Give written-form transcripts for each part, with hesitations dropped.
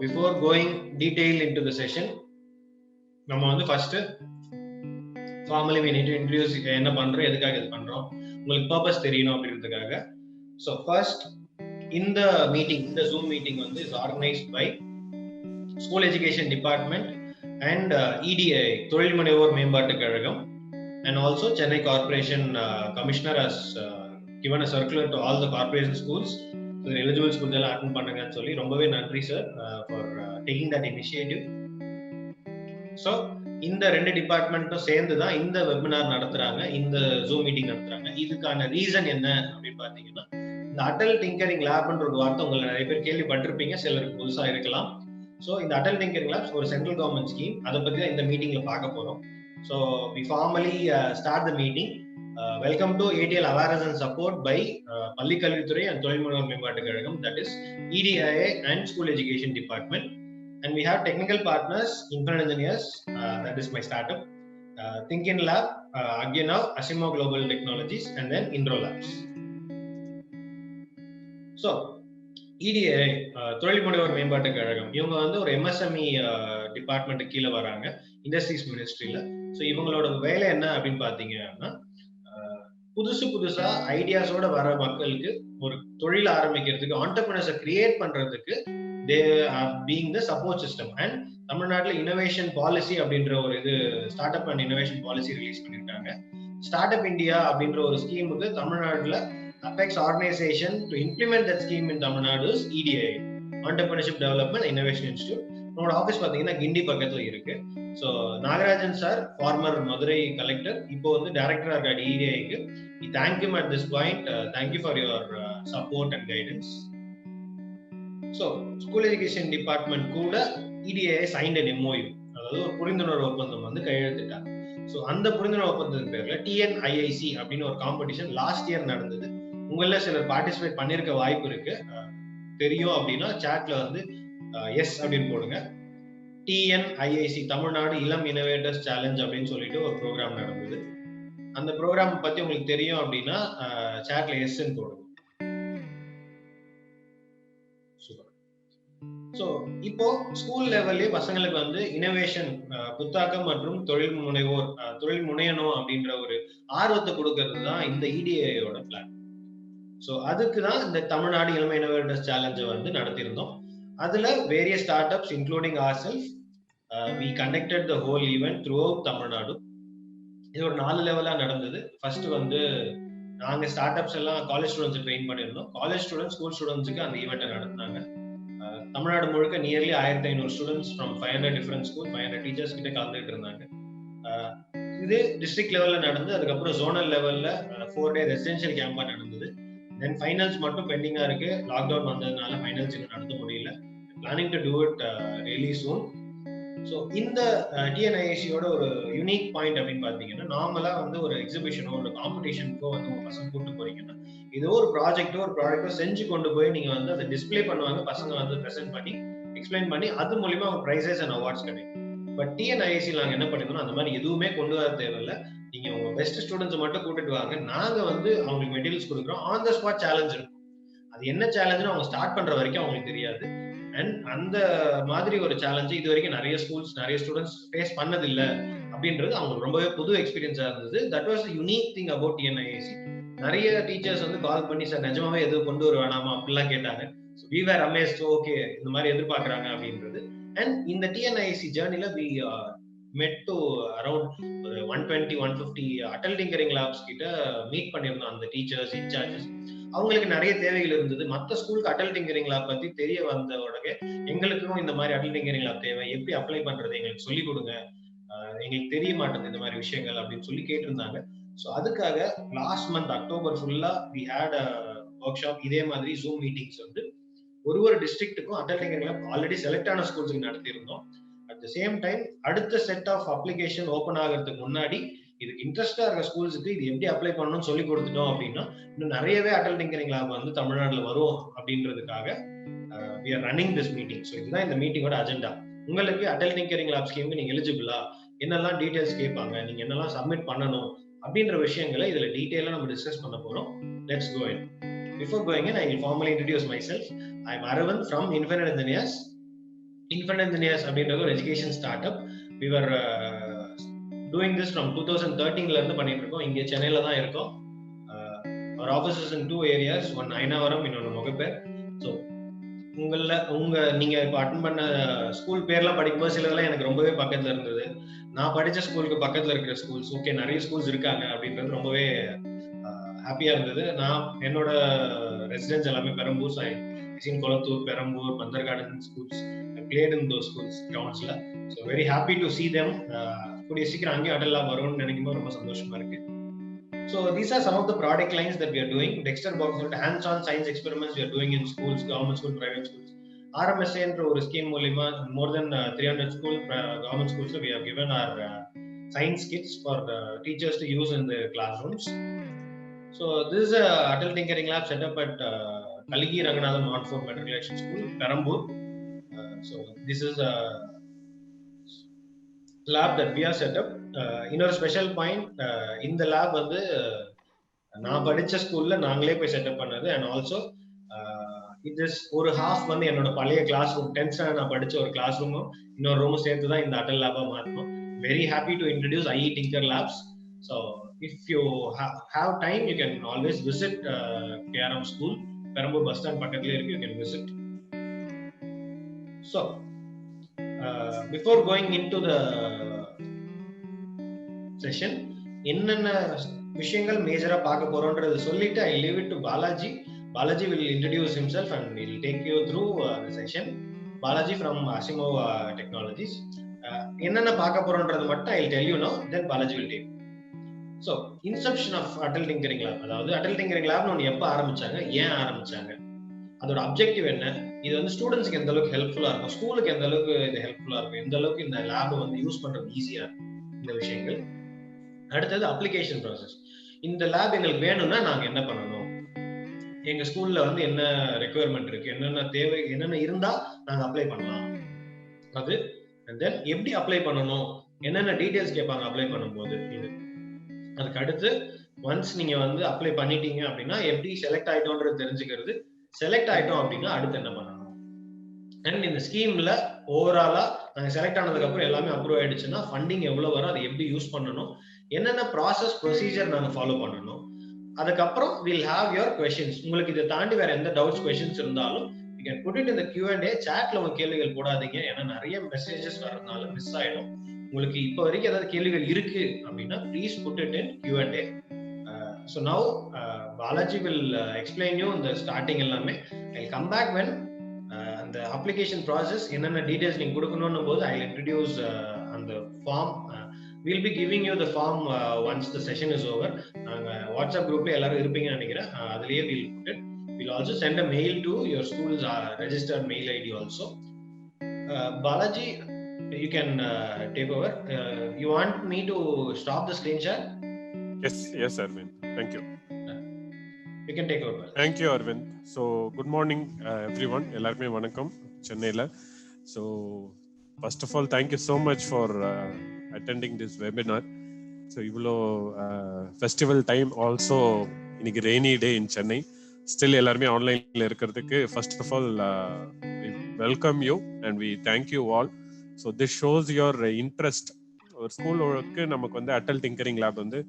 before going detail into the session, நம்ம வந்து first formally we need to introduce என்ன பண்றோம், எதுக்காக இது பண்றோம், உங்களுக்கு purpose தெரியணும் அப்படின்றதுக்காக. So first, இந்த meeting, இந்த Zoom meeting வந்து is organized by School Education Department and EDI, தொழில் முனைவோர் மேம்பாட்டு கழகம், and also Chennai Corporation Commissioner has given a circular to all the corporation schools. So the eligible schools எல்லாம் attend பண்ணுங்கன்னு சொல்லி ரொம்பவே நன்றி sir for taking that initiative. So இந்த ரெண்டு டிபார்ட்மெண்ட்டும் சேர்ந்து தான் இந்த வெபினார் நடத்துறாங்க, இந்த ஜூம் மீட்டிங் நடத்துறாங்க. இதுக்கான ரீசன் என்ன அப்படின்னு பாத்தீங்கன்னா, இந்த அடல் டிங்கரிங் லேப்ன்ற ஒரு வார்த்தை உங்களை நிறைய பேர் கேள்விப்பட்டிருப்பீங்க, சிலருக்கு புதுசா இருக்கலாம். ஸோ இந்த அடல் டிங்கரிங் லேப்ஸ் ஒரு சென்ட்ரல் கவர்மெண்ட் ஸ்கீம், அதை பத்தி தான் இந்த மீட்டிங்ல பார்க்க போறோம். So we formally start the meeting. Welcome to ATL Awareness and Support by பள்ளிக்கல்வித்துறை and தொழில் முனைவோர் மேம்பாட்டு கழகம், that is EDIA and School Education Department. And we have technical partners, Infinite Engineers, that is my startup, Thinkin Lab, Aginav, Asimo Global Technologies, and then Indro Labs. So EDIA, தொழில் முனைவோர் மேம்பாட்டு கழகம், இவங்க வந்து ஒரு MSME department கீழே வராங்க, industries மினிஸ்ட்ரியில. So இவங்களோட வேலை என்ன அப்படின்னு பாத்தீங்கன்னா, புதுசா ஐடியாஸோட வர மக்களுக்கு ஒரு தொழில் ஆரம்பிக்கிறதுக்கு, ஆண்டர்பிரினர்ஸை கிரியேட் பண்றதுக்கு they are being the support system. And தமிழ்நாட்டுல இனோவேஷன் பாலிசி அப்படின்ற ஒரு இது startup and innovation policy release பண்ணிருக்காங்க. ஸ்டார்ட் அப் இந்தியா அப்படின்ற ஒரு ஸ்கீமுக்கு தமிழ்நாட்டுல apex organisation to implement that scheme in Tamil Nadu EDIA, Entrepreneurship Development Innovation Institute. நம்மளோட ஆஃபீஸ் பாத்தீங்கன்னா கிண்டி பக்கத்துல இருக்கு. So Nagarajan sir, former Madurai collector, இப்போ வந்து டைரக்டரா இருக்காரு EDIக்கு. We thank him at this point. Thank you for your support and guidance. So School Education Department கூட EDIA signed an MOU, அதாவது ஒரு புரிந்துணர்வு ஒப்பந்தம் வந்து கையெழுத்திட்டாங்க. ஸோ அந்த புரிந்துணர்வு ஒப்பந்தத்தின் பேர்ல TNIIC அப்படின்னு ஒரு காம்படிஷன் லாஸ்ட் இயர் நடந்தது. உங்கள சிலர் பார்ட்டிசிபேட் பண்ணிருக்க வாய்ப்பு இருக்கு. தெரியும் அப்படின்னா சாட்ல வந்து எஸ் அப்படின்னு போடுங்க. TNIIC, தமிழ்நாடு இளம் இனோவேட்டர்ஸ் சேலஞ்ச் அப்படின்னு சொல்லிட்டு ஒரு ப்ரோக்ராம் நடந்தது. அந்த ப்ரோக்ராம் பத்தி உங்களுக்கு தெரியும் அப்படின்னா சாட்ல எஸ்ன்னு போடுங்க. ஸோ இப்போ ஸ்கூல் லெவல்லே பசங்களுக்கு வந்து இனோவேஷன், புத்தாக்கம் மற்றும் தொழில் முனையணும் அப்படின்ற ஒரு ஆர்வத்தை கொடுக்கறது தான் இந்த EDIயோட பிளான். ஸோ அதுக்கு தான் இந்த தமிழ்நாடு இளம் இனோவேட்டர்ஸ் சேலஞ்சை வந்து நடத்தியிருந்தோம். அதுல various start ups including ourselves, we conducted the whole event throughout Tamil Nadu. இது ஒரு 4 லெவலா நடந்தது. ஃபர்ஸ்ட் வந்து நாங்க ஸ்டார்ட் அப்ஸ் எல்லாம் காலேஜ் ஸ்டூடெண்ட்ஸ் ட்ரெயின் பண்ணியிருந்தோம். காலேஜ் ஸ்டூடெண்ட்ஸ், ஸ்கூல் ஸ்டூடெண்ட்ஸுக்கு அந்த ஈவெண்ட்டை நடத்தினாங்க. தமிழ்நாடு முழுக்க nearly 1500 students from 500 different school, 500 teachers கிட்ட கலந்துட்டு இருந்தாங்க. இது டிஸ்ட்ரிக்ட் லெவல்ல நடந்து, அதுக்கப்புறம் ஜோனல் லெவல்ல 4 டே ரெசிடென்ஷியல் கேம்பா நடந்தது. தென் ஃபைனல்ஸ் மட்டும் பெண்டிங்கா இருக்கு. லாக்டவுன் வந்ததுனால ஃபைனல்ஸ் இன்னும் நடத்த முடியல. Planning to do it really soon. So இந்த TNIICயோட ஒரு யூனிக் பாயிண்ட் அப்படின்னு பாத்தீங்கன்னா, நார்மலா வந்து ஒரு எக்ஸிபிஷனோ ஒரு காம்படிஷனுக்கோ வந்து உங்க பசங்க கூட்டு போறீங்கன்னா, ஏதோ ஒரு ப்ராடக்டோ செஞ்சு கொண்டு போய் நீங்க வந்து அதை டிஸ்பிளே பண்ணுவாங்க. பசங்க வந்து ப்ரெசென்ட் பண்ணி எக்ஸ்பிளைன் பண்ணி அது மூலியமா அவங்க பிரைசஸ் அண்ட் அவார்ட்ஸ் கிடைக்கும். பட் TNIIC நாங்க என்ன பண்ணிருந்தோம், அந்த மாதிரி எதுவுமே கொண்டு வர தேவையில்லை. நீங்க உங்க பெஸ்ட் ஸ்டூடெண்ட்ஸ் மட்டும் கூட்டிட்டு வாங்க, நாங்க வந்து அவங்களுக்கு மெட்டீரியல்ஸ் கொடுக்குறோம். ஆன் த ஸ்பாட் சேலஞ்ச் இருக்கும். அது என்ன சேலஞ்சுன்னு அவங்க ஸ்டார்ட் பண்ற வரைக்கும் அவங்களுக்கு தெரியாது. அண்ட் அந்த மாதிரி ஒரு சேலஞ்சு இது வரைக்கும் நிறைய ஸ்கூல்ஸ், நிறைய ஸ்டூடெண்ட்ஸ் ஃபேஸ் பண்ணதில்லை அப்படின்றது அவங்களுக்கு ரொம்பவே புது எக்ஸ்பீரியன்ஸா இருந்தது. That was unique thing about TNIIC. நிறைய டீச்சர்ஸ் வந்து கால் பண்ணி, சார் நிஜமாவே எதுவும் கொண்டு வர வேணாமா அப்படிலாம் கேட்டாங்க. we were amazed. ஓகே, இந்த மாதிரி எதிர்பார்க்கறாங்க அப்படின்றது. அண்ட் இந்த TNIIC ஜர்னில we met to around 120-150 Atal tinkering labs கிட்ட மீட் பண்ணியிருந்தோம். அந்த டீச்சர்ஸ், இன்சார்ஜஸ், அவங்களுக்கு நிறைய தேவைகள் இருந்தது. மற்ற ஸ்கூலுக்கு அடல் டிங்கரிங் லேப் பத்தி தெரிய வந்த உடனே எங்களுக்கும் இந்த மாதிரி அடல் டிங்கரிங் லேப் தேவை, எப்படி அப்ளை பண்றது எங்களுக்கு சொல்லிக் கொடுங்க, எங்களுக்கு தெரிய மாட்டேங்குது இந்த மாதிரி விஷயங்கள் அப்படின்னு சொல்லி கேட்டிருந்தாங்க. ஸோ அதுக்காக லாஸ்ட் மந்த் அக்டோபர் ஃபுல்லா we had a workshop. இதே மாதிரி ஜூம் மீட்டிங்ஸ் வந்து ஒரு டிஸ்ட்ரிக்ட்டுக்கும் Atal tinkering lab already select ஆன ஸ்கூல்ஸுக்கு நடத்தியிருந்தோம். அட் த சேம் டைம் அடுத்த செட் ஆஃப் அப்ளிகேஷன் ஓபன் ஆகிறதுக்கு முன்னாடி இதுக்கு இன்ட்ரெஸ்டா இருக்க ஸ்கூல்ஸுக்கு இது எப்படி அப்ளை பண்ணணும்னு சொல்லி கொடுத்துட்டோம் அப்படின்னா இன்னும் நிறையவே அடல் டிங்கரிங் லேப் வந்து தமிழ்நாட்டுல வரும் அப்படின்றதுக்காக we are running this meeting. So இதுதான் இந்த மீட்டிங்கோட அஜெண்டா. உங்களுக்கு அடல் டிங்கரிங் லேப் ஸ்கீமுக்கு நீங்க எலிஜிபிளா, என்னெல்லாம் டீடைல்ஸ் கேட்பாங்க, நீங்க என்னெல்லாம் சப்மிட் பண்ணணும் அப்படின்ற விஷயங்களை இதுல டீடைலா நம்ம டிஸ்கஸ் பண்ண போறோம். Let's go in. Before going in, I will formally introduce myself. I am Aravind from Infinite Engineers. Infant Engineers அப்படின்றது ஒரு education start up. We were doing this from 2013ல இருந்து பண்ணிட்டு இருக்கோம். இங்க சென்னையில தான் இருக்கோம். Our office is in 2 areas, one Ayanavaram, இன்னொன்னு முகப்பேர். ஸோ நீங்க இப்போ அட்டன் பண்ண ஸ்கூல் பேர்லாம் படிக்கும்போது சிலதெல்லாம் எனக்கு ரொம்பவே பக்கத்துல இருந்தது. நான் படிச்ச ஸ்கூலுக்கு பக்கத்துல இருக்கிற ஸ்கூல்ஸ், ஓகே நிறைய ஸ்கூல்ஸ் இருக்காங்க அப்படின்றது ரொம்பவே ஹாப்பியா இருந்தது. நான் என்னோட ரெசிடென்ஸ் எல்லாமே Perambur, Kolathur, Perambur, Bunder Garden schools. I played in those schools groundsல. So very happy to see them. கூடிய சீக்கிரம் அங்கேயும் அடல்லாம் வரும்னு நினைக்கும்போது ரொம்ப சந்தோஷமா இருக்கு. So these are some of the product lines that we are doing. Dexter Box, hands-on science experiments we are doing in schools, government schools, private schools. RMSA என்ற ஒரு ஸ்கீம் மூலமா more than 300 school government schools we have given our science kits for the teachers to use in the classrooms. So this is a Atal Tinkering Lab set up at Kaligi Ranganathan Montfort Matriculation School, Perambur. So this is a lab that we are set up. இன்னொரு special point, இந்த lab வந்து நான் படிச்ச ஸ்கூல்ல நாங்களே போய் setup பண்ணது. And also it is ஒரு ஹாஃப் வந்து என்னோட பழைய கிளாஸ் ரூம், 10th ஸ்டாண்டர்ட் நான் படிச்ச ஒரு கிளாஸ் ரூமும் இன்னொரு ரூமும் சேர்த்து தான் இந்த அட்டல் லேபா மாற்றணும். Very happy to introduce IE Tinker Labs. So if you have time you can always visit KRM school, Perambur bus stand பக்கத்துலேயே இருக்கு, you can visit. So before going in to the session, என்னென்ன விஷயங்கள் மேஜரா பார்க்க போறோம்ன்றது சொல்லிட்டு I leave it to Balaji. Balaji will introduce himself and will take you through the session. Balaji from Asimov Technologies. என்னென்ன பார்க்க போறோம்ன்றது மட்டும் I'll tell you now, then Balaji will take. So inception of Atal Tinkering Lab. அதாவது Atal Tinkering Lab ஒன்று எப்போ ஆரம்பிச்சாங்க, ஏன் ஆரம்பிச்சாங்க, அதோட அப்ஜெக்டிவ் என்ன, இது வந்து ஸ்டூடெண்ட்ஸ்க்கு எந்த அளவுக்கு ஹெல்ப்ஃபுல்லா இருக்கும், ஸ்கூலுக்கு எந்த அளவுக்கு இது ஹெல்ப்ஃபுல்லா இருக்கும், எந்த அளவுக்கு இந்த லேப் வந்து யூஸ் பண்றது ஈஸியா இருக்கும், இந்த விஷயங்கள். அடுத்தது அப்ளிகேஷன் ப்ராசஸ். இந்த லேப் எங்களுக்கு வேணும்னா நாங்க என்ன பண்ணணும், எங்க ஸ்கூல்ல வந்து என்ன ரெக்குயர்மெண்ட் இருக்கு, என்னென்ன தேவை, என்னென்ன இருந்தா நாங்க அப்ளை பண்ணலாம், அது அண்ட் தென் எப்படி அப்ளை பண்ணணும், என்னென்ன டீடைல்ஸ் கேட்பாங்க அப்ளை பண்ணும்போது. இது அதுக்கு அடுத்து ஒன்ஸ் நீங்க வந்து அப்ளை பண்ணிட்டீங்க அப்படின்னா எப்படி செலக்ட் ஆயிட்டோன்றது தெரிஞ்சுக்கிறது, செலக்ட் ஆயிட்டோம் அப்படின்னா அடுத்து என்ன பண்ணணும், அண்ட் இந்த ஸ்கீம்ல ஓவராலா நாங்க செலக்ட் ஆனதுக்கு அப்புறம் எல்லாமே அப்ரூவ் ஆயிடுச்சுன்னா ஃபண்டிங் எவ்வளவு வரும், அதை எப்படி யூஸ் பண்ணணும், என்னென்ன ப்ராசஸ் ப்ரொசீஜர் நாங்க ஃபாலோ பண்ணணும். அதுக்கப்புறம் வில் ஹாவ் யுவர் கொஸ்டின்ஸ். உங்களுக்கு இதை தாண்டி வேற எந்த டவுட்ஸ் கொஸ்டின்ஸ் இருந்தாலும் you can put it in the Q&A. சாட்ல உங்க கேள்விகள் போடாதீங்க, ஏன்னா நிறைய மெசேஜஸ் வரதுனால மிஸ் ஆயிடும். உங்களுக்கு இப்போ வரைக்கும் ஏதாவது கேள்விகள் இருக்கு அப்படின்னா please put it in Q&A. So now Balaji will explain you in the starting எல்லாமே. I'll come back when the application process என்னென்ன டீடைல்ஸ் நீங்க கொடுக்கணும்னு போது I'll introduce அந்த form. We'll be giving you the form once the session is over. நாங்க WhatsApp குரூப்ல எல்லாரும் இருப்பீங்கன்னு நினைக்கிறேன், அதுலயே we'll put it. We'll also send a mail to your school's registered mail ID also. Balaji, you can take over. You want me to stop the screen share? Yes Arvind, thank you. You can take over. Thank you Arvind. So good morning everyone. எல்லாருமே வணக்கம் சென்னையில. So first of all thank you so much for attending this webinar. So இவ்வளோ festival time, also இன்னைக்கு rainy day in Chennai, still எல்லாருமே ஆன்லைன்ல இருக்கிறதுக்கு first of all we welcome you and we thank you all. So this shows your interest. ஒரு ஸ்கூலுக்கு நமக்கு வந்து Atal tinkering lab வந்து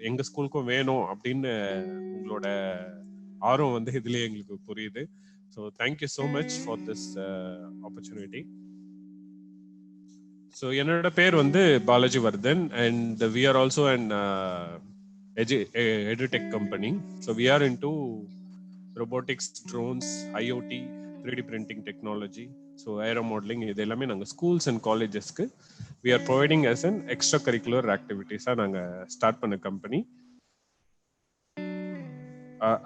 எங்க ஸ்கூலுக்கும் வேணும் அப்படின்னு உங்களோட ஆர்வம் வந்து இதுலயே எங்களுக்கு புரியுது. So thank you so much for this opportunity. So என்னோட பேர் வந்து Balaji Vardhan and we are also an edutech company. So we are into robotics, drones, IoT, 3D printing technology, so aero modeling. இது எல்லாமே நாங்கள் ஸ்கூல்ஸ் அண்ட் காலேஜஸ்க்கு we are providing as an extracurricular activities நாங்க start பண்ண company.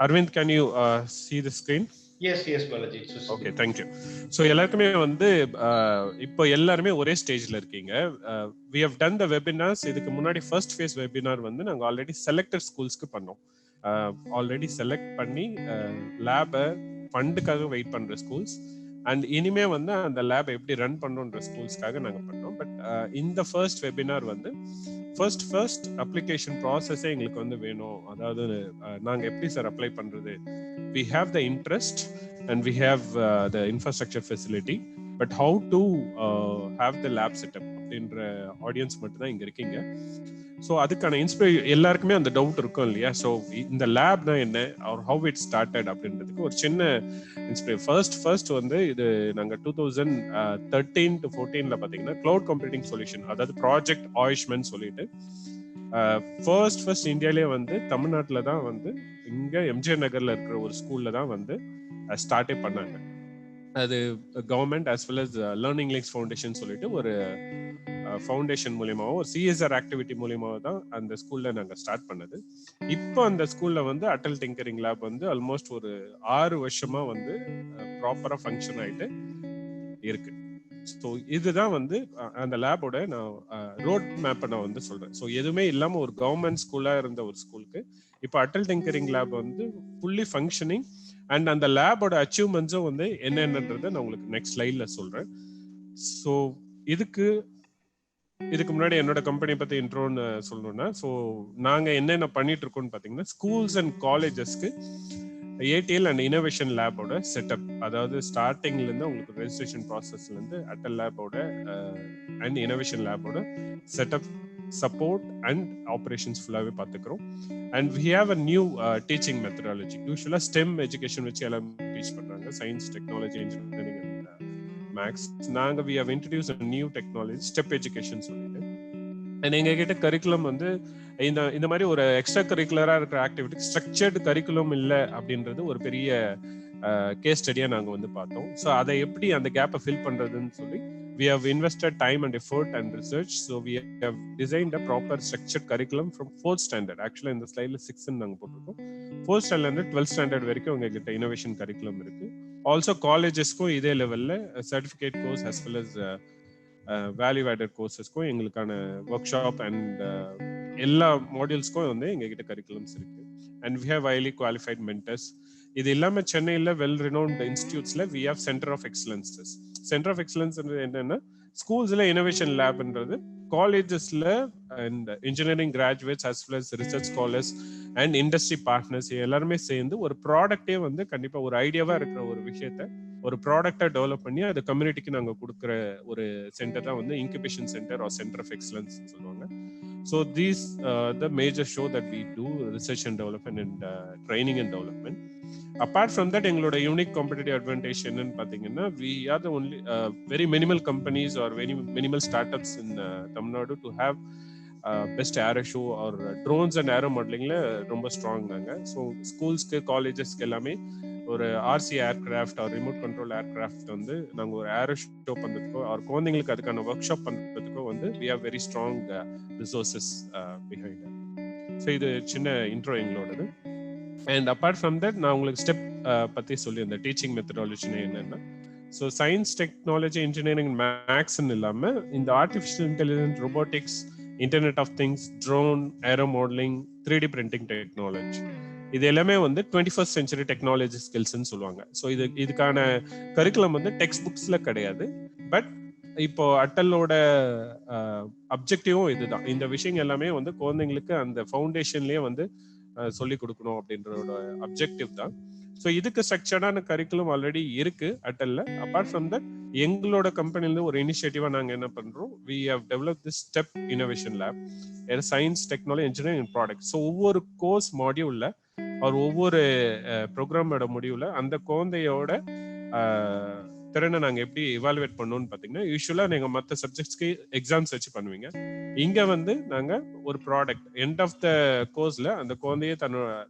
Arvind, can you see the screen? Yes Balaji. Okay, thank you. So எல்லாருக்குமே வந்து இப்போ எல்லாருமே ஒரே ஸ்டேஜ்ல இருக்கீங்க. We have done the webinars. இதுக்கு முன்னாடி ஃபர்ஸ்ட் ஃபேஸ் வெபினார் வந்து நாங்கள் ஆல்ரெடி செலக்டட் ஸ்கூல்ஸ்க்கு பண்ணோம். ஆல்ரெடி செலக்ட் பண்ணி லேபை ஃபண்டுக்காக வெயிட் பண்ற ஸ்கூல்ஸ் அண்ட் இனிமே வந்து அந்த லேப் எப்படி ரன் பண்ணுன்ற ஸ்கூல்ஸ்க்காக நாங்கள் பண்ணோம். பட் இந்த ஃபர்ஸ்ட் வெபினார் வந்து ஃபர்ஸ்ட் அப்ளிகேஷன் ப்ராசஸே எங்களுக்கு வந்து வேணும். அதாவது நாங்கள் எப்படி சார் அப்ளை பண்றது, we have the interest and we have the infrastructure facility, but how to have the lab setup அப்படின்ற ஆடியன்ஸ் மட்டும் தான் இங்க இருக்கீங்க. ஸோ அதுக்கான எல்லாருக்குமே அந்த டவுட் இருக்கும் இல்லையா? ஸோ இந்த லேப்னா என்ன, ஆர் ஹவு இட் ஸ்டார்டட் அப்படின்றதுக்கு ஒரு சின்ன ஃபர்ஸ்ட் வந்து இது நாங்கள் 2013 to 14 பார்த்தீங்கன்னா கிளவுட் கம்ப்யூட்டிங் சொல்யூஷன், அதாவது ப்ராஜெக்ட் ஆயுஷ்மன் சொல்லிட்டு ஃபர்ஸ்ட் இந்தியாவிலே வந்து தமிழ்நாட்டில் தான் வந்து இங்க எம்ஜிஆர் நகர்ல இருக்கிற ஒரு ஸ்கூல்ல தான் வந்து ஸ்டார்டே பண்ணாங்க. அது government as well as learning links foundation சொல்லிட்டு ஒரு ஃபவுண்டேஷன் மூலியமாவோ ஒரு சிஎஸ்ஆர் ஆக்டிவிட்டி மூலியமாவோ தான் அந்த ஸ்கூல்ல நாங்கள் ஸ்டார்ட் பண்ணது. இப்போ அந்த ஸ்கூல்ல வந்து அட்டல் டிங்கரிங் லேப் வந்து ஆல்மோஸ்ட் ஒரு 6 வருஷமா வந்து ப்ராப்பரா ஃபங்க்ஷன் ஆயிட்டு இருக்கு. ஸோ இதுதான் வந்து அந்த லேபோட நான் ரோட் மேப்பை நான் வந்து சொல்றேன். ஸோ எதுவுமே இல்லாம ஒரு கவர்மெண்ட் ஸ்கூலா இருந்த ஒரு ஸ்கூலுக்கு இப்போ அட்டல் டிங்கரிங் லேப் வந்து ஃபுல்லி ஃபங்க்ஷனிங் அண்ட் அந்த லேபோட அச்சீவ்மெண்ட்ஸும் வந்து என்னென்னன்றதை நான் உங்களுக்கு நெக்ஸ்ட் ஸ்லைட்ல சொல்றேன். ஸோ இதுக்கு முன்னாடி என்னோட கம்பெனி பத்தி இன்ட்ரோன்னு சொல்லணும்னா, ஸோ நாங்க என்னென்ன பண்ணிட்டு இருக்கோம்னு பாத்தீங்கன்னா, ஸ்கூல்ஸ் அண்ட் காலேஜஸ்க்கு ஏடிஎல் அண்ட் இனோவேஷன் லேபோட செட்டப், அதாவது ஸ்டார்டிங்ல இருந்து உங்களுக்கு ரெஜிஸ்ட்ரேஷன் ப்ராசஸ்ல இருந்து அட்டல் லேபோட அண்ட் இனோவேஷன் லேபோட செட்டப், சப்போர்ட் அண்ட் ஆப்ரேஷன்ஸ் ஃபுல்லாவே பார்த்துக்கிறோம். And we have a new teaching methodology. Usually STEM education வச்சு எல்லாம் டீச் பண்றாங்க, சயின்ஸ், டெக்னாலஜி, இன்ஜினியரிங், மேக்ஸ். நாங்க we have introduced a new technology, step education சொல்லிட்டு. அண்ட் எங்க கிட்ட கரிக்குலம் வந்து இந்த மாதிரி ஒரு எக்ஸ்ட்ரா கரிக்குலரா இருக்கிற ஆக்டிவிட்டி ஸ்ட்ரக்சர்டு கரிக்குலம் இல்லை அப்படின்றது ஒரு பெரிய கேஸ் ஸ்டடியா நாங்க வந்து பார்த்தோம். ஸோ அதை எப்படி அந்த கேப்பை ஃபில் பண்றதுன்னு சொல்லி we have invested time and effort and research. So we have designed a proper structured curriculum from 4th standard. Actually இந்த ஸ்லைட்ல 6 நாங்க போட்டிருக்கோம். 4th standard இருந்து 12th standard வரைக்கும் உங்க கிட்ட இனோவேஷன் கரிக்குலம் இருக்கு. ஆல்சோ காலேஜஸ்க்கும் இதே லெவல்ல certificate course as well as value added கோர்சஸ்க்கும் எங்களுக்கான ஒர்க் ஷாப் அண்ட் எல்லா மாடியூல்ஸ்க்கும் வந்து எங்க கிட்ட கரிக்குலம்ஸ் இருக்கு. And we have highly qualified mentors. இது இல்லாம சென்னையில வெல் ரினோன்ட் இன்ஸ்டிடியூட்ஸ்ல we have centre of excellences. Centre of excellence என்னன்னா, ஸ்கூல்ஸ்ல இனோவேஷன் லேப்ன்றது, காலேஜஸ்ல and engineering graduates as well as research scholars and industry partners எல்லாருமே சேர்ந்து ஒரு ப்ராடக்டே வந்து கண்டிப்பா ஒரு ஐடியாவா இருக்கிற ஒரு விஷயத்த ஒரு ப்ராடக்டா டெவலப் பண்ணி அது கம்யூனிட்டிக்கு நாங்க கொடுக்குற ஒரு சென்டர் தான் வந்து incubation centre or centre of excellence சொல்லுவாங்க. So these the major show that we do research and development and training and development. Apart from that, எங்களோட யூனிக் காம்படிட்டிவ் அட்வான்டேஜ் என்னன்னு பாத்தீங்கன்னா, we are the only very minimal companies or very minimal startups in Tamil Nadu to have best aero show or drones and aero மாடலிங்ல ரொம்ப strong நாங்க. So ஸ்கூல்ஸ்க்கு காலேஜஸ்க்கு எல்லாமே ஒரு RC aircraft or remote control aircraft வந்து நாங்கள் ஒரு ஏரோ ஷோ பண்ணுறதுக்கோ ஆர் குழந்தைங்களுக்கு அதுக்கான ஒர்க் ஷாப் பண்ணுறதுக்கோ வந்து we have very strong resources behind. So இது சின்ன இன்ட்ரோ எங்களோடது. அண்ட் அப்பார்ட் ஃப்ரம் தட் நான் உங்களுக்கு ஸ்டெப் பற்றி சொல்லியிருந்தேன், டீச்சிங் மெத்தடாலஜினா என்னென்னா. ஸோ சயின்ஸ், டெக்னாலஜி, இன்ஜினியரிங், மேக்ஸ்ன்னு இல்லாமல் இந்த artificial intelligence, robotics, internet of things, drone, aero modelling, 3D printing technology, இது எல்லாமே வந்து 21st century டெக்னாலஜி ஸ்கில்ஸ்ன்னு சொல்லுவாங்க. ஸோ இதுக்கான கரிக்குலம் வந்து டெக்ஸ்ட் புக்ஸ்ல கிடையாது. பட் இப்போ அட்டலோட அப்ஜெக்டிவும் இதுதான். இந்த விஷயங்கள் எல்லாமே வந்து குழந்தைங்களுக்கு அந்த ஃபவுண்டேஷன்லயே வந்து சொல்லி கொடுக்கணும் அப்படின்றதோட அப்ஜெக்டிவ் தான். ஸோ இதுக்கு ஸ்ட்ரக்சர்டான கரிக்குலம் ஆல்ரெடி இருக்கு அட்டல்ல. அப்பார்ட் ஃப்ரம் தட் எங்களோட கம்பெனில ஒரு இனிஷியேட்டிவா நாங்க என்ன பண்றோம், we have developed this step innovation lab, science, technology, engineering and product. So ஒவ்வொரு கோர்ஸ் மாடியூல்ல ஒரு ஒவ்வொரு ப்ரோக்ராமோட முடிவுல அந்த குழந்தையோட திறனை நாங்க எப்படி இவாலுவேட் பண்ணோம்னு பாத்தீங்கன்னா, யூஸ்வலா நீங்க மற்ற சப்ஜெக்ட்ஸ்க்கு எக்ஸாம்ஸ் வச்சு பண்ணுவீங்க. இங்க வந்து நாங்க ஒரு ப்ராடக்ட் எண்ட் ஆஃப் த கோர்ஸ்ல அந்த குழந்தைய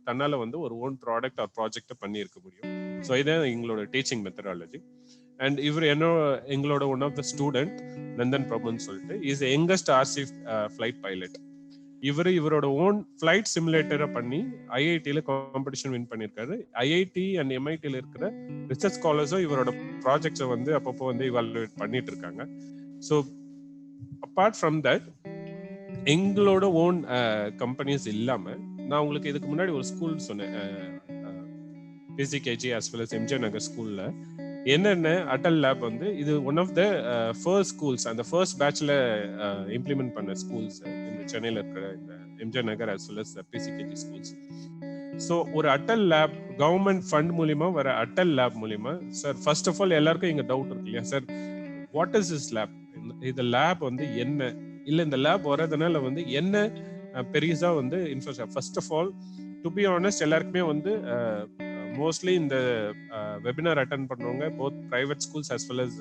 தன்னால வந்து ஒரு ஓன் ப்ராடக்ட் ஆர் ப்ராஜெக்ட் பண்ணி இருக்க முடியும். ஸோ இதான் எங்களோட டீச்சிங் மெத்தடாலஜி. அண்ட் இவர் எங்களோட one of the student Nandan பிரபுன்னு சொல்லிட்டு is youngest RC flight pilot. இவரோட ஓன் ஃபிளைட் சிமுலேட்டரை பண்ணி ஐஐடியில காம்படிஷன் வின் பண்ணியிருக்காரு. ஐஐடி அண்ட் எம்ஐடியில இருக்கிற ரிசர்ச் ஸ்காலர்ஸும் இவரோட ப்ராஜெக்ட்ஸை வந்து அப்பப்போ வந்து இவாலுவேட் பண்ணிட்டு இருக்காங்க. ஸோ அப்பார்ட் ஃப்ரம் தட் எங்களோட ஓன் கம்பெனிஸ் இல்லாம நான் உங்களுக்கு இதுக்கு முன்னாடி ஒரு ஸ்கூல் சொன்னேன், பிசிகேஜி as well as எம்ஜிஆர் நகர் ஸ்கூல்ல என்னென்ன அட்டல் லேப் வந்து இது one of the first schools, அந்த ஃபர்ஸ்ட் பேட்ச்ல இம்ப்ளிமெண்ட் பண்ண ஸ்கூல்ஸ் இந்த சென்னையில இருக்கிற இந்த MGR Nagar as well as PCKG schools. So ஒரு அட்டல் லேப் கவர்மெண்ட் ஃபண்ட் மூலியமா வர அட்டல் லேப் மூலியமா, சார் ஃபர்ஸ்ட் ஆஃப் ஆல் எல்லாருக்கும் இங்க டவுட் இருக்கு இல்லையா sir, what is this lab, இந்த லேப் வந்து என்ன, இல்ல இந்த லேப் வரதுனால வந்து என்ன பெரிசா வந்து infrastructure. First of all to be honest, எல்லாருக்குமே வந்து மோஸ்ட்லி இந்த வெபினார் அட்டென்ட் பண்றவங்க both private schools as well as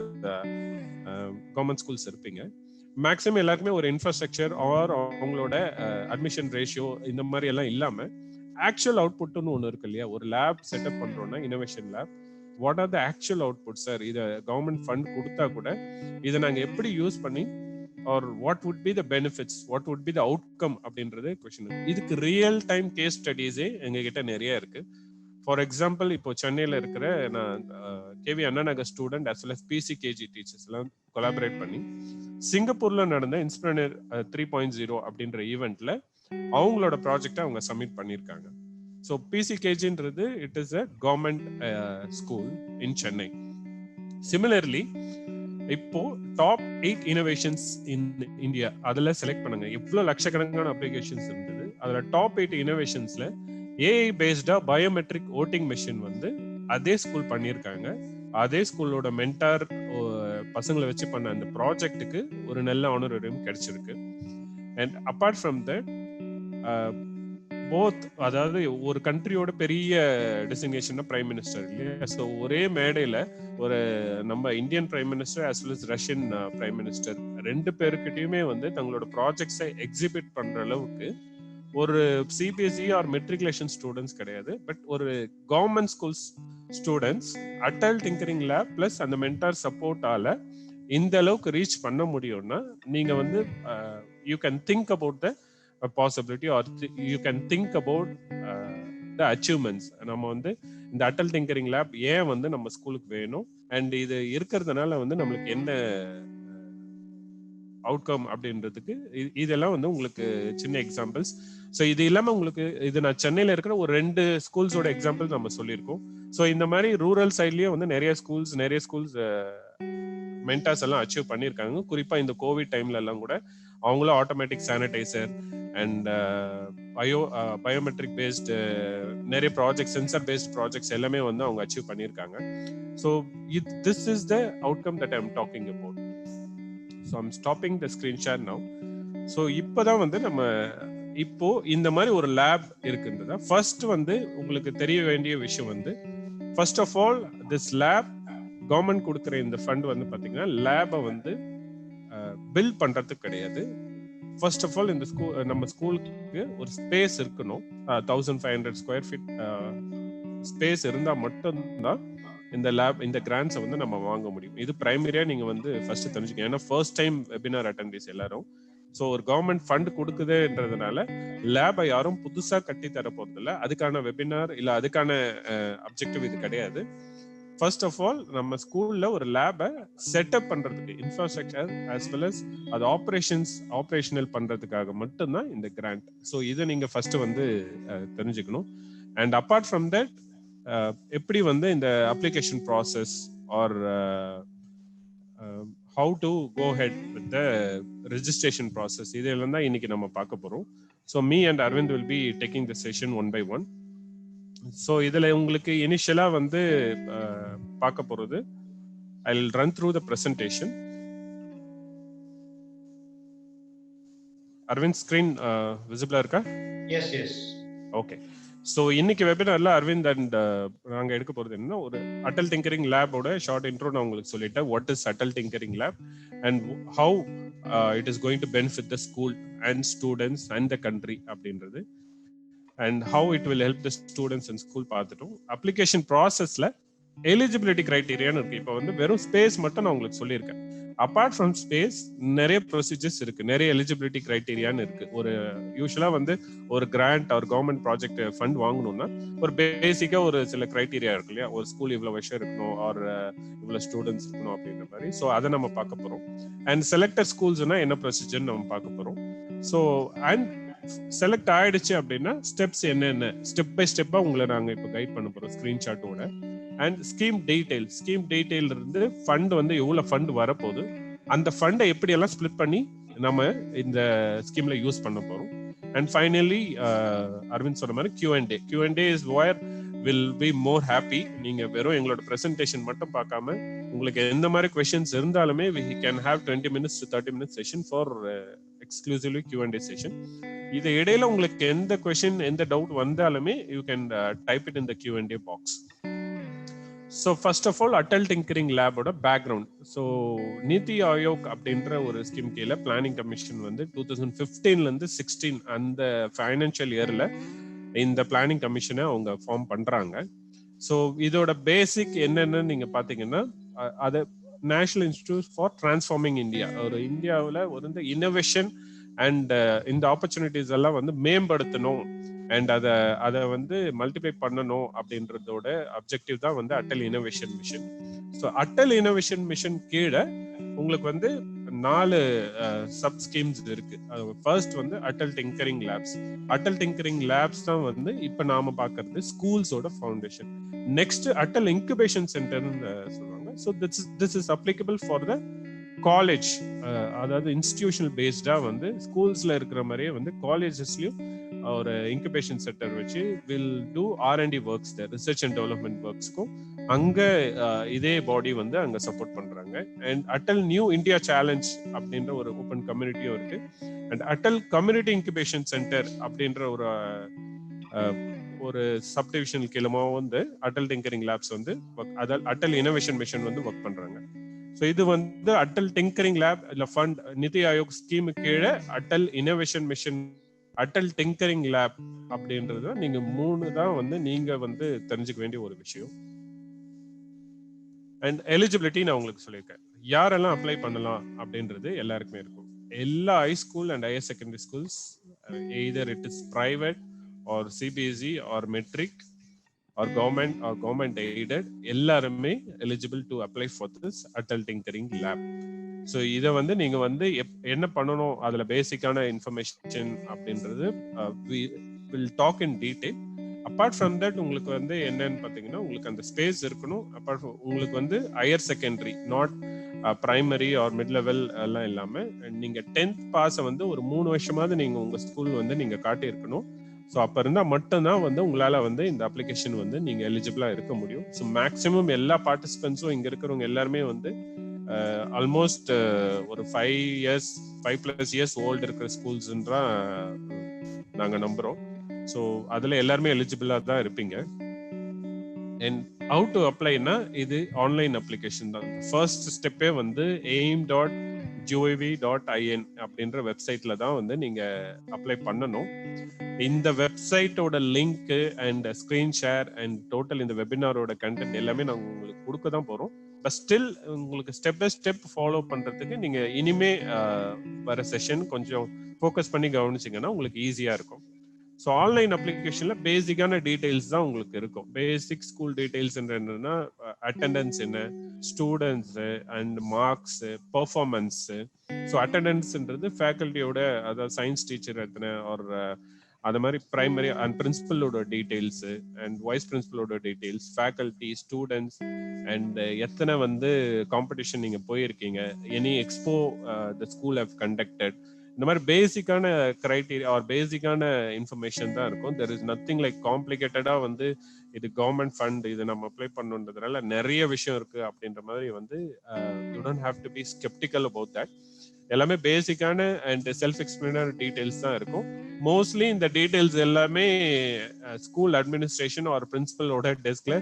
government schools இருப்பீங்க. மேக்ஸிமம் எல்லாருக்குமே ஒரு இன்ஃப்ராஸ்ட்ரக்சர் ஆர் அவங்களோட அட்மிஷன் ரேஷியோ இந்த மாதிரி எல்லாம் இல்லாம ஆக்சுவல் அவுட்புட்னு ஒன்று இருக்கு இல்லையா. ஒரு லேப் செட்டப் பண்றோம்னா innovation lab, what are the actual output sir, இதை கவர்மெண்ட் ஃபண்ட் கொடுத்தா கூட இதை நாங்கள் எப்படி யூஸ் பண்ணி or what would be the benefits, what would be the outcome அப்படின்றது கொஸ்டின். இதுக்கு ரியல் டைம் கேஸ் ஸ்டடீஸே எங்ககிட்ட நிறைய இருக்கு. ஃபார் எக்ஸாம்பிள், இப்போ சென்னையில் இருக்கிற நான் KV Anna Nagar student as well as PCKG teachers எல்லாம் கொலாபரேட் பண்ணி சிங்கப்பூர்ல நடந்த இன்ஸ்பிரனர் 3.0 அப்படின்ற ஈவெண்ட்ல அவங்களோட ப்ராஜெக்டை அவங்க சப்மிட் பண்ணியிருக்காங்க. ஸோ PCKGன்றது it is a government school in Chennai. Similarly இப்போ டாப் 8 இனோவேஷன்ஸ் இன் இந்தியா அதுல செலக்ட் பண்ணுங்க. எவ்வளவு லட்சக்கணக்கான அப்ளிகேஷன்ஸ் இருந்தது. அதுல டாப் 8 இனோவேஷன்ஸ்ல AI பேஸ்டா பயோமெட்ரிக் ஓட்டிங் மெஷின் வந்து அதே ஸ்கூல் பண்ணியிருக்காங்க. அதே ஸ்கூலோட மென்டார் பசங்களை வச்சு பண்ண அந்த ப்ராஜெக்டுக்கு ஒரு நல்ல ஆனரேரியம் கிடைச்சிருக்கு. And apart from that both, அதாவது ஒரு கண்ட்ரியோட பெரிய டெசிக்னேஷன் பிரைம் மினிஸ்டர் இல்லையா. ஸோ ஒரே மேடையில ஒரு நம்ம Indian prime minister as well as Russian prime minister ரெண்டு பேருக்கிட்டையுமே வந்து தங்களோட ப்ராஜெக்ட்ஸை எக்ஸிபிட் பண்ற அளவுக்கு ஒரு சிபிஎஸ்இ ஆர் மெட்ரிகுலேஷன் ஸ்டூடெண்ட்ஸ் கிடையாது, பட் ஒரு government schools students Atal tinkering lab plus அந்த மென்டார் சப்போர்ட்டால இந்த அளவுக்கு ரீச் பண்ண முடியும்னா நீங்க வந்து you can think about the possibility or you can think about the achievements. நம்ம வந்து இந்த அடல் டிங்கரிங் லேப் ஏன் வந்து நம்ம ஸ்கூலுக்கு வேணும் அண்ட் இது இருக்கிறதுனால வந்து நம்மளுக்கு என்ன அவுட்கம் அப்படின்றதுக்கு இதெல்லாம் வந்து உங்களுக்கு சின்ன எக்ஸாம்பிள்ஸ். ஸோ இது இல்லாமல் உங்களுக்கு இது நான் சென்னையில் இருக்கிற ஒரு 2 ஸ்கூல்ஸோட எக்ஸாம்பிள் நம்ம சொல்லியிருக்கோம். ஸோ இந்த மாதிரி ரூரல் சைட்லயே வந்து நிறைய ஸ்கூல்ஸ் மென்டாஸ் எல்லாம் அச்சீவ் பண்ணியிருக்காங்க. குறிப்பாக இந்த கோவிட் டைம்ல எல்லாம் கூட அவங்களும் automatic sanitiser and biometric based நிறைய ப்ராஜெக்ட், சென்சர் பேஸ்ட் ப்ராஜெக்ட்ஸ் எல்லாமே வந்து அவங்க அச்சீவ் பண்ணியிருக்காங்க. So this is the outcome that I am talking about. So I'm stopping the screen share now. So இப்போதான் வந்து நம்ம இப்போ இந்த மாதிரி ஒரு லேப் இருக்குன்றதா ஃபர்ஸ்ட் வந்து உங்களுக்கு தெரிய வேண்டிய விஷயம் வந்து, first of all this lab government கொடுக்குற இந்த ஃபண்ட் வந்து பாத்தீங்கன்னா லேபை வந்து பில்ட் பண்றதுக்கு கிடையாது. ஃபர்ஸ்ட் ஆஃப் ஆல் இந்த நம்ம ஸ்கூலுக்கு ஒரு ஸ்பேஸ் இருக்கணும். 1500 ஸ்கொயர் ஃபீட் ஸ்பேஸ் இருந்தா மட்டும்தான் இந்த லேப் இந்த கிராண்ட்ஸை வந்து நம்ம வாங்க முடியும். இது பிரைமரியா நீங்க வந்து ஃபர்ஸ்ட் தெரிஞ்சுக்கணும். ஏன்னா ஃபர்ஸ்ட் டைம் வெபினார் அட்டெண்டீஸ் எல்லாரும். ஸோ ஒரு கவர்மெண்ட் ஃபண்ட் கொடுக்குதுன்றதுனால லேபை யாரும் புதுசா கட்டி தர போறது இல்லை. அதுக்கான வெபினார் இல்ல அதுக்கான அப்ஜெக்டிவ் இது கிடையாது. ஃபர்ஸ்ட் ஆஃப் ஆல் நம்ம ஸ்கூல்ல ஒரு லேபை செட்டப் பண்றதுக்கு இன்ஃப்ராஸ்ட்ரக்சர் as well as அது ஆப்ரேஷனல் பண்றதுக்காக மட்டும்தான் இந்த கிராண்ட். ஸோ இதை நீங்க ஃபர்ஸ்ட் வந்து தெரிஞ்சுக்கணும். அண்ட் அப்பார்ட் ஃப்ரம் தட் எப்படி வந்து இந்த application process or how to go ahead with the registration process இதெல்லாம் தான் இன்னைக்கு நம்ம பார்க்க போறோம். So me and Arvind will be taking the session one by one. So இதுல உங்களுக்கு இனிஷியலா வந்து பார்க்க போறது, I'll run through the presentation. Arvind screen visible இருக்கா? Yes. Okay. ஸோ இன்னைக்கு வெபினார்ல அரவிந்த் அண்ட் நாங்கள் எடுக்க போகிறது என்னன்னா, ஒரு அடல் டிங்கரிங் லேபோட ஷார்ட் இன்ட்ரோ நான் உங்களுக்கு சொல்லிட்டேன். What is Atal tinkering lab and how it is going to benefit the school and students and the country அப்படின்றது, and how it will help the students and school பார்த்துட்டோம். அப்ளிகேஷன் ப்ராசஸ்ல eligibility கிரைட்டீரியான்னு இருக்கு. இப்போ வந்து வெறும் ஸ்பேஸ் மட்டும் நான் உங்களுக்கு சொல்லியிருக்கேன். அப்பார்ட் ஃப்ரம் ஸ்பேஸ் நிறைய ப்ரொசீஜர்ஸ் இருக்கு, நிறைய எலிஜிபிலிட்டி கிரைட்டீரியான்னு இருக்கு. ஒரு யூஸ்வலா வந்து ஒரு கிராண்ட் ஒரு கவர்மெண்ட் ப்ராஜெக்ட் ஃபண்ட் வாங்கணும்னா ஒரு பேசிக்கா ஒரு சில கிரைட்டீரியா இருக்கு இல்லையா. ஒரு ஸ்கூல் இவ்வளவு வருஷம் இருக்கணும் ஆர் இவ்வளவு ஸ்டூடெண்ட்ஸ் இருக்கணும் அப்படின்ற மாதிரி. ஸோ அதை நம்ம பார்க்க போறோம். அண்ட் செலக்டட் ஸ்கூல்ஸ்னா என்ன ப்ரொசீஜர் நம்ம பார்க்க போறோம். ஸோ அண்ட் செலக்ட் ஆயிடுச்சு அப்படின்னா ஸ்டெப்ஸ் என்னென்ன ஸ்டெப் பை ஸ்டெப்பா உங்களை நாங்க இப்போ கைட் பண்ண போறோம் ஸ்கிரீன்ஷாட்டோட. அண்ட் ஸ்கீம் டீடைல் இருந்து ஃபண்ட் வந்து எவ்வளவு ஃபண்ட் வரப்போகுது, அந்த ஃபண்டை எப்படி எல்லாம் ஸ்பிளிட் பண்ணி நம்ம இந்த ஸ்கீம்ல யூஸ் பண்ண போறோம். அண்ட் ஃபைனலி அரவிந்த் சொன்ன மாதிரி Q&A is where will be more happy. நீங்க வெறும் எங்களோட பிரசன்டேஷன் மட்டும் பார்க்காம உங்களுக்கு எந்த மாதிரி கொஸ்டின்ஸ் இருந்தாலுமே we can have 20 minutes to 30 minutes session for exclusively Q&A session. இது இடையில உங்களுக்கு எந்த கொஸ்டின் எந்த டவுட் வந்தாலுமே you can type it in the Q&A box. So first of all Atal tinkering லேபோட பேக்ரவுண்ட். ஸோ நீதி ஆயோக் அப்படின்ற ஒரு ஸ்கீம் கீழே பிளானிங் கமிஷன் வந்து 2015 16 அந்த ஃபைனான்சியல் இயர்ல இந்த பிளானிங் கமிஷனை அவங்க ஃபார்ம் பண்றாங்க. ஸோ இதோட பேசிக் என்னன்னு நீங்க பாத்தீங்கன்னா, அது national institute for transforming India, ஒரு இந்தியாவில் ஒரு இன்னோவேஷன் அண்ட் இந்த ஆப்பர்ச்சுனிட்டிஸ் எல்லாம் வந்து மேம்படுத்தணும் அண்ட் அதை வந்து மல்டிப்ளை பண்ணணும் அப்படின்றதோட அப்ஜெக்டிவ் தான் வந்து Atal innovation mission. So Atal innovation mission கீழே உங்களுக்கு வந்து 4 சப் ஸ்கீம்ஸ் இருக்கு. ஃபர்ஸ்ட் வந்து Atal tinkering labs. Atal tinkering labs தான் வந்து இப்ப நாம பாக்குறது ஸ்கூல்ஸோட ஃபவுண்டேஷன். நெக்ஸ்ட் அட்டல் இன்குபேஷன் சென்டர்னு சொல்லுவாங்க. So this is applicable for the college, அதாவது இன்ஸ்டிடியூஷனல் பேஸ்டா வந்து ஸ்கூல்ஸ்ல இருக்கிற மாதிரியே வந்து காலேஜஸ்லயும் ஒரு இன்குபேஷன் சென்டர் வச்சு will do R&D works, research and development ஒர்க்ஸ்க்கும் அங்க இதே பாடி வந்து அங்க சப்போர்ட் பண்றாங்க. And Atal new India challenge அப்படின்ற ஒரு ஓப்பன் கம்யூனிட்டியும் இருக்கு. And Atal community incubation centre அப்படின்ற ஒரு சப்டிவிஷன் கீழமா வந்து அட்டல் டிங்கரிங் லேப்ஸ் வந்து அட்டல் இனோவேஷன் மிஷன் வந்து ஒர்க் பண்றாங்க. ஸோ இது வந்து அட்டல் டிங்கரிங் லேப் இல்ல ஃபண்ட் நிதி ஆயோக் ஸ்கீம் கீழே Atal innovation mission, Atal tinkering lab அப்படின்றது நீங்க 3 தான் வந்து நீங்க வந்து தெரிஞ்சுக்க வேண்டிய ஒரு விஷயம். அண்ட் எலிஜிபிலிட்டி நான் உங்களுக்கு சொல்லியிருக்கேன், யாரெல்லாம் அப்ளை பண்ணலாம் அப்படின்றது எல்லாருக்குமே இருக்கும். எல்லா high school and higher secondary schools, either it is private or CBSE or matric or government aided, எல்லாருமே eligible to apply for this Atal tinkering lab. So இதை வந்து நீங்க வந்து என்ன பண்ணணும், அதுல பேசிக்கான இன்ஃபர்மேஷன் அப்படின்றது will talk in detail. Apart from that உங்களுக்கு வந்து என்னன்னு பாத்தீங்கன்னா, உங்களுக்கு அந்த ஸ்பேஸ் இருக்கணும். அப்பார்ட் உங்களுக்கு வந்து higher secondary, not primary or mid level எல்லாம் இல்லாம நீங்க 10th பாஸை வந்து ஒரு 3 வருஷமாவது நீங்க உங்க ஸ்கூல் வந்து நீங்க காட்டி இருக்கணும். ஸோ அப்ப இருந்தா மட்டும்தான் வந்து உங்களால வந்து இந்த அப்ளிகேஷன் வந்து நீங்க எலிஜிபிளா இருக்க முடியும். ஸோ மேக்சிமம் எல்லா பார்ட்டிசிபென்ட்ஸும் இங்க இருக்கிறவங்க எல்லாருமே வந்து ஆல்மோஸ்ட் ஒரு 5+ இயர்ஸ் ஓல்டு இருக்கிற ஸ்கூல்ஸ்ன்றா நாங்க நம்புறோம். ஸோ அதுல எல்லாருமே எலிஜிபிளா தான் இருப்பீங்க. அண்ட் ஹவு டு அப்ளைனா, இது ஆன்லைன் அப்ளிகேஷன் தான். ஃபர்ஸ்ட் ஸ்டெப்பே வந்து aim.gov.in அப்படின்ற வெப்சைட்ல தான் வந்து நீங்க அப்ளை பண்ணணும். இந்த வெப்சைட்டோட link and screen share and total இந்த வெபினாரோட கண்டென்ட் எல்லாமே நாங்க உங்களுக்கு கொடுக்க தான் போறோம். பட் ஸ்டில் உங்களுக்கு ஸ்டெப் பை ஸ்டெப் ஃபாலோ பண்றதுக்கு நீங்க இனிமே வர செஷன் கொஞ்சம் ஃபோக்கஸ் பண்ணி கவனிச்சிங்கன்னா உங்களுக்கு ஈஸியா இருக்கும். ஸோ ஆன்லைன் அப்ளிகேஷன்ல பேசிக்கான டீடைல்ஸ் தான் உங்களுக்கு இருக்கும். பேசிக் ஸ்கூல் டீடைல்ஸ் என்னன்னா, அட்டெண்டன்ஸ் என்ன, students and marks, performance. So அட்டெண்டன்ஸ்ன்றது ஃபேக்கல்ட்டியோட, அதாவது சயின்ஸ் டீச்சர் எத்தனை ஆர் அது மாதிரி பிரைமரி அண்ட் பிரின்சிபலோட டீடைல்ஸ் அண்ட் வைஸ் பிரின்சிபலோட டீடைல்ஸ், ஃபேக்கல்ட்டி, ஸ்டூடெண்ட்ஸ் அண்ட் எத்தனை வந்து காம்படிஷன் நீங்க போயிருக்கீங்க, any expo the school have conducted, இந்த மாதிரி பேசிக்கான கிரைட்டீரியா ஆர் பேசிக்கான இன்ஃபர்மேஷன் தான் இருக்கும். தெர் இஸ் நத்திங் லைக் காம்ப்ளிகேட்டடா வந்து இது கவர்மெண்ட் ஃபண்ட், இது நம்ம அப்ளை பண்ணுன்றதுனால நிறைய விஷயம் இருக்கு அப்படின்ற மாதிரி வந்து you don't have to be sceptical about that. எல்லாமே பேசிக்கான அண்ட் செல்ஃப் எக்ஸ்பிளைனரி டீடைல்ஸ் தான் இருக்கும். மோஸ்ட்லி இந்த டீடைல்ஸ் எல்லாமே ஸ்கூல் அட்மினிஸ்ட்ரேஷன் ஆர் பிரின்சிபலோட டெஸ்க்ல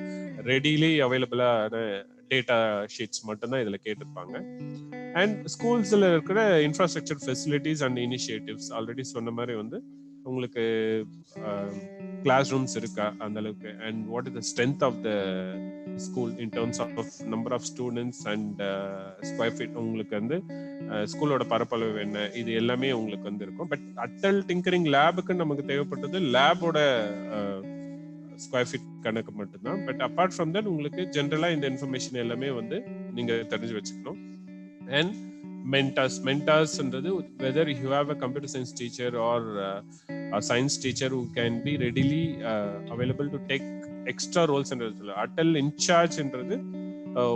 ரெடிலி அவைலபிளான டேட்டா ஷீட்ஸ் மட்டும்தான் இதுல கேட்டிருப்பாங்க. அண்ட் ஸ்கூல்ஸ்ல இருக்கிற infrastructure facilities and initiatives already சொன்ன மாதிரி வந்து உங்களுக்கு கிளாஸ் ரூம்ஸ் இருக்கா அந்த அளவுக்கு, and what is the strength of the school in terms of number of students and square feet, உங்களுக்கு வந்து ஸ்கூலோட பரப்பளவு என்ன, இது எல்லாமே உங்களுக்கு வந்து இருக்கும். பட் அட்டல் டிங்கரிங் லேபுக்கு நமக்கு தேவைப்பட்டது லேபோட ஸ்கொயர் ஃபீட் கணக்கு மட்டும்தான். பட் அப்பார்ட் ஃப்ரம் தட் உங்களுக்கு ஜென்ரலா இந்த இன்ஃபர்மேஷன் எல்லாமே வந்து நீங்க தெரிஞ்சு வச்சுக்கணும். And mentors-ன்றது whether you have a computer science teacher or a science teacher who can be readily available to take extra roles ன்றது. அட்டல் இன்சார்ஜ்ன்றது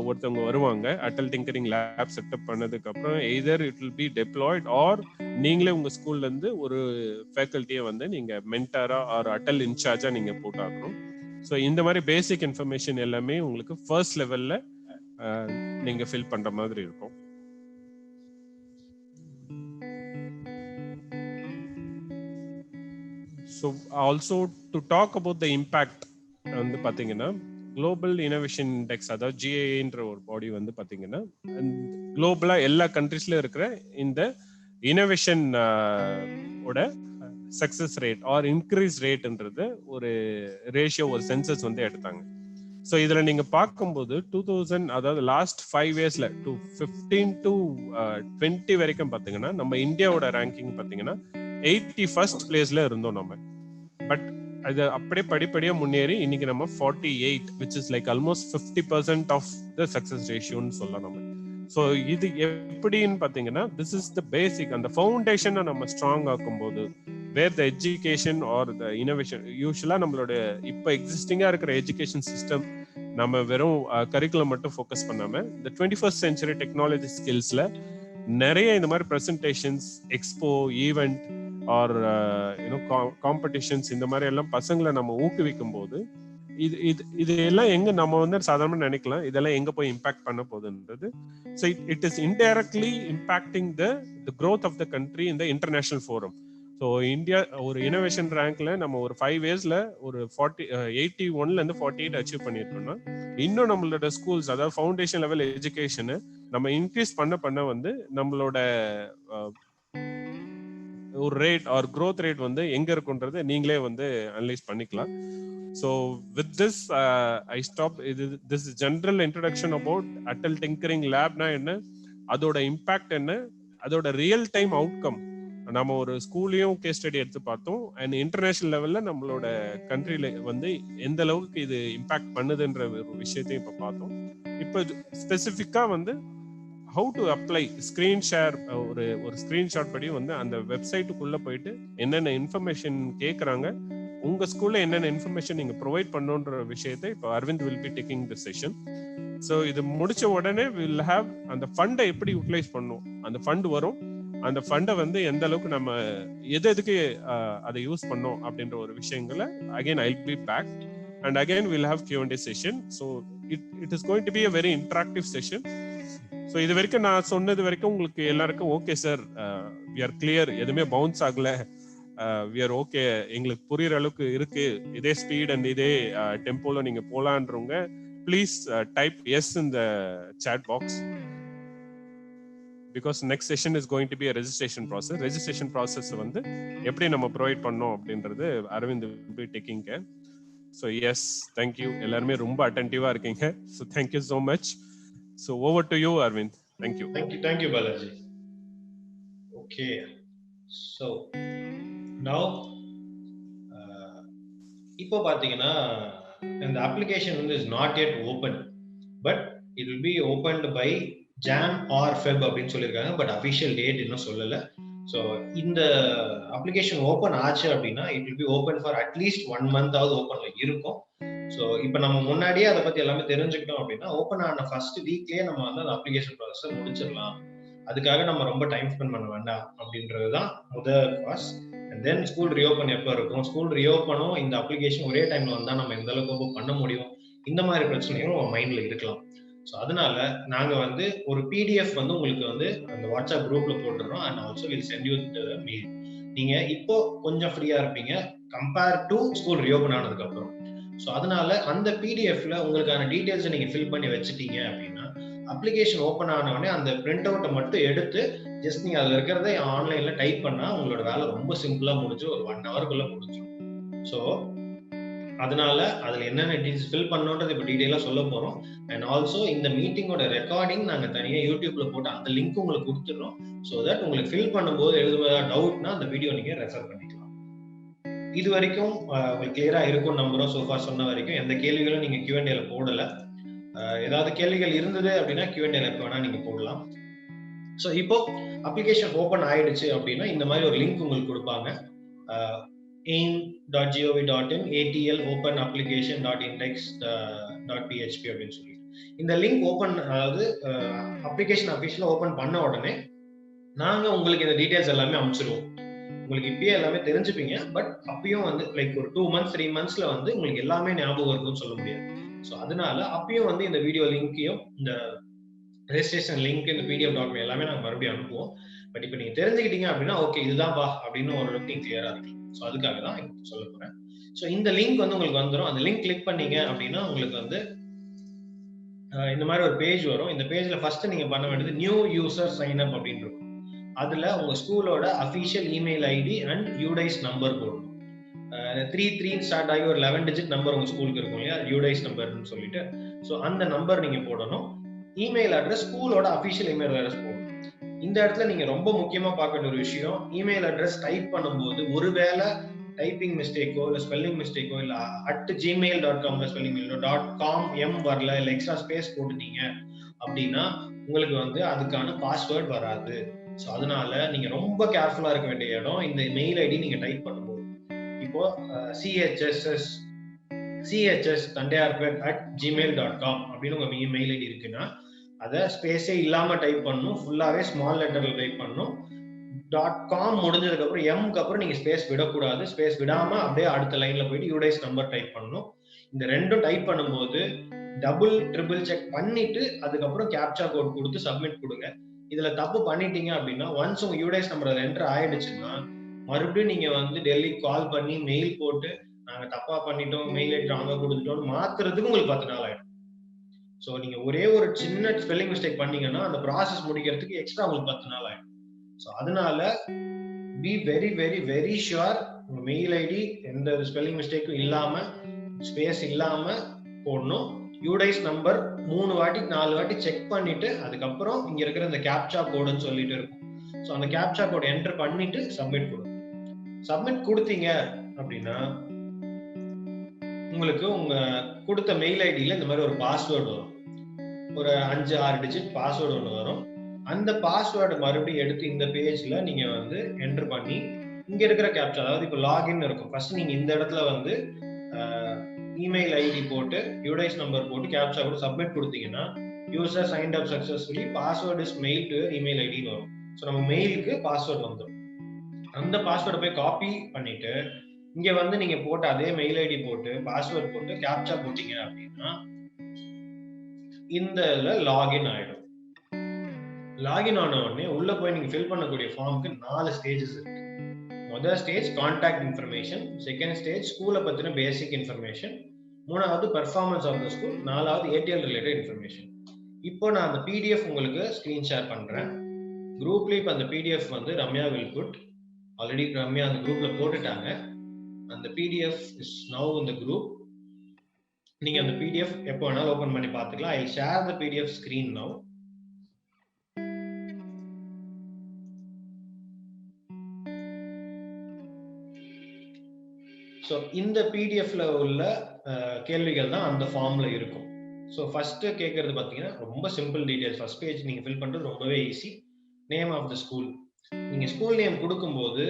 ஒருத்தவங்க வருவாங்க அட்டல் டிங்கரிங் லேப் செட்டப் பண்ணதுக்கு அப்புறம், either it will be deployed or நீங்களே உங்க ஸ்கூல்ல இருந்து ஒரு ஃபேக்கல்ட்டியை வந்து நீங்க மென்டாரா ஆர் அட்டல் இன்சார்ஜா நீங்க போட்டாகணும். ஸோ இந்த மாதிரி பேசிக் இன்ஃபர்மேஷன் எல்லாமே உங்களுக்கு ஃபர்ஸ்ட் லெவல்ல நீங்க ஃபில் பண்ற மாதிரி இருக்கும். So also to talk about the impact வந்து பார்த்தீங்கன்னா குளோபல் இனோவேஷன் இண்டெக்ஸ், அதாவது GAIன்ற ஒரு பாடி வந்து பார்த்தீங்கன்னா குளோபலா எல்லா கண்ட்ரீஸ்லயும் இருக்கிற இந்த இனோவேஷன் ஓட சக்சஸ் ரேட் ஆர் இன்க்ரீஸ் ரேட்ன்றது ஒரு ரேஷியோ, ஒரு சென்சஸ் வந்து எடுத்தாங்க. ஸோ இதுல நீங்க பார்க்கும்போது 2000, அதாவது லாஸ்ட் 5 இயர்ஸ்ல 15 to 20 வரைக்கும் பாத்தீங்கன்னா நம்ம இந்தியாவோட ரேங்கிங் பாத்தீங்கன்னா 81st பிளேஸ்ல இருந்தோம் நம்ம. பட் அது அப்படியே படிப்படியா முன்னேறி இன்னைக்கு நம்ம 48, which is like almost 50% of the success ratioன்னு சொல்லலாம் நம்ம. ஸோ இது எப்படின்னு பாத்தீங்கன்னா திஸ் இஸ் த பேசிக். அந்த ஃபவுண்டேஷனை நம்ம ஸ்ட்ராங் ஆக்கும் போது where the education or the innovation, usually நம்மளோட இப்போ எக்ஸிஸ்டிங்கா இருக்கிற எஜுகேஷன் சிஸ்டம் நம்ம வெறும் கரிக்குலம் மட்டும் ஃபோக்கஸ் பண்ணாம இந்த 21st century டெக்னாலஜி ஸ்கில்ஸ்ல நிறைய இந்த மாதிரி presentations, expo, event or competitions, இந்த மாதிரி எல்லாம் பசங்களை நம்ம ஊக்குவிக்கும் போது இது எல்லாம் எங்க நம்ம வந்து சாதாரணமா நினைக்கலாம் இதெல்லாம் எங்க போய் இம்பாக்ட் பண்ண போகுதுன்றது. So it is indirectly impacting the growth of the country in the international forum. So India ஒரு இனோவேஷன் ரேங்க்ல நம்ம ஒரு 5 இயர்ஸ்ல ஒரு 81ல இருந்து 48 அச்சீவ் பண்ணிருக்கோம்னா இன்னும் நம்மளோட ஸ்கூல்ஸ், அதாவது ஃபவுண்டேஷன் லெவல் எஜுகேஷனை நம்ம இன்க்ரீஸ் பண்ண வந்து நம்மளோட ஒரு ரேட் ஆர் growth ரேட் வந்து எங்க இருக்குன்றது நீங்களே வந்து அனலைஸ் பண்ணிக்கலாம். So with this I stop. This general introduction about Atal tinkering லேப்னா என்ன, அதோட இம்பாக்ட் என்ன, அதோட ரியல் டைம் அவுட்கம். நம்ம ஒரு ஸ்கூல்லையும் கேஸ் ஸ்டடி எடுத்து பார்த்தோம், அண்ட் இன்டர்நேஷனல் லெவல்ல நம்மளோட கண்ட்ரில வந்து எந்த அளவுக்கு இது இம்பாக்ட் பண்ணுதுன்ற ஒரு விஷயத்தையும் இப்போ பார்த்தோம். இப்போ ஸ்பெசிஃபிக்கா வந்து how to apply screen share, ஒரு ஸ்கிரீன்ஷாட் படி வந்து அந்த வெப்சைட்டுக்குள்ள போயிட்டு என்னென்ன இன்ஃபர்மேஷன் கேட்குறாங்க, உங்க ஸ்கூல்ல என்னென்ன இன்ஃபர்மேஷன் நீங்க ப்ரொவைட் பண்ணணுன்ற விஷயத்தை இப்போ Aravind will be taking the session. So இது முடிச்ச உடனே வில் ஹேவ் அந்த ஃபண்டை எப்படி யூட்டிலைஸ் பண்ணணும், அந்த ஃபண்ட் வரும், அந்த ஃபண்டை வந்து எந்த அளவுக்கு நம்ம எதுக்கு அதை யூஸ் பண்ணோம் அப்படின்ற ஒரு விஷயங்களை again I will be back and again will have Q&A session. So it is going to be a very interactive session. So இது வரைக்கும் நான் சொன்னது வரைக்கும் உங்களுக்கு எல்லாருக்கும் okay sir, we are clear, எதுவுமே பவுன்ஸ் ஆகல, வி ஆர் ஓகே, எங்களுக்கு புரியுற அளவுக்கு இருக்கு, இதே ஸ்பீட் அண்ட் இதே டெம்போல நீங்க போலான்றவங்க please type yes in the chat box. Because next session is going to be a registration process. Registration process வந்து எப்படி நம்ம ப்ரொவைட் பண்ணோம் அப்படின்றது Aravind will be taking care. So yes, thank you. எல்லாருமே ரொம்ப அட்டென்டிவா இருக்கீங்க. So thank you so much. So over to you Aravind. Thank you. Thank you Balaji. Okay, so now இப்போ பார்த்தீங்கன்னா இந்த அப்ளிகேஷன் வந்து இஸ் நாட் yet open, பட் it will be opened by Jan or Feb அப்படின்னு சொல்லியிருக்காங்க. பட் அஃபிஷியல் டேட் இன்னும் சொல்லலை. ஸோ இந்த அப்ளிகேஷன் ஓப்பன் ஆச்சு அப்படின்னா it will be open for at least 1 month ஆவது ஓப்பன்ல இருக்கும். ஸோ இப்போ நம்ம முன்னாடியே அதை பத்தி எல்லாமே தெரிஞ்சுக்கிட்டோம் அப்படின்னா ஓப்பன் ஆன ஃபர்ஸ்ட் வீக்லயே நம்ம வந்து அந்த அப்ளிகேஷன் ப்ராசஸ் முடிச்சிடலாம். அதுக்காக நம்ம ரொம்ப டைம் ஸ்பெண்ட் பண்ண வேண்டாம் அப்படின்றதுதான் முதல் cause. And then school reopen எப்போ இருக்கும், ஸ்கூல் ரீஓப்பனும் இந்த அப்ளிகேஷன் ஒரே டைம்ல வந்தா நம்ம எந்த அளவுக்கு பண்ண முடியும், இந்த மாதிரி பிரச்சனையும் மைண்ட்ல இருக்கலாம். ஸோ அதனால நாங்க வந்து ஒரு பிடிஎஃப் வந்து உங்களுக்கு வந்து அந்த வாட்ஸ்அப் குரூப்ல போட்டுறோம். And also will send you the mail. நீங்க இப்போ கொஞ்சம் ஃப்ரீயா இருப்பீங்க கம்பேர் டு ஸ்கூல் ரீஓப்பன் ஆனதுக்கு அப்புறம். ஸோ அதனால அந்த பிடிஎஃப்ல உங்களுக்கான டீடைல்ஸ் நீங்க ஃபில் பண்ணி வச்சுட்டீங்க அப்படின்னா அப்ளிகேஷன் ஓப்பன் ஆன உடனே அந்த பிரிண்ட் அவுட்டை மட்டும் எடுத்து ஜஸ்ட் நீங்க அதுல இருக்கிறத ஆன்லைன்ல டைப் பண்ணா உங்களோட வேலை ரொம்ப சிம்பிளா முடிஞ்சு ஒரு 1 hourக்குள்ள முடிஞ்சிடும். ஸோ அதனால அதுல என்னென்ன டீடைல்ஸ் ஃபில் பண்ணணுன்றது இப்போ டீடைலா சொல்ல போறோம். அண்ட் ஆல்சோ இந்த மீட்டிங்கோட ரெக்கார்டிங் நாங்க தனியா யூடியூப்ல போட்டு அந்த லிங்க் உங்களுக்கு கொடுத்துடுறோம். ஸோ தட் உங்களுக்கு ஃபில் பண்ணும்போது எழுதுவதா டவுட்னா அந்த வீடியோ நீங்க ரெஃபர் பண்ணிக்கலாம். இது வரைக்கும் உங்களுக்கு கிளியரா இருக்கும் நம்புறோம். சோஃபா சொன்ன வரைக்கும் எந்த கேள்விகளும் நீங்க Q&Aல போடல. ஏதாவது கேள்விகள் இருந்தது அப்படின்னா Q&Aல எப்ப வேணா நீங்க போடலாம். ஸோ இப்போ அப்ளிகேஷன் ஓப்பன் ஆயிடுச்சு அப்படின்னா இந்த மாதிரி ஒரு லிங்க் உங்களுக்கு கொடுப்பாங்க. aim.gov.in ATL open application.index.php அப்படின்னு சொல்லி இந்த லிங்க் ஓபன், அதாவது அப்ளிகேஷன் அபிஷியலா ஓபன் பண்ண உடனே நாங்க உங்களுக்கு இந்த டீடைல்ஸ் எல்லாமே அனுப்பிச்சிருவோம். உங்களுக்கு இப்பயே எல்லாமே தெரிஞ்சுப்பீங்க. பட் அப்பயும் வந்து லைக் ஒரு 2 months 3 monthsல வந்து உங்களுக்கு எல்லாமே ஞாபகம் இருக்கும்னு சொல்ல முடியாது. ஸோ அதனால அப்பயும் வந்து இந்த வீடியோ லிங்கையும் இந்த ரெஜிஸ்ட்ரேஷன் லிங்க் இந்த பிடிஎஃப் டாக்குமெண்ட் எல்லாமே நாங்கள் மறுபடியும் அனுப்புவோம். பட் இப்போ நீங்க தெரிஞ்சுக்கிட்டீங்க அப்படின்னா ஓகே இதுதான்ப்பா அப்படின்னு ஓரளவுக்கு நீங்க கிளியரா இருக்கு. ஸோ அதுக்காக தான் இப்போ சொல்ல போறேன். ஸோ இந்த லிங்க் வந்து உங்களுக்கு வந்துடும். அந்த லிங்க் கிளிக் பண்ணீங்க அப்படின்னா உங்களுக்கு வந்து இந்த மாதிரி ஒரு பேஜ் வரும். இந்த பேஜ்ல ஃபர்ஸ்ட் நீங்க பண்ண வேண்டியது நியூ யூசர் சைன் அப் அப்படின்னு இருக்கும். அதுல உங்க ஸ்கூலோட official email ID and UDISE number போடணும். 33 ஸ்டார்ட் ஆகி ஒரு 11 டிஜிட் நம்பர் உங்க ஸ்கூலுக்கு இருக்கும் இல்லையா, யூடைஸ் நம்பர்னு சொல்லிட்டு. ஸோ அந்த நம்பர் நீங்க போடணும். இமெயில் அட்ரஸ் ஸ்கூலோட அபிஷியல் இமெயில் அட்ரஸ் போடணும். இந்த இடத்துல நீங்க ரொம்ப முக்கியமா பார்க்க வேண்டிய ஒரு விஷயம், இமெயில் அட்ரஸ் டைப் பண்ணும்போது ஒருவேளை டைப்பிங் மிஸ்டேக்கோ இல்ல ஸ்பெல்லிங் மிஸ்டேக்கோ இல்ல @gmail.com ஸ்பெல்லிங் .com m வரல இல்ல எக்ஸ்ட்ரா ஸ்பேஸ் போட்டுட்டீங்க அப்படின்னா உங்களுக்கு வந்து அதுக்கான பாஸ்வேர்ட் வராது. ஸோ அதனால நீங்க ரொம்ப கேர்ஃபுல்லா இருக்க வேண்டிய இடம் இந்த மெயில் ஐடி நீங்க டைப் பண்ணும்போது. இப்போ chs@gmail.com அப்படின்னு உங்க மெயில் ஐடி இருக்குன்னா அதை ஸ்பேஸே இல்லாம டைப் பண்ணணும். ஃபுல்லாவே ஸ்மால் லெட்டர்ல டைப் பண்ணணும். .com முடிஞ்சதுக்கு அப்புறம் எம்க்கு அப்புறம் நீங்க ஸ்பேஸ் விடக்கூடாது. ஸ்பேஸ் விடாம அப்படியே அடுத்த லைன்ல போயிட்டு யூடைஸ் நம்பர் டைப் பண்ணணும். இந்த ரெண்டும் டைப் பண்ணும்போது டபுள் ட்ரிபிள் செக் பண்ணிட்டு அதுக்கப்புறம் கேப்சா கோட் கொடுத்து சப்மிட் கொடுங்க. இதுல தப்பு பண்ணிட்டீங்க அப்படின்னா ஒன்ஸ் உங்க யூடைஸ் நம்பர் அதுல என்டர் ஆயிடுச்சுன்னா மறுபடியும் நீங்க வந்து டெல்லி கால் பண்ணி மெயில் போட்டு நாங்க தப்பா பண்ணிட்டோம், மெயில் ஐடி ராங்கா கொடுத்துட்டோம்னு மாத்துறதுக்கு உங்களுக்கு 10 நாள் ஆயிடும். ஸோ நீங்க ஒரே ஒரு சின்ன ஸ்பெல்லிங் மிஸ்டேக் பண்ணீங்கன்னா அந்த ப்ராசஸ் முடிக்கிறதுக்கு எக்ஸ்ட்ரா உங்களுக்கு 10 நாள் ஆயிடும். ஸோ அதனால be very very very sure உங்க மெயில் ஐடி எந்த ஸ்பெல்லிங் மிஸ்டேக்கும் இல்லாம ஸ்பேஸ் இல்லாம போடணும். யூடைஸ் நம்பர் 3 வாட்டி 4 வாட்டி செக் பண்ணிட்டு அதுக்கப்புறம் இங்க இருக்கிற இந்த கேப்சா கோடுன்னு சொல்லிட்டு இருக்கும். ஸோ அந்த கேப்சா கோட் என்டர் பண்ணிட்டு சப்மிட் கொடுங்க. சப்மிட் கொடுத்தீங்க அப்படின்னா உங்களுக்கு உங்க கொடுத்த மெயில் ஐடியில இந்த மாதிரி ஒரு பாஸ்வேர்டு வரும். ஒரு 5-6 டிஜிட் பாஸ்வேர்டு ஒன்று வரும். அந்த பாஸ்வேர்டு மறுபடியும் எடுத்து இந்த பேஜ்ல நீங்க வந்து என்டர் பண்ணி இங்க இருக்கிற கேப்சா, அதாவது இப்போ லாகின் இருக்கும். ஃபர்ஸ்ட் நீங்க இந்த இடத்துல வந்து இமெயில் ஐடி போட்டு யூடைஸ் நம்பர் போட்டு கேப்சா கூட சப்மிட் கொடுத்தீங்கன்னா user signed up successfully password is mail to email ஐடின்னு வரும். ஸோ நம்ம மெயிலுக்கு பாஸ்வேர்டு வந்துடும். அந்த பாஸ்வேர்டை போய் காப்பி பண்ணிட்டு இங்க வந்து நீங்க போட்ட அதே மெயில் ஐடி போட்டு பாஸ்வேர்ட் போட்டு கேப்சா போட்டீங்க அப்படின்னா இந்த லாகின் ஆயிடும். லாகின் ஆன உடனே உள்ள போய் நீங்க ஃபில் பண்ணக்கூடிய ஃபார்முக்கு 4 ஸ்டேஜஸ் இருக்கு. முதல் stage contact information, second stage ஸ்கூலை பத்தின பேசிக் இன்ஃபர்மேஷன், மூணாவது பெர்ஃபார்மன்ஸ் ஆஃப் த ஸ்கூல், நாலாவது ஏடிஎல் ரிலேட்டட் இன்ஃபர்மேஷன். இப்போ நான் அந்த பிடிஎஃப் உங்களுக்கு ஸ்கிரீன் ஷேர் பண்றேன். குரூப்ல இப்போ அந்த பிடிஎஃப் வந்து Ramya will put, already Ramya அந்த குரூப்ல போட்டுட்டாங்க. அந்த PDF is now in the group. நீங்க அந்த பிடிஎஃப் எப்போ வேணாலும் ஓபன் பண்ணி பார்த்துக்கலாம். I share the PDF screen now. So இந்த பிடிஎஃப்ல உள்ள கேள்விகள் தான் அந்த ஃபார்ம்ல இருக்கும். ஸோ ஃபர்ஸ்ட் கேட்கறது பார்த்தீங்கன்னா ரொம்ப சிம்பிள் டீடைல்ஸ். ஃபர்ஸ்ட் பேஜ் நீங்க ஃபில் பண்றது ரொம்பவே easy. Name of the school. நீங்க ஸ்கூல் நேம் கொடுக்கும்போது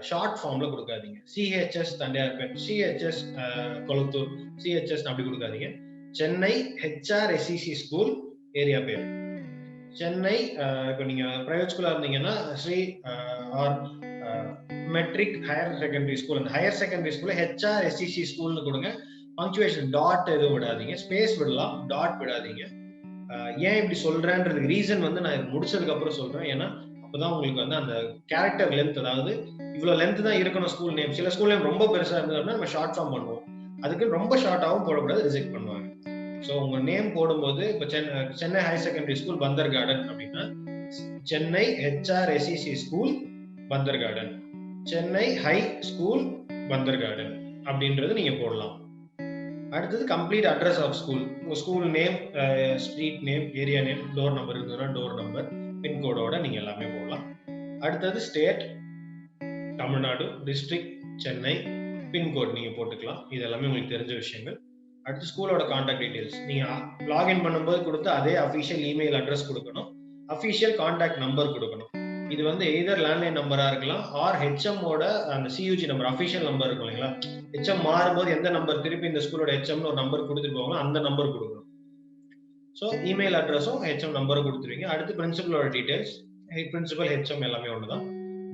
ஷார்ட் ஃபார்ம்ல கொடுக்காதீங்க. CHS Tondiarpet, CHS Kolathur, CHS அப்படி கொடுக்காதீங்க. சென்னை ஹெச்ஆர்எஸ்சிசி ஸ்கூல் ஏரியா பேர். சென்னை இப்போ நீங்க பிரைவேட் ஸ்கூலா இருந்தீங்கன்னா Sri R matric higher secondary school, அந்த ஹையர் செகண்டரி ஸ்கூல்ல ஹெச்ஆர்எஸ்சிசி ஸ்கூல்னு கொடுங்க. பங்க்சுவேஷன் டாட் எதுவும் விடாதீங்க, ஸ்பேஸ் விடலாம், டாட் விடாதீங்க. ஏன் இப்படி சொல்றேன்றதுக்கு ரீசன் வந்து நான் முடிச்சதுக்கு அப்புறம் சொல்றேன். ஏன்னா அப்பதான் உங்களுக்கு வந்து அந்த கேரக்டர் லென்த், அதாவது இவ்வளவு லென்த் தான் இருக்கணும் ஸ்கூல் நேம். சில ஸ்கூல் நேம் ரொம்ப பெருசா இருந்ததுன்னா நம்ம ஷார்ட் ஃபார்ம் பண்ணுவோம். அதுக்கு ரொம்ப ஷார்ட்டாகவும் போடக்கூடாது, ரிஜெக்ட் பண்ணுவாங்க. ஸோ உங்க நேம் போடும்போது இப்போ Chennai higher secondary school Bunder Garden அப்படின்னா Chennai HRSCC school Bunder Garden, Chennai high school Bunder Garden அப்படின்றது நீங்க போடலாம். அடுத்தது கம்ப்ளீட் அட்ரஸ் ஆஃப் ஸ்கூல். உங்க school name, street name, area name, door number இருந்ததுன்னா டோர் நம்பர், பின்கோடோட நீங்க எல்லாமே போடலாம். அடுத்தது state Tamil Nadu, district Chennai, pincode நீங்க போட்டுக்கலாம். இது எல்லாமே உங்களுக்கு தெரிஞ்ச விஷயங்கள். அடுத்து ஸ்கூலோட கான்டாக்ட் டீடைல்ஸ். நீங்க லாகின் பண்ணும்போது கொடுத்து அதே அஃபிஷியல் இமெயில் அட்ரஸ் கொடுக்கணும், அஃபிஷியல் கான்டாக்ட் நம்பர் கொடுக்கணும். இது வந்து எய்தர் லேண்ட்லைன் நம்பரா இருக்கலாம் ஆர் ஹெச்எம்மோட அந்த சியூஜி நம்பர், அஃபிஷியல் நம்பர் இருக்கும் இல்லைங்களா. ஹெச்எம் மாறும்போது எந்த நம்பர் திருப்பி இந்த ஸ்கூலோட ஹெச்எம்னு ஒரு நம்பர் கொடுத்துட்டு போவாங்களோ அந்த நம்பர் கொடுக்கணும். ஸோ இமெயில் அட்ரஸும் ஹெச்எம் நம்பரும் கொடுத்துருவீங்க. அடுத்து பிரின்சிபலோட டீடைல்ஸ், பிரின்சிபல் ஹெச்எம் எல்லாமே ஒண்ணுதான்.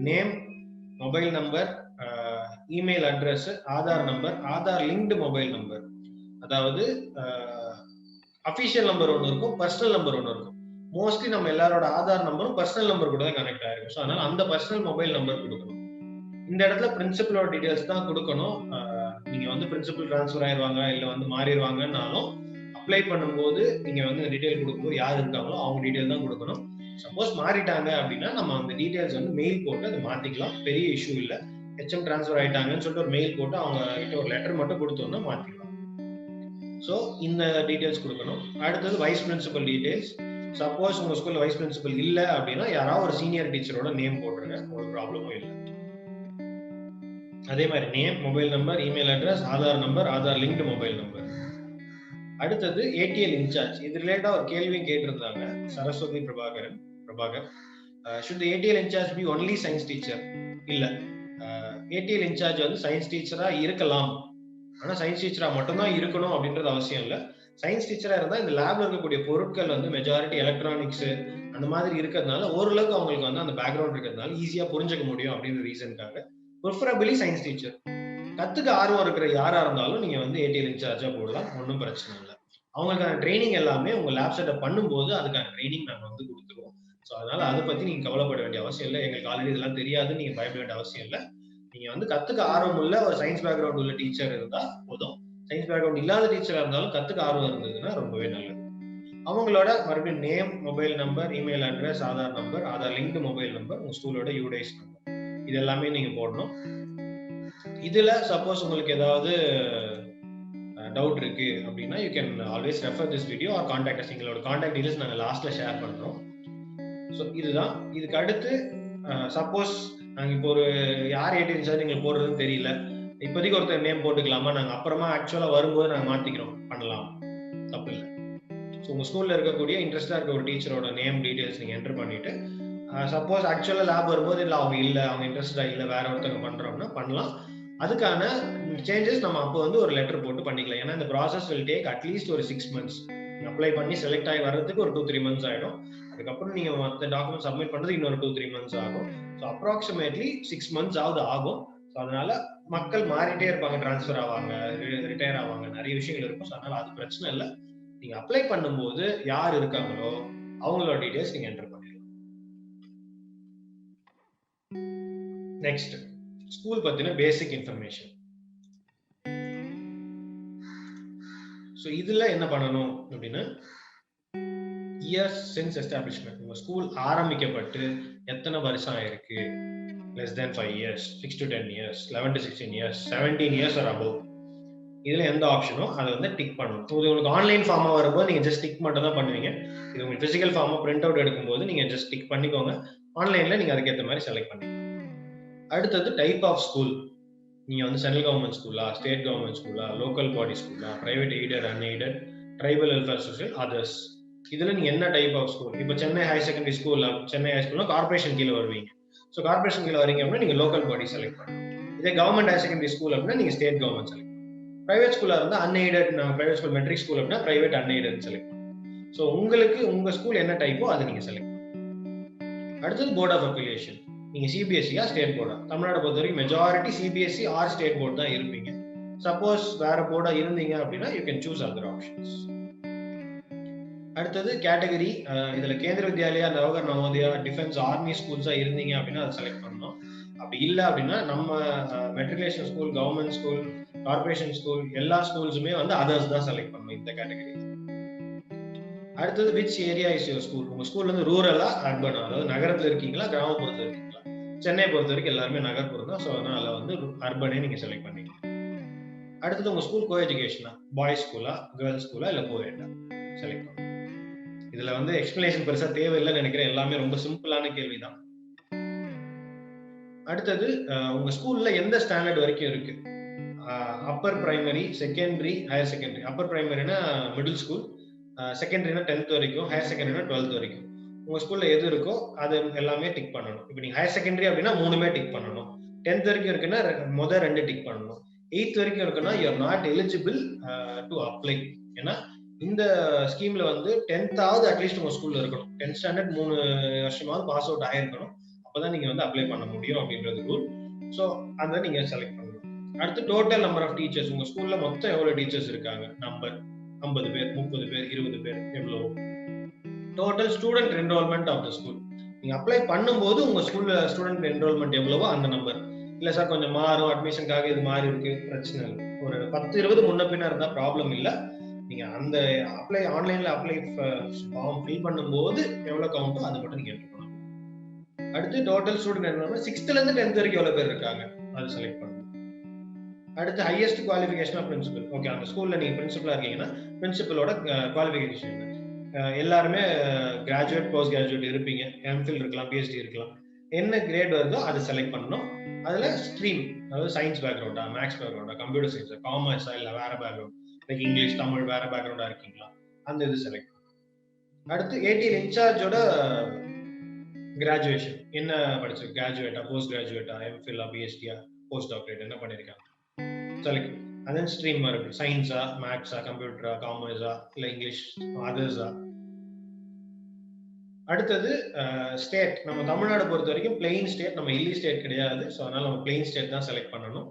Name, mobile number, email address, Aadhaar number, Aadhaar linked mobile number. அதாவது அபிஷியல் நம்பர் ஒன்று இருக்கும், பர்சனல் நம்பர் ஒன்று இருக்கும். மோஸ்ட்லி நம்ம எல்லாரோட ஆதார் நம்பரும் பர்சனல் நம்பர் கூட தான் கனெக்ட் ஆயிருக்கும். ஸோ அதனால அந்த பர்சனல் மொபைல் நம்பர் கொடுக்கணும். இந்த இடத்துல பிரின்சிபலோட டீடைல்ஸ் தான் கொடுக்கணும். நீங்க வந்து பிரின்சிபல் டிரான்ஸ்ஃபர் ஆயிருவாங்க இல்ல வந்து மாறிடுவாங்கன்னாலும் அப்ளை பண்ணும்போது நீங்க வந்து டீடைல் கொடுக்கும்போது யார் இருக்காங்களோ அவங்க டீடைல் தான் கொடுக்கணும். சப்போஸ் மாறிட்டாங்க அப்படின்னா நம்ம அந்த டீடைல்ஸ் வந்து மெயில் போட்டு அதை மாத்திக்கலாம். பெரிய இஷ்யூ இல்ல. ஹெச்எம் டிரான்ஸ்ஃபர் ஆயிட்டாங்கன்னு சொல்லிட்டு ஒரு மெயில் போட்டு அவங்க கிட்ட ஒரு லெட்டர் மட்டும் கொடுத்தோம்னா மாத்திக்கலாம். ஸோ இந்த டீடைல்ஸ் கொடுக்கணும். அடுத்தது வைஸ் பிரின்சிபல் டீடைல்ஸ். சப்போஸ் உங்க ஸ்கூல்ல வைஸ் பிரின்சிபல் இல்ல அப்படின்னா யாராவது ஒரு சீனியர் டீச்சரோட நேம் போட்டுருங்க, ஒரு ப்ராப்ளமும் இல்லை. அதே மாதிரி name, mobile number, email address, Aadhaar number, Aadhaar linked mobile number. அடுத்தது ஏடிஎல் இன்சார்ஜ். இது ரிலேட்டா ஒரு கேள்வியும் கேட்டிருந்தாங்க Saraswathi Prabhakar. should the ATL incharge be only science teacher? இல்ல, ஏடிஎல் இன்சார்ஜ் வந்து சயின்ஸ் டீச்சரா இருக்கலாம். ஆனா சயின்ஸ் டீச்சரா மட்டும்தான் இருக்கணும் அப்படின்றது அவசியம் இல்ல. சயின்ஸ் டீச்சரா இருந்தா இந்த லேப்ல இருக்கக்கூடிய பொருட்கள் வந்து மெஜாரிட்டி எலக்ட்ரானிக்ஸ் அந்த மாதிரி இருக்கிறதுனால ஓரளவுக்கு அவங்களுக்கு வந்து அந்த பேக்ரவுண்ட் இருக்கிறதுனால ஈஸியா புரிஞ்சுக்க முடியும் அப்படின்ற ரீசனுக்காக ப்ரிஃபரபிளி சயின்ஸ் டீச்சர். கத்துக்க ஆர்வம் இருக்கிற யாரா இருந்தாலும் நீங்க வந்து ஏடிஎல் இன்சார்ஜா போடலாம், ஒன்றும் பிரச்சனை இல்லை. அவங்களுக்கான ட்ரைனிங் எல்லாமே உங்க லேப் செட்டப் பண்ணும்போது அதுக்கான ட்ரைனிங் நாங்க வந்து கொடுத்துருவோம். ஸோ அதனால அதை பத்தி நீங்க கவலைப்பட வேண்டிய அவசியம் இல்லை. எங்களுக்கு ஆல்ரெடி இதெல்லாம் தெரியாதுன்னு நீங்க பயப்பட வேண்டிய அவசியம் இல்லை. நீங்க வந்து கத்துக்க ஆர்வம் உள்ள ஒரு சயின்ஸ் பேக்ரவுண்ட் உள்ள டீச்சர் இருந்தா போதும். சயின்ஸ் பேக்ரவுண்ட் இல்லாத டீச்சரா இருந்தாலும் கத்துக்க ஆர்வம் இருந்ததுன்னா ரொம்பவே நல்லது. அவங்களோட மறுபடியும் name, mobile number, email address, Aadhaar number, Aadhaar linked mobile number, உங்க ஸ்கூலோட யூடைஸ் நம்பர், இது எல்லாமே நீங்க போடணும். இதுல சப்போஸ் உங்களுக்கு ஏதாவது டவுட் இருக்கு அப்படின்னா you can always refer this video are contact as. எங்களோட கான்டாக்ட் டீடைல்ஸ் நாங்கள் லாஸ்ட்ல ஷேர் பண்றோம். ஸோ இதுதான். இதுக்கு அடுத்து சப்போஸ் நாங்கள் இப்போ ஒரு யார் ஏடிஎல் இன்சார்ஜ் எங்களுக்கு போடுறதுன்னு தெரியல, இப்போதைக்கு ஒருத்தர் நேம் போட்டுக்கலாமா, நாங்கள் அப்புறமா ஆக்சுவலாக வரும்போது நாங்கள் மாற்றிக்கிறோம், பண்ணலாம், தப்பு இல்லை. ஸோ உங்கள் ஸ்கூலில் இருக்கக்கூடிய இன்ட்ரெஸ்டாக இருக்க ஒரு டீச்சரோட நேம் டீடைல்ஸ் நீங்கள் என்டர் பண்ணிட்டு சப்போஸ் ஆக்சுவலாக லேப் வரும்போது இல்லை அவங்க இன்ட்ரெஸ்டாக இல்லை வேற ஒருத்தவங்க பண்ணுறோம்னா பண்ணலாம். அதுக்கான சேஞ்சஸ் நம்ம அப்போ வந்து ஒரு லெட்டர் போட்டு பண்ணிக்கலாம். ஏன்னா இந்த ப்ராசஸ் வில் டேக் அட்லீஸ்ட் ஒரு 6 months. அப்ளை பண்ணி செலக்ட் ஆகி வர்றதுக்கு ஒரு 2-3 months ஆகிடும். அதுக்கப்புறம் நீங்க மற்ற டாக்குமெண்ட் சப்மிட் பண்றது இன்னொரு 2-3 months ஆகும். ஸோ அப்ராக்சிமேட்லி 6 months ஆகும். ஸோ அதனால மக்கள் மாறிட்டே இருப்பாங்க, டிரான்ஸ்ஃபர் ஆவாங்க, ரிட்டையர் ஆவாங்க, நிறைய விஷயங்கள் இருக்கும். ஸோ அதனால அது பிரச்சனை இல்லை. நீங்க அப்ளை பண்ணும்போது யார் இருக்காங்களோ அவங்களோட டீடைல்ஸ் நீங்க என்டர் பண்ணிடலாம். நெக்ஸ்ட், ஸ்கூல் பத்தின பேசிக் இன்ஃபர்மேஷன். ஸோ இதுல என்ன பண்ணணும் அப்படின்னா இயர்ஸ் சின்ஸ் எஸ்டாப்ளிஷ்மெண்ட். உங்க ஸ்கூல் ஆரம்பிக்கப்பட்டு எத்தனை வருஷம் ஆயிருக்கு? less than 5 years, 6 to 10 years, 11 to 16 years, 17 years or above. இதுல எந்த ஆப்ஷனோ அதை வந்து டிக் பண்ணணும். இது உங்களுக்கு ஆன்லைன் ஃபார்மா வரும்போது நீங்க ஜஸ்ட் டிக் மட்டும் தான் பண்ணுவீங்க. இது உங்களுக்கு பிசிக்கல் ஃபார்மா பிரிண்ட் அவுட் எடுக்கும்போது நீங்க ஜஸ்ட் டிக் பண்ணிக்கோங்க. ஆன்லைன்ல நீங்க அதுக்கேற்ற மாதிரி செலக்ட் பண்ணிக்கோங்க. அடுத்தது டைப் ஆஃப் ஸ்கூல். நீங்க வந்து சென்ட்ரல் கவர்மெண்ட் ஸ்கூலா, ஸ்டேட் கவர்மெண்ட் ஸ்கூலா, லோக்கல் பாடி ஸ்கூலா, private aided, unaided, tribal welfare society, others. இதுல நீங்க என்ன டைப் ஆஃப் ஸ்கூல்? இப்போ சென்னை ஹையர் செகண்டரி ஸ்கூல்ல, சென்னை ஹை ஸ்கூல்ல கார்பரேஷன் கீழே வருவீங்க. ஸோ கார்பரேஷன் கீழே வரீங்க அப்படின்னா நீங்க லோக்கல் பாடி செலக்ட் பண்ணணும். இதே கவர்மெண்ட் ஹையர் செகண்டரி ஸ்கூல் அப்படின்னா நீங்க ஸ்டேட் கவர்மெண்ட் செலக்ட் பண்ணணும். பிரைவேட் ஸ்கூலா இருந்தா unaided, private school matric school அப்படின்னா பிரைவேட் அன்எய்டட் செலக்ட் பண்ணணும். ஸோ உங்களுக்கு உங்க ஸ்கூல் என்ன டைப்போ அதை நீங்க செலக்ட் பண்ணணும். அடுத்தது போர்ட் ஆஃப் அஃபிலியேஷன். நீங்க சிபிஎஸ்சியா ஸ்டேட் போர்டா? தமிழ்நாடு பொறுத்த வரைக்கும் majority CBSE or state board தான் இருப்பீங்க. சப்போஸ் வேற போர்டா இருந்தீங்க அப்படின்னா you can choose other options. அடுத்தது கேட்டகரி. இதுல கேந்திர வித்யாலயா, நவகர் நவோதயா, டிஃபென்ஸ், ஆர்மி ஸ்கூல்ஸா இருந்தீங்க அப்படின்னா அதை செலக்ட் பண்ணணும். அப்படி இல்லை அப்படின்னா நம்ம matriculation school, government school, corporation school எல்லா ஸ்கூல்ஸுமே வந்து அதர்ஸ் தான் செலக்ட் பண்ணணும் இந்த கேட்டகரி. அடுத்தது which area is your school? உங்க ஸ்கூல் வந்து ரூரலா, அர்பனா? அதாவது நகரத்துல இருக்கீங்களா, கிராமப்புறத்துல இருக்கீங்களா? சென்னை பொறுத்த வரைக்கும் எல்லாருமே நகர்ப்புறம் தான். ஸோ அதனால வந்து அர்பனே நீங்க செலக்ட் பண்ணிக்கலாம். அடுத்தது உங்க ஸ்கூல் கோ எஜுகேஷனா, பாய்ஸ் ஸ்கூலா, கேர்ள்ஸ் ஸ்கூலா, இல்ல கோஎட்டா செலக்ட் பண்ணணும். இதுல வந்து எக்ஸ்பிளனேஷன் பெருசா தேவையில்லைன்னு நினைக்கிறேன். எல்லாமே ரொம்ப சிம்பிளான கேள்விதான். அடுத்தது உங்க ஸ்கூல்ல எந்த ஸ்டாண்டர்ட் வரைக்கும் இருக்கு? Upper primary, secondary, higher secondary. Upper பிரைமரினா மிடில் ஸ்கூல், செகண்டரினா 10th வரைக்கும், ஹையர் செகண்டரினா 12th வரைக்கும். உங்க ஸ்கூல்ல எது இருக்கோ அது எல்லாமே டிக் பண்ணணும். இப்போ நீங்க ஹையர் செகண்டரி அப்படின்னா 3மே டிக் பண்ணணும். 10th வரைக்கும் இருக்குன்னா முதல் 2 டிக் பண்ணணும். 8th வரைக்கும் இருக்குன்னா you are not eligible to apply. ஏன்னா இந்த ஸ்கீம்ல வந்து 10th அட்லீஸ்ட் உங்க ஸ்கூல்ல இருக்கணும். 10th ஸ்டாண்டர்ட் 3 வருஷமாவது பாஸ் அவுட் ஆயிருக்கணும். அப்பதான் நீங்க வந்து அப்ளை பண்ண முடியும் அப்படின்றது ரூல். ஸோ அதை நீங்க செலக்ட் பண்ணணும். அடுத்து டோட்டல் நம்பர் ஆஃப் டீச்சர்ஸ், உங்க ஸ்கூல்ல மொத்தம் எவ்வளவு டீச்சர்ஸ் இருக்காங்க, நம்பர் 50 பேர், 30 பேர், 20 பேர், எவ்வளவு. Total student enrolment of the school, நீங்க அப்ளை பண்ணும்போது உங்க ஸ்கூல்ல ஸ்டூடெண்ட் என்ரோல்மெண்ட் எவ்வளவோ அந்த நம்பர். இல்ல சார் கொஞ்சம் மாறும், அட்மிஷனுக்காக இது மாறி இருக்கு, பிரச்சனை இல்லை. ஒரு 10-20 முன்ன பின்ன இருந்தா ப்ராப்ளம் இல்லை. நீங்க அந்த அப்ளை ஆன்லைன்ல அப்ளை ஃபார்ம் ஃபில் பண்ணும்போது எவ்வளவு கவுண்டோ அது மட்டும் நீங்க என்டர் பண்ணணும். அடுத்து டோட்டல் ஸ்டூடெண்ட் என்ரோல்மெண்ட் 6th ல இருந்து 10th வரைக்கும் எவ்வளவு பேர் இருக்காங்க அது செலக்ட் பண்ணணும். அடுத்து highest qualification of principal. Okay, அந்த ஸ்கூல்ல நீங்க பிரின்சிபலா இருக்கீங்கன்னா பிரின்சிபலோட குவாலிஃபிகேஷன் எல்லாருமே கிராஜுவேட், போஸ்ட் கிராஜுவேட் இருப்பீங்க, எம்ஃபில் இருக்கலாம், பிஹெச்டி இருக்கலாம். என்ன கிரேட் வருதோ அதை செலக்ட் பண்ணணும். அதுல ஸ்ட்ரீம், அதாவது சயின்ஸ் பேக்ரவுண்டா, மேக்ஸ் பேக்ரவுண்டா, கம்ப்யூட்டர் சயின்ஸா, காமர்ஸா, இல்ல வேற பேக்ரவுண்ட் லைக் இங்கிலீஷ், தமிழ் வேற பேக்ரவுண்டா இருக்கீங்களா, அந்த இது செலக்ட் பண்ணணும். அடுத்து ஏடிஎல் இன்சார்ஜோட கிராஜுவேஷன் என்ன படிச்சு, கிராஜுவேட்டா, போஸ்ட் கிராஜுவேட்டா, எம்ஃபில்லா, பிஹெச்டியா, போஸ்ட் டாக்டரேட் என்ன பண்ணிருக்காங்க செலக்ட். அதன் ஸ்ட்ரீம் இருக்கு, சயின்ஸா, மேக்ஸா, கம்ப்யூட்டரா, காமர்ஸா, இல்ல இங்கிலீஷ், அதர்ஸா. அடுத்தது ஸ்டேட். நம்ம தமிழ்நாடு பொறுத்த வரைக்கும் பிளெயின் ஸ்டேட், நம்ம ஹில்லி ஸ்டேட் கிடையாது. ஸோ அதனால நம்ம பிளெயின் ஸ்டேட் தான் செலக்ட் பண்ணணும்.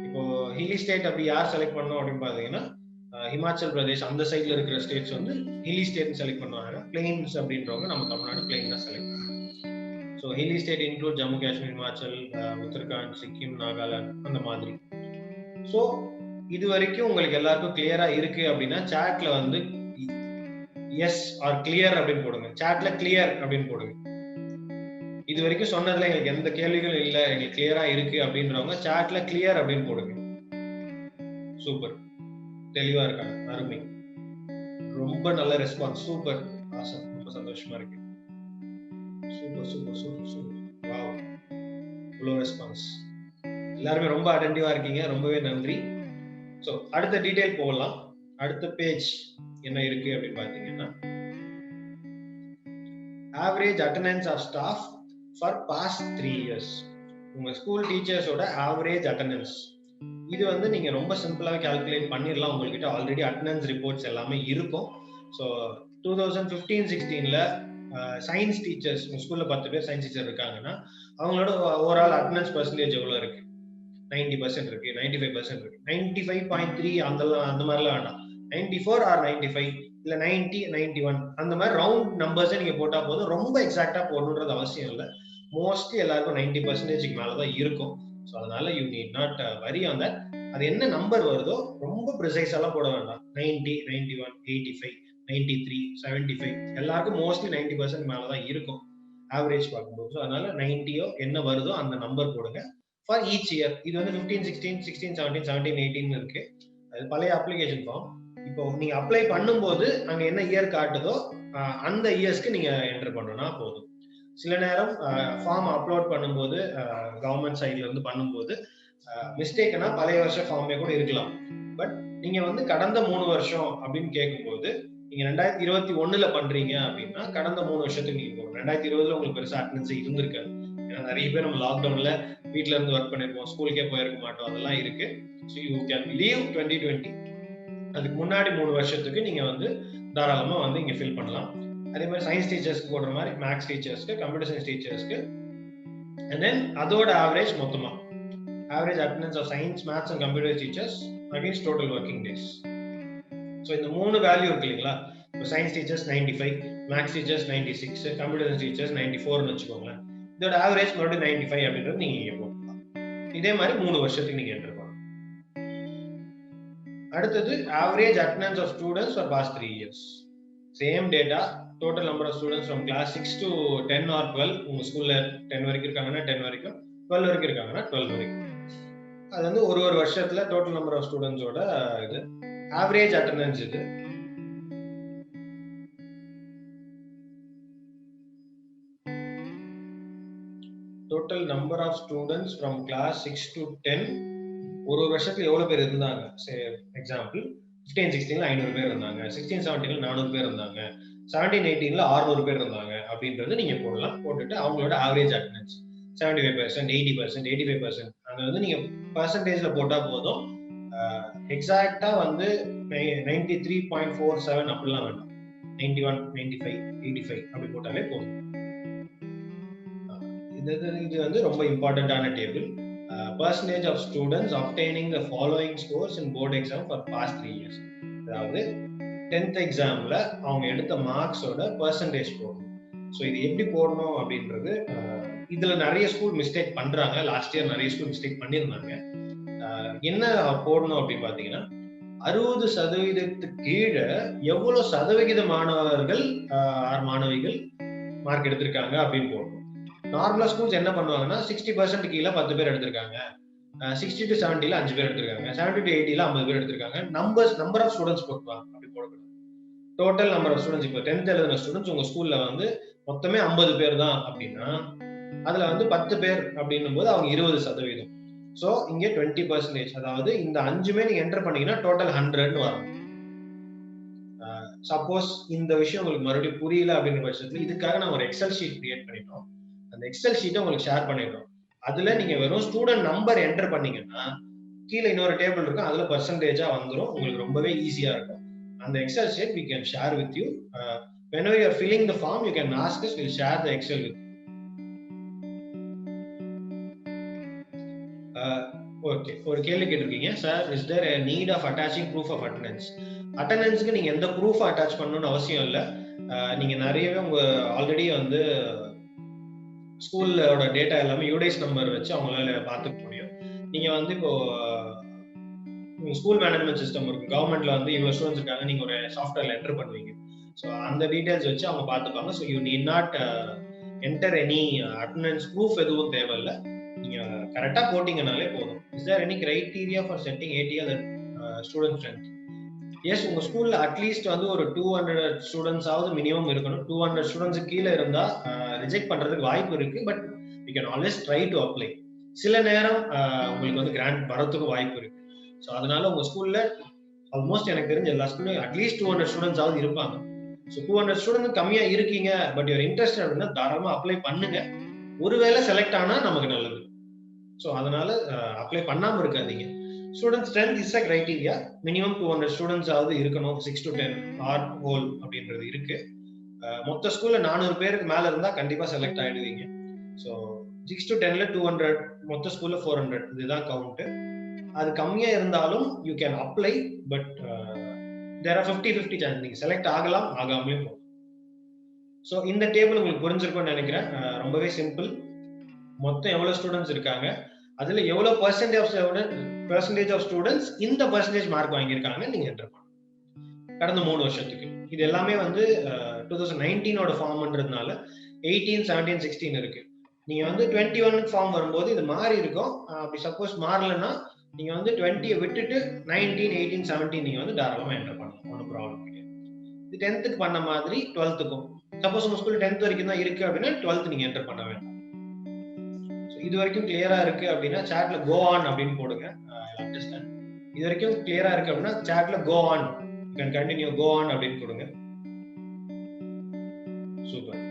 இப்போ ஹில்லி ஸ்டேட் அப்படி யார் செலக்ட் பண்ணணும் அப்படின்னு பாத்தீங்கன்னா ஹிமாச்சல் பிரதேஷ் அந்த சைட்ல இருக்கிற ஸ்டேட்ஸ் வந்து ஹில்லி ஸ்டேட் செலக்ட் பண்ணுவாங்க. பிளெயின்ஸ் அப்படின்றவங்க நம்ம தமிழ்நாடு பிளெயின் தான் செலக்ட் பண்ணணும். So hilly state include Jammu Kashmir, Himachal, Uttarakhand, Sikkim, Nagaland அந்த மாதிரி. ஸோ இது வரைக்கும் உங்களுக்கு எல்லாருக்கும் கிளியரா இருக்கு அப்படின்னா சாட்ல வந்து எஸ் ஆர் கிளியர் அப்படின்னு போடுங்க. சாட்ல கிளியர் அப்படின்னு போடுங்க. இது வரைக்கும் சொன்னதுல எங்களுக்கு எந்த கேள்விகளும் இல்ல, எங்களுக்கு கிளியரா இருக்கு அப்படின்றவங்க சாட்ல கிளியர் அப்படின்னு போடுங்க. சூப்பர், தெளிவா இருக்காங்க, அருமை, ரொம்ப நல்ல ரெஸ்பான்ஸ், சூப்பர், ஆசம், ரொம்ப சந்தோஷமா இருக்கு. Super super super super, wow, இவ்வளோ ரெஸ்பான்ஸ். எல்லாருமே ரொம்ப அட்டென்டிவா இருக்கீங்க, ரொம்பவே நன்றி. ஸோ அடுத்த டீடைல் போகலாம். அடுத்த பேஜ் என்ன இருக்கு அப்படின்னு பாத்தீங்கன்னா average attendance of staff for past 3 years. உங்க ஸ்கூல் டீச்சர்ஸோட ஆவரேஜ் அட்டெண்டன்ஸ் இது வந்து நீங்க ரொம்ப சிம்பிளாக கால்குலேட் பண்ணிடலாம். உங்ககிட்ட ஆல்ரெடி அட்டெண்டன்ஸ் ரிப்போர்ட்ஸ் எல்லாமே இருக்கும். ஸோ 2015-16ல சயின்ஸ் டீச்சர்ஸ், உங்க ஸ்கூல்ல 10 பேர் சயின்ஸ் டீச்சர் இருக்காங்கன்னா அவங்களோட ஓவரால் அட்டெண்டன்ஸ் பர்சன்டேஜ் எவ்வளவு இருக்கு? 90% இருக்கு, 95% இருக்கு, 95.3 அந்த மாதிரிலாம் வேண்டாம். 94 ஆர் 95 இல்ல 90, 91 அந்த மாதிரி ரவுண்ட் நம்பர்ஸே நீங்க போட்டா போதும். ரொம்ப எக்ஸாக்டா போடணுன்றது அவசியம் இல்லை. மோஸ்ட்லி எல்லாருக்கும் 90% மேலதான் இருக்கும். ஸோ அதனால you need not worry on that. அது என்ன நம்பர் வருதோ ரொம்ப ப்ரிசைஸ் எல்லாம் போட வேண்டாம். 90, 91, 85, 93, 75 எல்லாருக்கும் மோஸ்ட்லி 90% மேலதான் இருக்கும் ஆவரேஜ் பார்க்கும்போது. ஸோ அதனால 90 என்ன வருதோ அந்த நம்பர் போடுங்க ஃபார் ஈச் இயர். இது வந்து 15-16, 16-17, 17-18 இருக்கு. அது பழைய அப்ளிகேஷன் ஃபார்ம். இப்போ நீங்க அப்ளை பண்ணும்போது அங்க என்ன இயர் காட்டுதோ அந்த இயர்ஸ்க்கு நீங்க என்டர் பண்ணனா போதும். சில நேரம் ஃபார்ம் அப்லோட் பண்ணும்போது கவர்மெண்ட் சைட்ல இருந்து பண்ணும்போது மிஸ்டேக்னா பழைய வருஷம் ஃபார்மே கூட இருக்கலாம். பட் நீங்க வந்து கடந்த 3 வருஷம் அப்படின்னு கேட்கும்போது நீங்க 2021ல பண்றீங்க அப்படின்னா கடந்த 3 வருஷத்துக்கு நீங்க போகணும். 2020ல உங்களுக்கு பெருசா அட்டெண்டன்ஸ் இருந்திருக்காது. ஏன்னா நிறைய பேர் நம்ம லாக்டவுன்ல வீட்டுல இருந்து ஒர்க் பண்ணிருப்போம், ஸ்கூலுக்கே போயிருக்க மாட்டோம், அதெல்லாம் இருக்கு. So you can leave 2020. அதுக்கு முன்னாடி 3 வருஷத்துக்கு நீங்க வந்து தாராளமா வந்து இங்க ஃபில் பண்ணலாம். அதே மாதிரி சயின்ஸ் டீச்சர்ஸ்க்கு போடுற மாதிரி மேக்ஸ் டீச்சர்ஸ்க்கு, கம்ப்யூட்டர் சயின்ஸ் டீச்சர்ஸ்க்கு, அண்ட் தென் அதோட ஆவரேஜ் மொத்தமா average attendance of science, maths and computer teachers against total working days. So இந்த 3 வேல்யூ இருக்கு இல்லைங்களா? இப்போ science teachers 95, maths teachers 96, computer science teachers 94ன்னு வச்சுக்கோங்களேன். இதோட ஆவரேஜ் மறுபடியும் 95 அப்படின்றது நீங்க இங்க போட்டுக்கலாம். இதே மாதிரி 3 வருஷத்துக்கு நீங்க என்டர் பண்ணலாம். அடுத்தது average attendance of students for past 3 years. Same data, total number of students from class 6 to 10 or 12. உங்க ஸ்கூல்ல 10 வரைக்கும் இருக்காங்கன்னா 10 வரைக்கும், 12 வரைக்கும் இருக்காங்கன்னா 12 வரைக்கும். அது வந்து ஒரு வருஷத்துல டோட்டல் நம்பர் ஆஃப் ஸ்டூடெண்ட்ஸோட இது ஆவரேஜ் அட்டெண்டன்ஸ். இது total number of students from class 6 to 10 ஒரு வருஷத்துல எவ்வளவு பேர் இருந்தாங்க. எக்ஸாம்பிள் 15-16ல 500 பேர் இருந்தாங்க, 16-17ல 400 பேர் இருந்தாங்க, 17-18ல 600 பேர் இருந்தாங்க அப்படின்றது நீங்க போடலாம். போட்டுட்டு அவங்களோட ஆவரேஜ் அட்டெண்டன்ஸ் 75%, 80%, 85% அங்க வந்து நீங்க பர்சன்டேஜ்ல போட்டா போதும். எக்ஸாக்டா வந்து 93.47 அப்படிலாம் வேண்டாம். 91, 95, 85 அப்படி போட்டாலே போதும். இது வந்து ரொம்ப இம்பார்ட்டன்டான table. percentage of students obtaining the following scores in board exam for past 3 years. அதாவது 10th எக்ஸாம்ல அவங்க எடுத்த மார்க்ஸோட பெர்சன்டேஜ் போடணும். ஸோ இது எப்படி போடணும் அப்படின்றது இதுல நிறைய ஸ்கூல் மிஸ்டேக் பண்றாங்க. லாஸ்ட் இயர் நிறைய ஸ்கூல் மிஸ்டேக் பண்ணியிருந்தாங்க. என்ன போடணும் அப்படின்னு பாத்தீங்கன்னா 60% கீழே எவ்வளவு சதவிகித மாணவர்கள் மாணவிகள் மார்க் எடுத்திருக்காங்க அப்படின்னு போடணும். நார்மலா ஸ்கூல்ஸ் என்ன பண்ணுவாங்கன்னா 60% கீழே 10 பேர் எடுத்திருக்காங்க, 60 to 70ல 5 பேர் எடுத்திருக்காங்க, 70 to 80ல 50 பேர் எடுத்திருக்காங்க. நம்பர் ஆஃப் ஸ்டூடெண்ட்ஸ் போட்டுவாங்க. அப்படி போடக்கூடாது. Total number of students. இப்போ 10th எழுதின ஸ்டூடெண்ட்ஸ் உங்க ஸ்கூல்ல வந்து மொத்தமே 50 பேர் தான் அப்படின்னா அதுல வந்து 10 பேர் அப்படின்னும் போது அவங்க 20%. சோ இங்க 20%. அதாவது இந்த 5மே நீங்க என்டர் பண்ணீங்கன்னா டோட்டல் 100 வரும். சப்போஸ் இந்த விஷயம் உங்களுக்கு மறுபடியும் புரியல அப்படின்ற பட்சத்துல இதுக்காக நான் ஒரு எக்ஸல் ஷீட் கிரியேட் பண்ணிட்டோம். அந்த எக்ஸல் ஷீட்டை உங்களுக்கு ஷேர் பண்ணிடுறோம். அதுல நீங்க வெறும் ஸ்டூடெண்ட் நம்பர் என்டர் பண்ணீங்கன்னா கீழே இன்னொரு டேபிள் இருக்கும், அதுல பெர்சன்டேஜா வந்துடும். உங்களுக்கு ரொம்பவே ஈஸியா இருக்கும். அந்த Excel sheet we can share with you. Whenever you are filling the form, you can ask us, we'll share the Excel with you. Okay, ஒரு கேள்வி கேட்டிருக்கீங்க, sir is there a need of attaching proof of attendance? அட்டெண்டன்ஸ்க்கு நீங்க எந்த proof attach பண்ணணும்னு அவசியம் இல்லை. நீங்க நிறையவே உங்க ஆல்ரெடி வந்து ஸ்கூலோட டேட்டா எல்லாமே யூடைஸ் நம்பர் வச்சு அவங்களால பார்த்துக்க முடியும். நீங்க வந்து இப்போ ஸ்கூல் மேனேஜ்மெண்ட் சிஸ்டம் இருக்கு, கவர்மெண்ட்ல வந்து இவ்வளவு ஸ்டூடெண்ட்ஸ் இருக்காங்க, நீங்க ஒரு சாஃப்ட்வேர்ல என்டர் பண்ணுவீங்க. ஸோ அந்த டீடைல்ஸ் வச்சு அவங்க பார்த்துப்பாங்க. So you need not enter any attendance proof எதுவும் தேவையில்லை. நீங்க கரெக்டா போட்டீங்கனாலே போதும். Is there any criteria for setting ATL student strength? Yes, உங்க ஸ்கூல்ல அட்லீஸ்ட் வந்து ஒரு 200 ஸ்டூடெண்ட்ஸ் ஆவது மினிமம் இருக்கணும். 200 ஸ்டூடெண்ட்ஸ் கீழே இருந்தா ரிஜெக்ட் பண்றதுக்கு வாய்ப்பு இருக்கு. But you can always try to apply. சில நேரம் உங்களுக்கு வந்து கிராண்ட் வரதுக்கு வாய்ப்பு இருக்கு. ஸோ அதனால உங்க ஸ்கூல்ல ஆல்மோஸ்ட் எனக்கு தெரிஞ்ச எல்லா ஸ்கூல்லையும் அட்லீஸ்ட் 200 ஸ்டூடெண்ட்ஸ் ஆவது இருப்பாங்க. ஸோ 200 ஸ்டூடெண்ட் கம்மியா இருக்கீங்க, பட் யூர் இன்ட்ரெஸ்ட் அப்படின்னா தாராளமா அப்ளை பண்ணுங்க. ஒருவேளை செலக்ட் ஆனா நமக்கு நல்லது. ஸோ அதனால அப்ளை பண்ணாம இருக்காதீங்க. Student strength is a criteria. Minimum 200 students ஆவது இருக்கணும். 6 to 10 ஆர் ஹோல் அப்படின்றது இருக்கு. மொத்த ஸ்கூல்ல 400 பேருக்கு மேல இருந்தா கண்டிப்பா செலக்ட் ஆயிடுவீங்க. ஸோ 6 to 10ல 200, மொத்த ஸ்கூல்ல 400, இதுதான் கவுண்ட். அது கம்மியா இருந்தாலும் you can apply. But there are 50-50 chance. நீங்க செலக்ட் ஆகலாம், ஆகாமலே போகலாம். ஸோ இந்த டேபிள் உங்களுக்கு புரிஞ்சிருக்கும்னு நினைக்கிறேன். ரொம்பவே சிம்பிள். மொத்தம் எவ்வளவு ஸ்டூடெண்ட்ஸ் இருக்காங்க, அதுல எவ்வளவு பெர்சன்டேஜ் ஆஃப் ஸ்டூடெண்ட்ஸ் இந்த பெர்சன்டேஜ் மார்க் வாங்கியிருக்காங்க நீங்க என்டர் பண்ணணும் கடந்த 3 வருஷத்துக்கு. இது எல்லாமே வந்து 2019ஓட ஃபார்ம்ன்றதுனால 18, 17, 16 இருக்கு. நீங்க வந்து 21 ஃபார்ம் வரும்போது இது மாறி இருக்கும். அப்படி சப்போஸ் மாறலன்னா நீங்க வந்து 20 விட்டுட்டு 19, 18, 17 நீங்க வந்து தாராளமா என்டர் பண்ணலாம். ஒன்றும் ப்ராப்ளம் கிடையாது. இது 10th பண்ண மாதிரி 12க்கும். சப்போஸ் உங்க ஸ்கூல் 10th வரைக்கும் தான் இருக்கு அப்படின்னா 12th நீங்க என்டர் பண்ண வேண்டாம். இது வரைக்கும் கிளியரா இருக்கு அப்படின்னா சாட்ல கோ ஆன் அப்படின்னு போடுங்க. அண்டர்ஸ்டாண்ட். இது வரைக்கும் கிளியரா இருக்கு அப்படின்னா சாட்ல go on, you can continue, go on அப்படின்னு கொடுங்க. Super,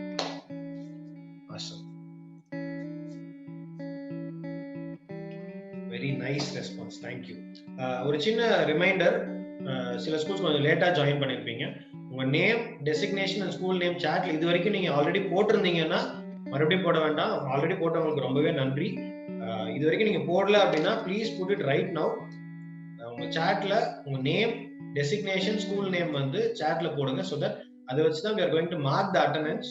awesome, very nice response, thank you. ஒரு சின்ன ரிமைண்டர், சில ஸ்கூல்ஸ் கொஞ்சம் லேட்டா ஜாயின் பண்ணிருப்பீங்க. உங்க name, designation and school name சாட்ல இது வரைக்கும் நீங்க ஆல்ரெடி போட்டிருந்தீங்கன்னா மறுபடியும் போட வேண்டாம். ஆல்ரெடி போட்டவங்களுக்கு ரொம்பவே நன்றி. இது வரைக்கும் நீங்க போடல அப்படின்னா please put it right now. உங்க சாட்ல உங்க நேம், டெசிக்னேஷன், ஸ்கூல் நேம் வந்து சாட்ல போடுங்க. ஸோ தட் அதை வச்சு தான் we are going to mark the attendance.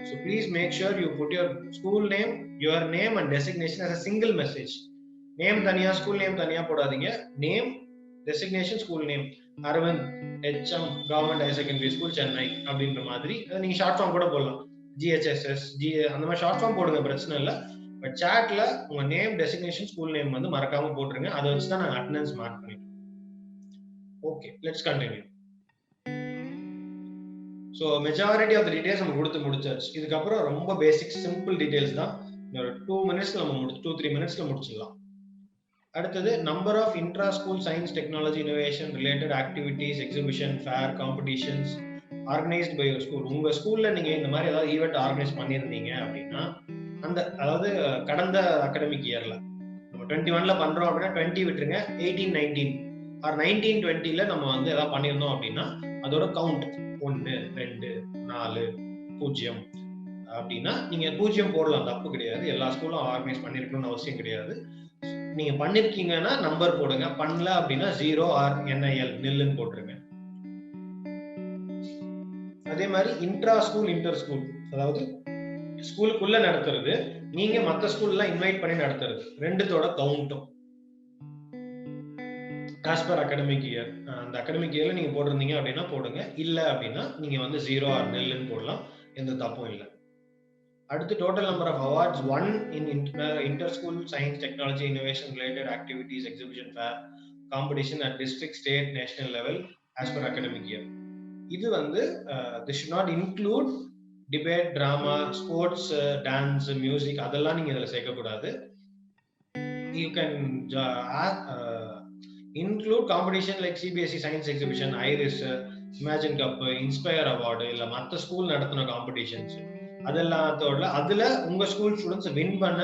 So please make sure you put your school name, your name and designation as a single message. Name தனியா, school name தனியா போடாதீங்க. Name, designation, school name, Aravind HM government higher secondary school Chennai அப்படின்ற மாதிரி நீங்க short form கூட போடலாம். GHSS, அந்த மாதிரி ஷார்ட் ஃபார்ம் போடுங்க, பிரச்சனை இல்லை. பட் சாட்ல உங்க நேம், டெசிக்னேஷன், ஸ்கூல் நேம் வந்து மறக்காம போட்டுருங்க. அதை வச்சு தான் நான் அட்டெண்டன்ஸ் மார்க் பண்ணிட்டேன். Okay, let's continue. So majority of the details நம்ம கொடுத்து முடிச்சாச்சு. இதுக்கப்புறம் ரொம்ப பேசிக் சிம்பிள் டீடைல்ஸ் தான். ஒரு 2 மினிட்ஸ்ல நம்ம 2-3 மினிட்ஸ்ல முடிச்சிடலாம். அடுத்தது number of intra school science technology innovation related activities, exhibition, fair, competitions organised by your school. உங்க ஸ்கூல்ல நீங்க இந்த மாதிரி ஏதாவது ஈவெண்ட் ஆர்கனைஸ் பண்ணியிருந்தீங்க அப்படின்னா அதாவது கடந்த அகாடமிக் இயர்ல நம்ம 21ல பண்றோம் அப்படின்னா 20 விட்டுருங்க, 18, 19 ஆர் 19, 20ல நம்ம வந்து ஏதாவது பண்ணியிருந்தோம் அப்படின்னா அதோட கவுண்ட் 1, 2, 4, 0 அப்படின்னா நீங்க 0 போடலாம், தப்பு கிடையாது. எல்லா ஸ்கூலும் ஆர்கனைஸ் பண்ணிருக்கணும்னு அவசியம் கிடையாது. நீங்க பண்ணிருக்கீங்கன்னா நம்பர் போடுங்க, பண்ணல அப்படின்னா 0 ஆர் NIL நில்லுன்னு போட்டுருங்க. அதே மாதிரி இன்ட்ரா ஸ்கூல் இன்டர் ஸ்கூல், அதாவது ஸ்கூலுக்குள்ள நடத்துறது, நீங்க மத்த ஸ்கூல்ல இன்வைட் பண்ணி நடத்துறது, ரெண்டுத்தோட கவுண்ட்டும் as per academic year. அந்த அகாடமிக் இயர்ல நீங்க போட்டிருந்தீங்க அப்படின்னா போடுங்க, இல்ல அப்படின்னா நீங்க வந்து 0 ஆர் நில்லுன்னு போடலாம், எந்த தப்பும் இல்லை. அடுத்து total number of awards 1 in inter school science technology innovation related activities exhibition fair competition at district state national level as per academic year. இது வந்து this should not include debate, drama, sports, dance, music, அதெல்லாம் நீங்க இதுல சேர்க்கக்கூடாது. You can include competition like CBSE science exhibition, IRIS, Imagine Cup, Inspire Award, இல்ல மத்த school நடத்தின competitions அதெல்லாத்தோட அதுல உங்க ஸ்கூல் ஸ்டூடெண்ட்ஸ் வின் பண்ண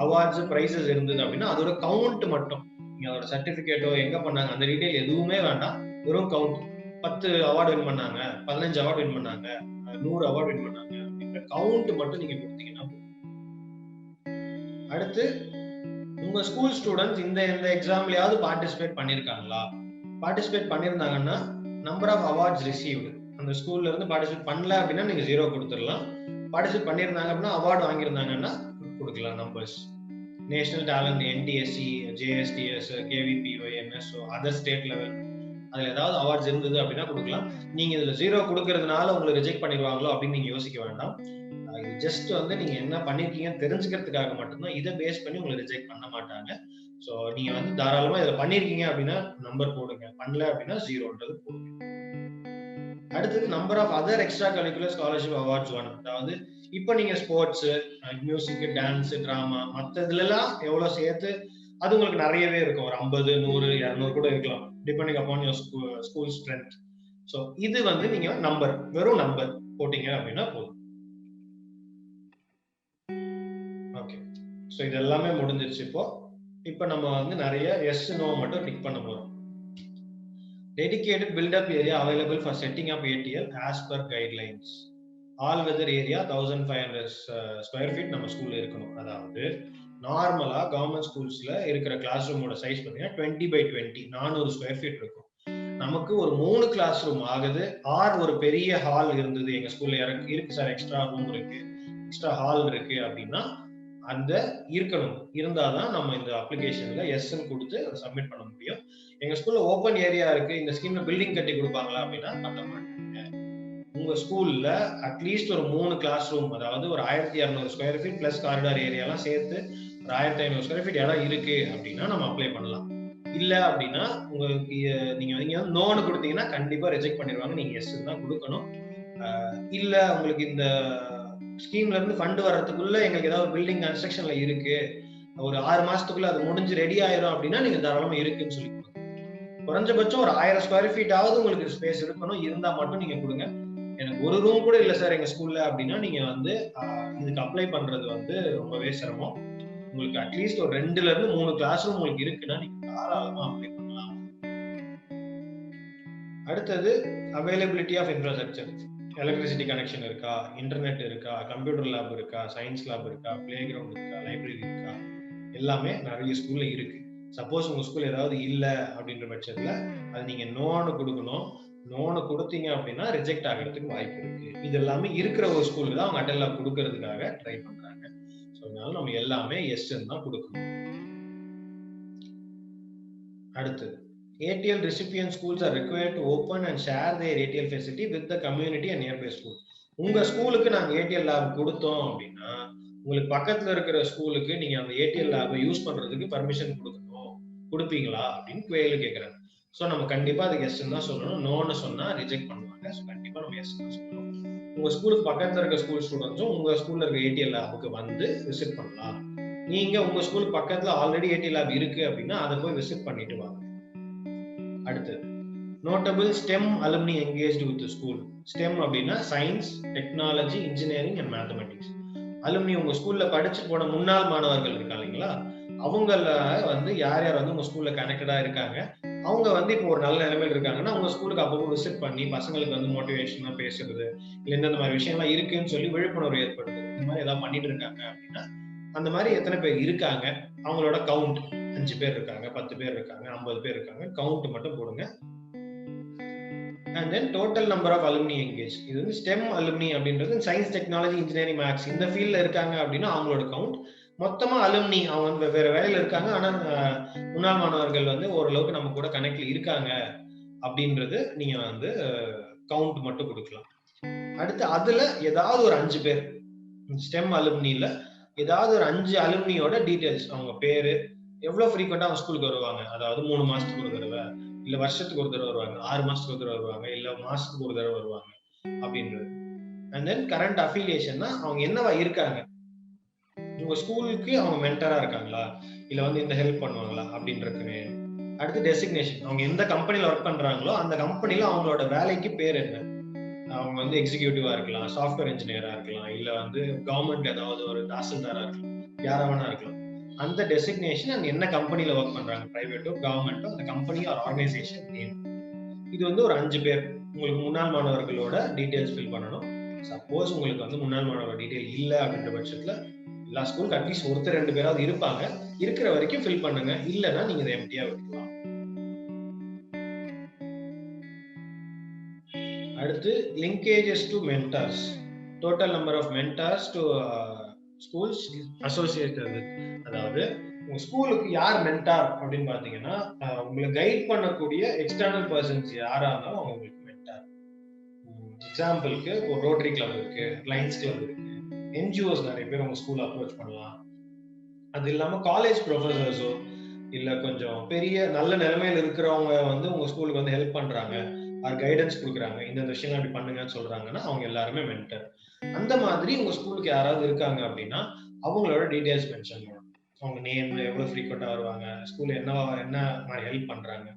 அவார்ட்ஸ் பிரைசஸ் இருந்தது அப்படின்னா அதோட கவுண்ட் மட்டும், நீங்க அதோட சர்டிபிகேட்டோ எங்க பண்ணாங்க அந்த டீடைல் எதுவுமே வேண்டாம், வெறும் கவுண்ட். 10 அவார்டு வின் பண்ணாங்க, 15 அவார்டு வின் பண்ணாங்க, 100 அவார்டு வின் பண்ணாங்க அப்படின்ற கவுண்ட் மட்டும் நீங்க கொடுத்தீங்கன்னா. அடுத்து உங்க ஸ்கூல் ஸ்டூடெண்ட்ஸ் இந்த எக்ஸாம்லயாவது பார்ட்டிசிபேட் பண்ணிருக்காங்களா? பார்ட்டிசிபேட் பண்ணிருந்தாங்கன்னா நம்பர் ஆஃப் அவார்ட்ஸ் ரிசீவ்டு, அந்த ஸ்கூல்ல இருந்து பார்ட்டிசிபேட் பண்ணல அப்படின்னா நீங்க 0 கொடுத்துடலாம். பார்ட்டிசிபேட் பண்ணிருந்தாங்க அப்படின்னா அவார்டு வாங்கியிருந்தாங்கன்னா கொடுக்கலாம் numbers. National talent, NTSC, JSTS, KVPY, NSO, other state level, அதுல ஏதாவது அவார்ட்ஸ் இருந்தது அப்படின்னா கொடுக்கலாம். நீங்க இதுல 0 கொடுக்கறதுனால உங்களை ரிஜெக்ட் பண்ணிடுவாங்களோ அப்படின்னு நீங்க யோசிக்க வேண்டாம். ஜஸ்ட் வந்து நீங்க என்ன பண்ணிருக்கீங்கன்னு தெரிஞ்சுக்கிறதுக்காக மட்டும்தான், இதை பேஸ் பண்ணி உங்களை ரிஜெக்ட் பண்ண மாட்டாங்க. சோ நீங்க வந்து தாராளமா இதை பண்ணிருக்கீங்க அப்படின்னா நம்பர் போடுங்க, பண்ணல அப்படின்னா 0ன்றது போடுங்க. அடுத்தது number of other extra curricular scholarship awards 1, அதாவது இப்ப நீங்க ஸ்போர்ட்ஸ், மியூசிக், டான்ஸ், டிராமா மத்ததுல எல்லாம் எவ்வளவு சேர்த்து, அது உங்களுக்கு நிறையவே இருக்கும், ஒரு 50, 100, 200 கூட இருக்கலாம், depending upon your school strength. So இது வந்து நீங்க நம்பர், வெறும் நம்பர் போட்டீங்க அப்படின்னா போதும். ஓகே, சோ இது எல்லாமே முடிஞ்சிருச்சு. இப்போ நம்ம வந்து நிறைய எஸ் நோ மட்டும் டிக் பண்ண போறோம். Dedicated build-up area available for setting up ATL as per guidelines. All weather area 1500 square feet நம்ம ஸ்கூல்ல இருக்கணும். அதாவது நார்மலா கவர்மெண்ட் ஸ்கூல்ஸ்ல இருக்கிற கிளாஸ் ரூமோட சைஸ் பார்த்தீங்கன்னா 20x20 400 ஸ்கொயர் ஃபீட் இருக்கும். நமக்கு ஒரு 3 கிளாஸ் ரூம் ஆகுது, ஆர் ஒரு பெரிய ஹால் இருந்தது எங்க ஸ்கூல்ல இருக்கு சார், எக்ஸ்ட்ரா ரூம் இருக்கு, எக்ஸ்ட்ரா ஹால் இருக்கு அப்படின்னா அந்த இருக்கணும், இருந்தாதான் நம்ம இந்த அப்ளிகேஷன்ல எஸ்ன்னு கொடுத்து சப்மிட் பண்ண முடியும். எங்க ஸ்கூல்ல ஓப்பன் ஏரியா இருக்கு, இந்த ஸ்கீம்ல பில்டிங் கட்டி கொடுப்பாங்களா அப்படின்னா பண்ண மாட்டாங்க. உங்க ஸ்கூல்ல அட்லீஸ்ட் ஒரு 3 கிளாஸ் ரூம், அதாவது ஒரு 1200 ஸ்கொயர் ஃபீட் பிளஸ் காரிடார் ஏரியாலாம் சேர்த்து ஒரு 1500 ஸ்கொயர் ஃபீட் இடம் இருக்கு அப்படின்னா நம்ம அப்ளை பண்ணலாம். இல்ல அப்படின்னா உங்களுக்கு நீங்க நோன்னு கொடுத்தீங்கன்னா கண்டிப்பா ரிஜெக்ட் பண்ணிடுவாங்க, நீங்க எஸ் தான் கொடுக்கணும். இல்ல உங்களுக்கு இந்த ஸ்கீம்ல இருந்து ஃபண்ட் வர்றதுக்குள்ள எங்களுக்கு ஏதாவது பில்டிங் கன்ஸ்ட்ரக்ஷன்ல இருக்கு, ஒரு 6 மாசத்துக்குள்ள அது முடிஞ்சு ரெடி ஆயிரும் அப்படின்னா நீங்க தாராளமா இருக்குன்னு சொல்லி குறைஞ்சபட்சம் ஒரு 1000 ஸ்கொயர் ஃபீட் ஆவது உங்களுக்கு ஸ்பேஸ் இருக்கணும், இருந்தா மட்டும் நீங்க கொடுங்க. எனக்கு ஒரு ரூம் கூட இல்ல சார் எங்க ஸ்கூல்ல அப்படின்னா நீங்க வந்து இதுக்கு அப்ளை பண்றது வந்து ரொம்பவே சிரமம். உங்களுக்கு அட்லீஸ்ட் ஒரு 2ல இருந்து 3 கிளாஸ் ரூம் உங்களுக்கு இருக்குன்னா நீங்க தாராளமா அப்ளை பண்ணலாம். அடுத்தது availability of infrastructure, electricity connection இருக்கா, இன்டர்நெட் இருக்கா, கம்ப்யூட்டர் லேப் இருக்கா, சயின்ஸ் லேப் இருக்கா, பிளே கிரவுண்ட் இருக்கா, லைப்ரரி இருக்கா, எல்லாமே நிறைய ஸ்கூல்ல இருக்கு. சப்போஸ் உங்க ஸ்கூல் ஏதாவது இல்ல அப்படின்ற பட்சத்துல அது நீங்க நோன்னு கொடுக்கணும். நோன்னு கொடுத்தீங்க அப்படின்னா ரிஜெக்ட் ஆகிறதுக்கு வாய்ப்பு இருக்கு. இது எல்லாமே இருக்கிற ஒரு ஸ்கூலுக்கு தான் அவங்க அட்டல் லேப் கொடுக்கறதுக்காக ட்ரை பண்றாங்க. ஸோ அதனால நம்ம எல்லாமே எஸ் தான் கொடுக்கணும். அடுத்தது ATL recipient schools are required to open and share their ATL facility with the community and nearby school. உங்க ஸ்கூலுக்கு நாங்க ATL லேப் கொடுத்தோம் அப்படின்னா உங்களுக்கு பக்கத்துல இருக்கிற ஸ்கூலுக்கு நீங்க அந்த ATL லேப் யூஸ் பண்றதுக்கு பர்மிஷன் கொடுப்பீங்களா அப்படின்னு கேக்குறாங்க. சோ நம்ம கண்டிப்பா அதுக்கு எஸ் தான் சொல்லணும், நோன்னு சொன்னா ரிஜெக்ட் பண்ணுவாங்க. சோ கண்டிப்பா நம்ம எஸ் தான் சொல்லணும். உங்க ஸ்கூலுக்கு பக்கத்துல இருக்க ஸ்கூல் ஸ்டூடெண்ட்ஸும் உங்க ஸ்கூல்ல இருக்க ATL லேபுக்கு வந்து விசிட் பண்ணலாம். நீங்க உங்க ஸ்கூலுக்கு பக்கத்துல ஆல்ரெடி ATL லேப் இருக்கு அப்படின்னா அதை போய் விசிட் பண்ணிட்டு வாங்க. அடுத்தது notable STEM alumni engaged with school. STEM அப்படின்னா science, technology, engineering and mathematics. Alumni உங்க ஸ்கூல்ல படிச்சு போன முன்னாள் மாணவர்கள் இருக்கா இல்லைங்களா, அவங்கள வந்து யார் யார் வந்து உங்க ஸ்கூல்ல கனெக்டடா இருக்காங்க, அவங்க வந்து இப்போ ஒரு நல்ல நிலைமையில இருக்காங்கன்னா உங்க ஸ்கூலுக்கு அப்பப்போ விசிட் பண்ணி பசங்களுக்கு வந்து மோட்டிவேஷனா பேசுறது, இல்ல இந்த மாதிரி விஷயம்லாம் இருக்குன்னு சொல்லி விழிப்புணர்வு ஏற்படுத்துறது, இந்த மாதிரி ஏதாவது பண்ணிட்டு இருக்காங்க அப்படின்னா அந்த மாதிரி எத்தனை பேர் இருக்காங்க, அவங்களோட கவுண்ட் 5 பேர் இருக்காங்க, 10 பேர் இருக்காங்க, 50 பேர் இருக்காங்க, கவுண்ட் மட்டும் போடுங்க. And then total number of alumni engage. இது வந்து ஸ்டெம் அலுமினி அப்படின்றது சயின்ஸ், டெக்னாலஜி, இன்ஜினியரிங், மேத்ஸ் இந்த ஃபீல்ட்ல இருக்காங்க அப்படின்னா அவங்களோட கவுண்ட். மொத்தமா அலுமினி அவங்க வந்து வெவ்வேறு வேலையில இருக்காங்க, ஆனா முன்னாள் மாணவர்கள் வந்து ஓரளவுக்கு நம்ம கூட கனெக்ட்ல இருக்காங்க அப்படின்றது நீங்க வந்து கவுண்ட் மட்டும் கொடுக்கலாம். அடுத்து அதுல ஏதாவது ஒரு 5 பேர் ஸ்டெம் அலுமினில ஏதாவது ஒரு 5 அலுமினியோட டீடைல்ஸ், அவங்க பேரு, எவ்வளவு ஃப்ரீக்வெண்டா அவங்க ஸ்கூலுக்கு வருவாங்க, அதாவது 3 மாசத்துக்கு ஒரு தடவை, இல்ல வருஷத்துக்கு ஒரு தடவை வருவாங்க, 6 மாசத்துக்கு ஒரு தடவை வருவாங்க, இல்ல மாசத்துக்கு ஒரு தடவை வருவாங்க அப்படின்றது. அண்ட் தென் கரண்ட் அஃபிலியேஷன்னா அவங்க என்னவா இருக்காங்க, உங்க ஸ்கூலுக்கு அவங்க மென்டரா இருக்காங்களா, இல்ல வந்து இந்த ஹெல்ப் பண்ணுவாங்களா அப்படின்றது. அடுத்து டெசிக்னேஷன், அவங்க எந்த கம்பெனில ஒர்க் பண்றாங்களோ அந்த கம்பெனில அவங்களோட வேலைக்கு பேர் என்ன, அவங்க வந்து எக்ஸிகியூட்டிவா இருக்கலாம், சாஃப்ட்வேர் இன்ஜினியரா இருக்கலாம், இல்ல வந்து கவர்மெண்ட் ஏதாவது ஒரு தாசில்தாரா இருக்கலாம், யாரா வேணா இருக்கலாம். அந்த டெசிக்னேஷன் அண்ட் என்ன கம்பெனில ஒர்க் பண்றாங்க, பிரைவேட்டோ கவர்மெண்டோ, அந்த கம்பெனி ஆர் ஆர்கனைசேஷன் நேம். இது வந்து ஒரு 5 பேர் உங்களுக்கு முன்னாள் மாணவர்களோட டீடைல்ஸ் ஃபில் பண்ணணும். சப்போஸ் உங்களுக்கு வந்து முன்னாள் மாணவர் டீடைல் இல்ல அப்படின்ற பட்சத்துல எல்லா ஸ்கூலுக்கு அட்லீஸ்ட் ஒருத்தர் 2 பேராவது இருப்பாங்க, இருக்கிற வரைக்கும் ஃபில் பண்ணுங்க, இல்லைன்னா நீங்க இதை எம்டியா விட்டுலாம். அடுத்து linkages to mentors, total number of mentors to schools associated with. அதாவது உங்க ஸ்கூலுக்கு யார் மென்டார் அப்படின்னு பாத்தீங்கன்னா உங்களை கைட் பண்ணக்கூடிய எக்ஸ்டர்னல் பர்சன்ஸ் யாரா இருந்தாலும் அவங்க உங்களுக்கு மென்டார். எக்ஸாம்பிளுக்கு ஒரு ரோட்டரி கிளப் இருக்கு, லைன்ஸ் கிளப் இருக்கு, என்ஜிஓஸ் நிறைய பேர் உங்க ஸ்கூல் அப்ரோச் பண்ணலாம். அது இல்லாம காலேஜ் ப்ரொஃபசர்ஸோ இல்ல கொஞ்சம் பெரிய நல்ல நிலைமையில இருக்கிறவங்க வந்து உங்க ஸ்கூலுக்கு வந்து ஹெல்ப் பண்றாங்க, கைடன்ஸ் கொடுக்குறாங்க, இந்த விஷயம் அப்படி பண்ணுங்கன்னு சொல்றாங்கன்னா அவங்க எல்லாருமே மென்டர். அந்த மாதிரி உங்க ஸ்கூலுக்கு யாராவது இருக்காங்க அப்படின்னா அவங்களோட டீடைல்ஸ் மென்ஷன் பண்ணணும். அவங்க நேம், எவ்வளவு ஃப்ரீக்வெண்டா வருவாங்க, ஸ்கூல்ல என்ன மாதிரி ஹெல்ப் பண்றாங்க,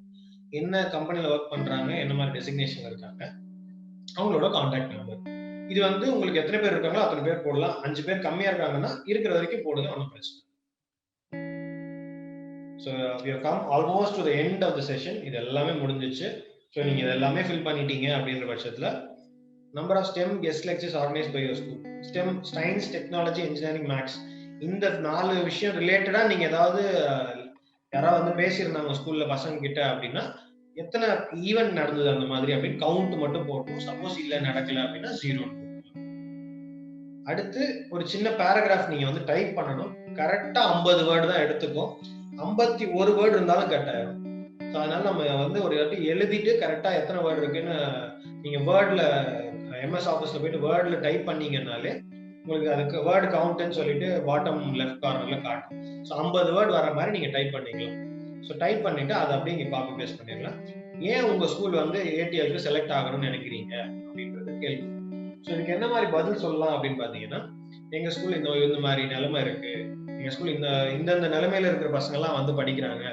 என்ன கம்பெனில ஒர்க் பண்றாங்க, என்ன மாதிரி டெசிக்னேஷன் இருக்காங்க, அவங்களோட கான்டாக்ட் நம்பர். இது வந்து உங்களுக்கு எத்தனை பேர் இருக்காங்களோ அத்தனை பேர் போடலாம். 5 பேர் கம்மியா இருக்காங்கன்னா இருக்கிற வரைக்கும் போடுங்க, ஒன்றும் பிரச்சனை. So we have come almost to the end of the session. இது எல்லாமே முடிஞ்சிச்சு. ஸோ நீங்க இதெல்லாமே ஃபில் பண்ணிட்டீங்க அப்படின்ற பட்சத்துல number of STEM guest lectures organise by your school. STEM science, technology, engineering, maths இந்த 4 விஷயம் ரிலேட்டடா நீங்க ஏதாவது யாராவது வந்து பேசியிருந்தாங்க ஸ்கூல்ல பசங்க கிட்ட அப்படின்னா எத்தனை ஈவென்ட் நடந்தது அந்த மாதிரி அப்படின்னு கவுண்ட் மட்டும் போட்டோம். சப்போஸ் இல்ல நடக்கல அப்படின்னா 0. அடுத்து ஒரு சின்ன பேராகிராஃப் நீங்க வந்து டைப் பண்ணணும். கரெக்டா 50 வேர்டு தான் எடுத்துக்கும். 51 வேர்டு இருந்தாலும் கரெக்ட் ஆயிடும். அதனால நம்ம வந்து ஒரு வாட்டி எழுதிட்டு கரெக்டா எத்தனை வேர்டு இருக்குன்னு நீங்க வேர்ட்ல எம்எஸ் ஆஃபீஸ்ல போயிட்டு வேர்ட்ல டைப் பண்ணீங்கன்னாலே உங்களுக்கு அதுக்கு வேர்டு கவுண்ட்னு சொல்லிட்டு பாட்டம் லெஃப்ட் கார்னர்ல காட்டும். ஸோ 50 வேர்டு வர மாதிரி நீங்க டைப் பண்ணிக்கலாம். ஸோ டைப் பண்ணிட்டு அதை அப்படியே இங்க காப்பி பேஸ்ட் பண்ணிடலாம். ஏன் உங்க ஸ்கூல் வந்து ஏடிஎல்க்கு செலக்ட் ஆகணும்னு நினைக்கிறீங்க அப்படின்றது கேள்வி. ஸோ இதுக்கு என்ன மாதிரி பதில் சொல்லலாம் அப்படின்னு பாத்தீங்கன்னா, எங்க ஸ்கூல் இந்த மாதிரி நிலைமை இருக்கு, எங்க ஸ்கூல் இந்த நிலைமையில இருக்கிற பசங்க எல்லாம் வந்து படிக்கிறாங்க,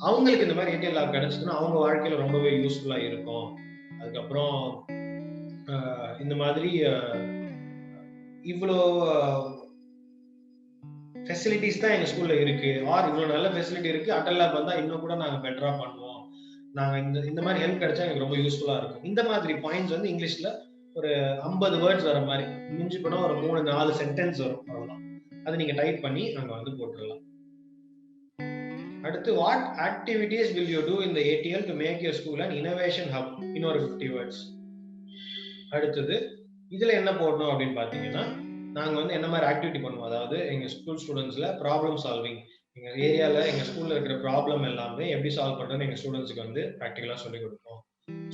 அவங்களுக்கு இந்த மாதிரி ஏடிஎல் லேப் கிடைச்சதுன்னா அவங்க வாழ்க்கையில ரொம்பவே யூஸ்ஃபுல்லா இருக்கும். அதுக்கப்புறம் இந்த மாதிரி இவ்வளோ ஃபெசிலிட்டிஸ் தான் எங்க ஸ்கூல்ல இருக்கு, ஆர் இவ்வளவு நல்ல ஃபெசிலிட்டி இருக்கு, அட்டல் லேப் வந்தா இன்னும் கூட நாங்க பெட்டரா பண்ணுவோம், நாங்க இந்த மாதிரி ஹெல்ப் கிடைச்சா எனக்கு ரொம்ப யூஸ்ஃபுல்லா இருக்கும். இந்த மாதிரி பாயிண்ட்ஸ் வந்து இங்கிலீஷ்ல ஒரு 50 வேர்ட்ஸ் வர மாதிரி, மிஞ்சி போனா ஒரு 3-4 சென்டென்ஸ் வரும், அவ்வளவுதான். அது நீங்க டைப் பண்ணி அங்க வந்து போட்டுடலாம். அடுத்து what activities will you do in the ATL to make your school an innovation hub, இன்னொரு 50 வேர்ட்ஸ். அடுத்தது இதுல என்ன போடணும் அப்படின்னு பாத்தீங்கன்னா, நாங்க வந்து என்ன மாதிரி ஆக்டிவிட்டி பண்ணுவோம், அதாவது எங்க ஸ்கூல் ஸ்டூடெண்ட்ஸ்ல ப்ராப்ளம் சால்விங், எங்க ஏரியால எங்க ஸ்கூல்ல இருக்கிற ப்ராப்ளம் எல்லாமே எப்படி சால்வ் பண்றதுன்னு எங்க ஸ்டூடெண்ட்ஸ்க்கு வந்து ப்ராக்டிகலா சொல்லிக் கொடுப்போம்.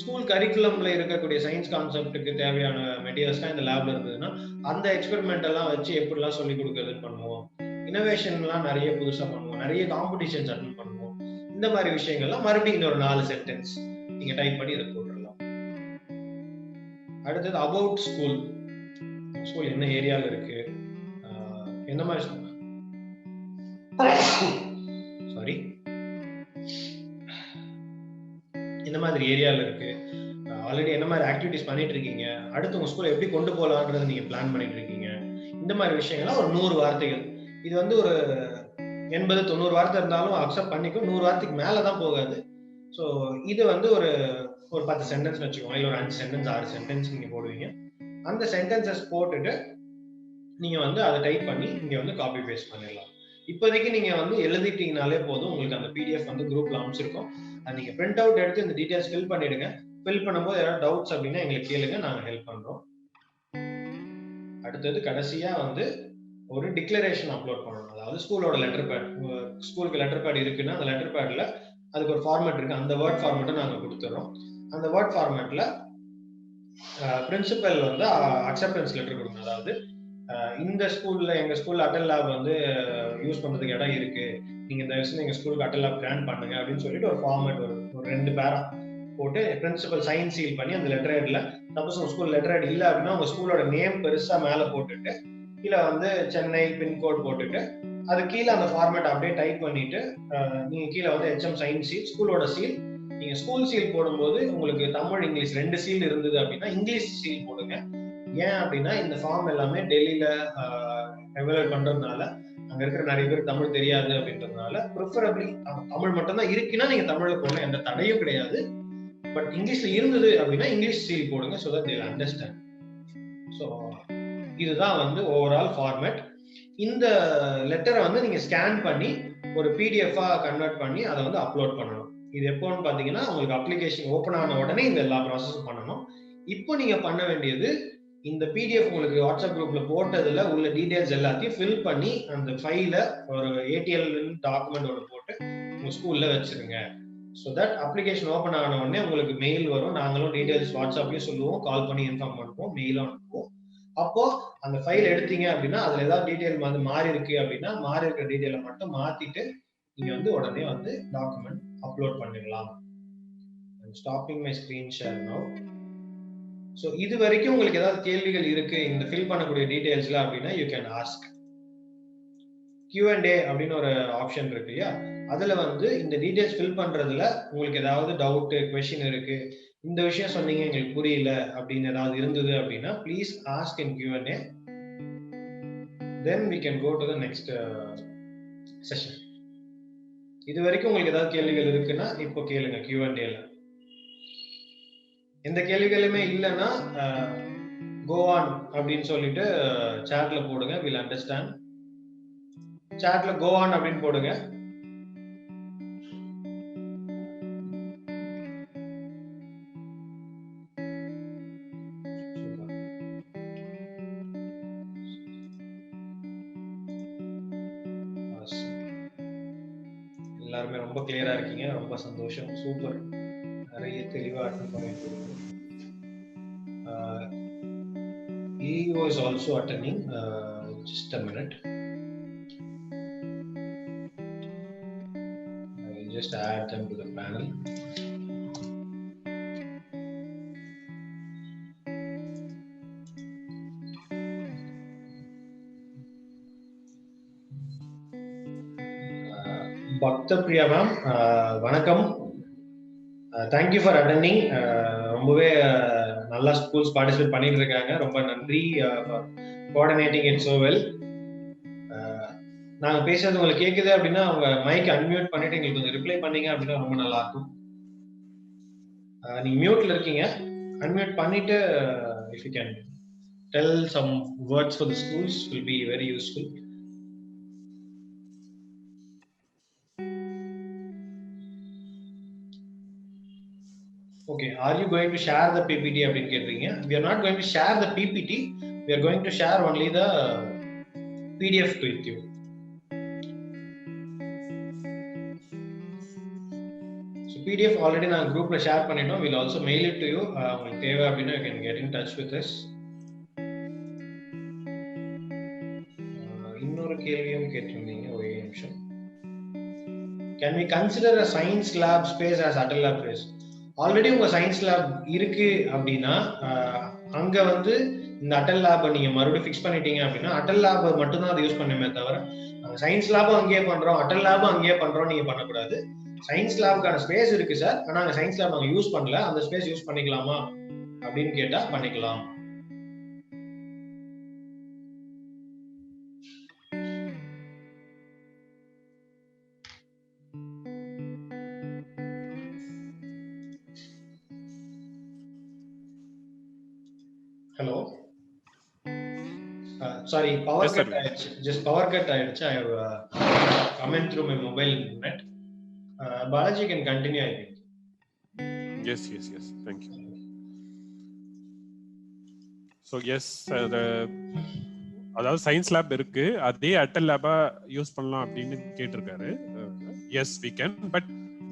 ஸ்கூல் கரிக்குலம்ல இருக்கக்கூடிய சயின்ஸ் கான்செப்டுக்கு தேவையான மெட்டீரியல்ஸ்லாம் இந்த லேப்ல இருந்ததுன்னா அந்த எக்ஸ்பெரிமெண்ட் எல்லாம் வச்சு எப்படிலாம் சொல்லிக் கொடுக்கறதுன்னு பண்ணுவோம். இனோவேஷன்லாம் நிறைய புதுசா பண்ணுவோம், நிறைய காம்படிஷன்ஸ் அட்டெண்ட் பண்ணுவோம். இந்த மாதிரி விஷயங்கள்லாம் மறுபடியும் இன்னொரு 4 சென்டென்ஸ் நீங்க டைப் பண்ணி இதை போட்டுடலாம். அடுத்தது அபவுட் ஸ்கூல், ஸ்கூல் என்ன ஏரியால இருக்கு, என்ன மாதிரி சாரி என்ன மாதிரி ஏரியால இருக்கு, ஆல்ரெடி என்ன மாதிரி ஆக்டிவிட்டிஸ் பண்ணிட்டு இருக்கீங்க, அடுத்து உங்க ஸ்கூல் எப்படி கொண்டு போகலான்றது நீங்க பிளான் பண்ணிட்டு இருக்கீங்க. இந்த மாதிரி விஷயங்கள்லாம் ஒரு 100 வார்த்தைகள். இது வந்து ஒரு 80-90 வார்த்தை இருந்தாலும் அக்செப்ட் பண்ணிக்கும், 100 வார்த்தைக்கு மேலதான் போகாது. ஸோ இது வந்து ஒரு 10 சென்டென்ஸ் வச்சுக்கோங்க, இல்லை ஒரு 5 சென்டென்ஸ் 6 சென்டென்ஸ் நீங்க போடுவீங்க. அந்த சென்டென்சஸ் போட்டுட்டு நீங்க வந்து அதை டைப் பண்ணி இங்க வந்து காப்பி பேஸ்ட் பண்ணிடலாம். இப்போதைக்கு நீங்க வந்து எழுதிட்டீங்கனாலே போதும், உங்களுக்கு அந்த பிடிஎஃப் வந்து குரூப்ல அமைச்சிருக்கோம். அதை நீங்க பிரிண்ட் அவுட் எடுத்து இந்த டீடைல்ஸ் ஃபில் பண்ணிடுங்க. ஃபில் பண்ணும்போது ஏதாவது டவுட்ஸ் அப்படின்னா எங்களுக்கு கேளுங்க, நாங்க ஹெல்ப் பண்றோம். அடுத்தது கடைசியா வந்து ஒரு டிக்ளரேஷன் அப்லோட் பண்ணணும். அதாவது ஸ்கூலோட லெட்டர் பேட், ஸ்கூலுக்கு லெட்டர் பேட் இருக்குன்னா அந்த லெட்டர் பேட்ல அதுக்கு ஒரு ஃபார்மேட் இருக்கு, அந்த வேர்ட் ஃபார்மேட்டை நாங்க கொடுத்துறோம். அந்த வேர்ட் ஃபார்மேட்ல பிரின்சிபல் வந்து அக்செப்டன்ஸ் லெட்டர் கொடுக்கணும். அதாவது இந்த ஸ்கூல்ல, எங்க ஸ்கூல்ல அட்டல் லேப் வந்து யூஸ் பண்றதுக்கு இடம் இருக்கு, நீங்க தயவுசெய்து எங்க ஸ்கூலுக்கு அட்டல் லேப் கிராண்ட் பண்ணுங்க அப்படின்னு சொல்லிட்டு ஒரு ஃபார்மேட் ஒரு 2 பேரா போட்டு பிரின்சிபல் சைன் சீல் பண்ணி அந்த லெட்டர் ஹெட்ல, சப்போஸ் உங்க ஸ்கூல் லெட்டர் ஹெட் இல்ல அப்படின்னா உங்க ஸ்கூலோட நேம் பெருசா மேல போட்டுட்டு கீழே வந்து சென்னை பின்கோட் போட்டுட்டு அது கீழே அந்த ஃபார்மேட் அப்படியே டைப் பண்ணிட்டு நீங்க கீழே வந்து ஹெச்எம் சைன் சீல், ஸ்கூலோட சீல். நீங்க ஸ்கூல் சீல் போடும்போது உங்களுக்கு தமிழ் இங்கிலீஷ் 2 சீல் இருந்தது அப்படின்னா இங்கிலீஷ் சீல் போடுங்க. ஏன் அப்படின்னா இந்த ஃபார்ம் எல்லாமே டெல்லியில எவலுவேட் பண்றதுனால அங்க இருக்கிற நிறைய பேர் தமிழ் தெரியாது அப்படின்றதுனால ப்ரிஃபரபிளி தமிழ் மட்டும் தான் இருக்குன்னா நீங்க தமிழ்ல போடணும், எந்த தடையும் கிடையாது. பட் இங்கிலீஷ்ல இருந்தது அப்படின்னா இங்கிலீஷ் சீல் போடுங்க, so that they will understand. So இதுதான் வந்து ஓவரால் ஃபார்மேட். இந்த லெட்டரை வந்து நீங்க ஸ்கேன் பண்ணி ஒரு பிடிஎஃபா கன்வெர்ட் பண்ணி அதை வந்து அப்லோட் பண்ணணும். இது எப்போன்னு பாத்தீங்கன்னா உங்களுக்கு அப்ளிகேஷன் ஓபன் ஆன உடனே இந்த எல்லா ப்ராசஸும் பண்ணணும். இப்போ நீங்க பண்ண வேண்டியது, இந்த பிடிஎஃப் உங்களுக்கு வாட்ஸ்அப் குரூப்ல போட்டதுல உள்ள டீடைல்ஸ் எல்லாத்தையும் ஃபில் பண்ணி அந்த ஃபைல ஒரு ஏடிஎல் டாக்குமெண்டோட போட்டு உங்க ஸ்கூல்ல வச்சிருங்க. ஸோ தட் அப்ளிகேஷன் ஓபன் ஆன உடனே உங்களுக்கு மெயில் வரும். நாங்களும் டீடைல்ஸ் வாட்ஸ்அப்லயும் சொல்லுவோம், கால் பண்ணி இன்ஃபார்ம் பண்ணுவோம், மெயிலும் அனுப்புவோம். அப்போ அந்த ஃபைல் எடுத்தீங்க அப்படின்னா அதுல ஏதாவது டீடைல் வந்து மாறி இருக்கு அப்படின்னா மாறி இருக்கிற டீடைலை மட்டும் மாத்திட்டு நீங்க வந்து உடனே வந்து டாக்குமெண்ட் அப்லோட் பண்ணிடலாம். ஸ்டாப்பிங் மை ஸ்கிரீன் ஷேர் நவ. ஸோ இது வரைக்கும் உங்களுக்கு ஏதாவது கேள்விகள் இருக்கு இந்த ஃபில் பண்ணக்கூடிய டீடைல்ஸ்ல அப்படின்னா யூ கேன் ஆஸ்க். Q&A அப்படின்னு ஒரு ஆப்ஷன் இருக்கு இல்லையா, அதுல வந்து இந்த டீடைல்ஸ் ஃபில் பண்றதுல உங்களுக்கு ஏதாவது டவுட் கொஸ்டின் இருக்கு, இந்த விஷயம் சொன்னீங்க எங்களுக்கு புரியல அப்படின்னு ஏதாவது இருந்தது அப்படின்னா please ask in Q&A. Then we can go to the next session. இது வரைக்கும் உங்களுக்கு ஏதாவது கேள்விகள் இருக்குன்னா இப்போ கேளுங்க Q&A ல. எந்த கேள்விகளுமே இல்லைன்னா go on அப்படின்னு சொல்லிட்டு சாட்ல போடுங்க, we'll understand. சாட்ல go on அப்படின்னு போடுங்க. எல்லாருமே ரொம்ப கிளியரா இருக்கீங்க, ரொம்ப சந்தோஷம், சூப்பர். நிறைய தெளிவா அட்டெண்ட் பண்ணிட்டு இருக்கீங்க. EO is also attending. Just a minute. I will just add them to the panel. Bhakta Priya ma'am, vanakkam. Thank you for attending. ரொம்பவே நல்லா ஸ்கூல்ஸ் பார்ட்டிசிபேட் பண்ணிட்டு இருக்காங்க, ரொம்ப நன்றி for coordinating it so well. நாங்க பேசுறது உங்களுக்கு கேக்குது அப்படின்னா அவங்க மைக் அன்மியூட் பண்ணிட்டு எங்களுக்கு கொஞ்சம் ரிப்ளை பண்ணீங்க அப்படின்னா ரொம்ப நல்லா இருக்கும். நீங்க மியூட்ல இருக்கீங்க, அன்மியூட் பண்ணிட்டு if you can tell some words for the schools will be very useful. Okay, are you going to share the PPT அப்படின்னு கேட்றீங்க. We are not going to share the PPT, we are going to share only the PDF with you. So PDF already நான் குரூப்ல share பண்ணிட்டோம், we'll also mail it to you. உங்களுக்கு தேவை அப்படின்னா you can get in touch with us. இன்னொரு கேள்வியும் கேட்டிருந்தீங்க, ஒரே நிமிஷம். Can we consider a science lab space as Atal Lab space? Already உங்க சயின்ஸ் லேப் இருக்கு அப்படின்னா அங்க வந்து இந்த அட்டல் லேப் நீங்க மறுபடியும் ஃபிக்ஸ் பண்ணிட்டீங்க அப்படின்னா அட்டல் லேப் மட்டும்தான் அதை யூஸ் பண்ணுமே தவிர சயின்ஸ் லேபும் அங்கேயே பண்றோம் அட்டல் லேபும் அங்கேயே பண்றோம் நீங்க பண்ணக்கூடாது. சயின்ஸ் லேபுக்கான ஸ்பேஸ் இருக்கு சார், ஆனா அங்க சயின்ஸ் லேப் அங்க யூஸ் பண்ணல, அந்த ஸ்பேஸ் யூஸ் பண்ணிக்கலாமா அப்படின்னு கேட்டா பண்ணிக்கலாம். Hello, sorry, power Yes, cut Arvind. ஆயிடுச்சு. Just power cut ஆயிடுச்சு. I have comment through my mobile net. Balaji can continue, I think. Yes. Thank you. So yes, அதாவது சயின்ஸ் லேப் இருக்கு, அதே அட்டல் லேபா யூஸ் பண்ணலாம் அப்படின்னு கேட்டிருக்காரு. Yes we can, but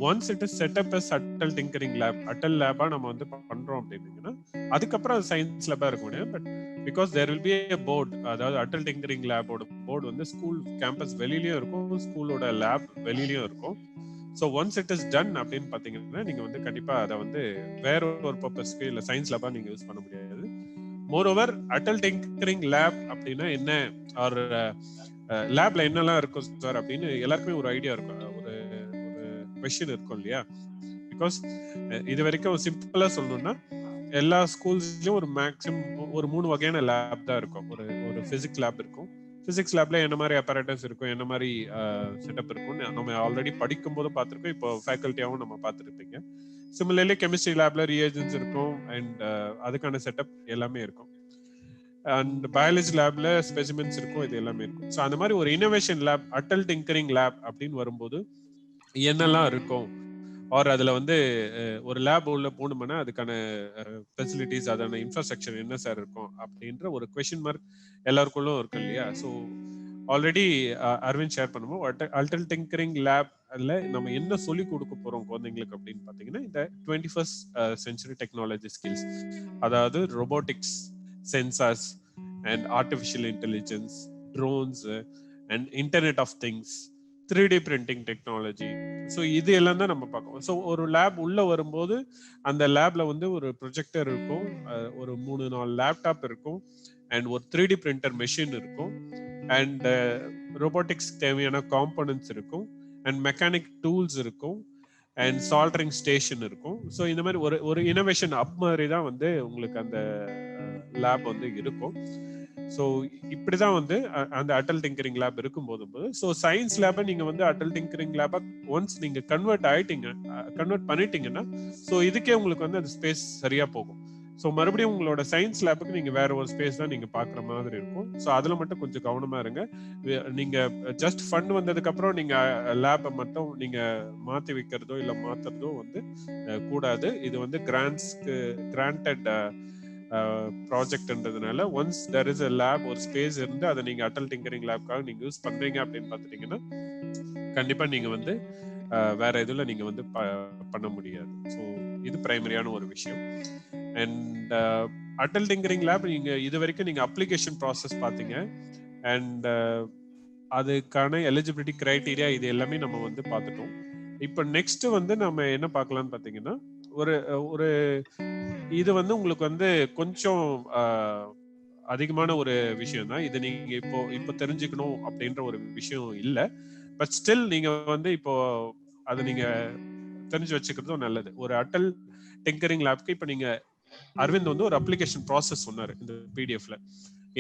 once it is set up as Atal tinkering lab, Atal லேபா நம்ம வந்து பண்றோம் அப்படின்னீங்கன்னா அதுக்கப்புறம் அது சயின்ஸ் லேபா இருக்க முடியும். But because there will be a board, அதாவது அட்டல் டிங்கரிங் லேபோட போர்டு வந்து ஸ்கூல் கேம்பஸ் வெளியிலயும் இருக்கும், ஸ்கூலோட லேப் வெளியிலயும் இருக்கும். So once it is done அப்படின்னு பாத்தீங்கன்னா நீங்க வந்து கண்டிப்பா அதை வந்து வேற ஒரு பர்பஸ்க்கு இல்ல சயின்ஸ் லேபா நீங்க யூஸ் பண்ண முடியாது. மோரோவர் அட்டல் டிங்கரிங் லேப் அப்படின்னா என்ன, ஒரு லேப்ல என்னெல்லாம் இருக்கும் சார் அப்படின்னு எல்லாருக்குமே ஒரு ஐடியா இருக்கும், ஒரு கொஸ்டின் இருக்கும் இல்லையா. பிகாஸ் இது வரைக்கும் சிம்பிளா சொல்லணும்னா எல்லா ஸ்கூல்ஸ்லயும் ஒரு மேக்ஸிமம் ஒரு 3 வகையான லேப் தான் இருக்கும். ஒரு பிசிக்ஸ் லேப் இருக்கும். பிசிக்ஸ் லேப்ல என்ன மாதிரி அப்பரேட்டஸ் இருக்கும், என்ன மாதிரி செட்டப் இருக்கும் நம்ம ஆல்ரெடி படிக்கும் போது பார்த்துருக்கோம், இப்போ ஃபேக்கல்ட்டியாவும் நம்ம பார்த்துருப்பீங்க. சிமிலர்லி கெமிஸ்ட்ரி லேப்ல ரியேஜன்ஸ் இருக்கும் அண்ட் அதுக்கான செட்டப் எல்லாமே இருக்கும். அண்ட் பயாலஜி லேப்ல ஸ்பெசிமென்ஸ் இருக்கும், இது எல்லாமே இருக்கும். ஸோ அந்த மாதிரி ஒரு innovation lab, Atal tinkering lab அப்படின்னு வரும்போது என்னெல்லாம் இருக்கும், ஆர் அதுல வந்து ஒரு லேப் உள்ள போகணும்னா அதுக்கான ஃபெசிலிட்டிஸ், அதான இன்ஃப்ராஸ்ட்ரக்சர் என்ன சார் இருக்கும் அப்படின்ற ஒரு கொஸ்டின் மார்க் எல்லாருக்குள்ளும் இருக்கு இல்லையா. ஸோ ஆல்ரெடி அரவிந்த் ஷேர் பண்ணுவோம், அட்டல் டிங்கரிங் லேப்ல நம்ம என்ன சொல்லி கொடுக்க போறோம் குழந்தைங்களுக்கு அப்படின்னு பாத்தீங்கன்னா இந்த 21st century டெக்னாலஜி ஸ்கில்ஸ், அதாவது robotics, sensors and artificial intelligence, drones and internet of things, 3D printing technology. So இது எல்லாம் தான் நம்ம பார்க்கணும். ஸோ ஒரு லேப் உள்ள வரும்போது அந்த லேப்ல வந்து ஒரு ப்ரொஜெக்டர் இருக்கும், ஒரு 3-4 லேப்டாப் இருக்கும் அண்ட் ஒரு 3D பிரிண்டர் மெஷின் இருக்கும் அண்ட் ரோபோட்டிக்ஸ் தேவையான காம்போனன்ட்ஸ் இருக்கும் அண்ட் மெக்கானிக் டூல்ஸ் இருக்கும் அண்ட் சால்டரிங் ஸ்டேஷன் இருக்கும். ஸோ இந்த மாதிரி ஒரு இனோவேஷன் அப் மாதிரி தான் வந்து உங்களுக்கு அந்த லேப் வந்து இருக்கும். ஸோ இப்படிதான் வந்து அந்த அட்டல் டிங்கரிங் லேப் இருக்கும்போது, ஸோ சயின்ஸ் லேபை நீங்க வந்து அட்டல் டிங்கரிங் லேபா ஒன்ஸ் நீங்க கன்வெர்ட் பண்ணிட்டீங்கன்னா ஸோ இதுக்கே உங்களுக்கு வந்து அந்த ஸ்பேஸ் சரியா போகும். ஸோ மறுபடியும் உங்களோட சயின்ஸ் லேபுக்கு நீங்க வேற ஒரு ஸ்பேஸ் தான் நீங்க பாக்குற மாதிரி இருக்கும். ஸோ அதுல மட்டும் கொஞ்சம் கவனமா இருங்க. நீங்க ஜஸ்ட் ஃபண்ட் வந்ததுக்கு அப்புறம் நீங்க லேபை மட்டும் நீங்க மாத்தி வைக்கிறதோ இல்ல மாத்துறதோ வந்து கூடாது. இது வந்து கிராண்டட் ப்ராஜெக்ட்ன்றதுனால once there is a lab, ஒரு ஸ்பேஸ் இருந்து அதை நீங்க அட்டல் டிங்கரிங் லேப்காக நீங்க யூஸ் பண்றீங்க அப்படின்னு பாத்துட்டீங்கன்னா கண்டிப்பா நீங்க வந்து வேற இதுல நீங்க வந்து பண்ண முடியாது. ஸோ இது பிரைமரியான ஒரு விஷயம். அண்ட் அட்டல் டிங்கரிங் லேப் நீங்க இது வரைக்கும் நீங்க அப்ளிகேஷன் ப்ராசஸ் பாத்தீங்க அண்ட் அதுக்கான எலிஜிபிலிட்டி கிரைட்டீரியா இது எல்லாமே நம்ம வந்து பார்த்துட்டோம். இப்போ நெக்ஸ்ட் வந்து நம்ம என்ன பார்க்கலாம்னு பாத்தீங்கன்னா ஒரு இது வந்து உங்களுக்கு வந்து கொஞ்சம் அதிகமான ஒரு விஷயம் தான் இது. நீங்க இப்போ தெரிஞ்சுக்கணும் அப்படின்ற ஒரு விஷயம் இல்ல, பட் ஸ்டில் நீங்க வந்து இப்போ அதை நீங்க தெரிஞ்சு வச்சுக்கிறதும் நல்லது. ஒரு அட்டல் டிங்கரிங் லேப்க்கு இப்போ நீங்க அரவிந்த் வந்து ஒரு அப்ளிகேஷன் ப்ராசஸ் சொன்னாரு இந்த பிடிஎஃப்ல,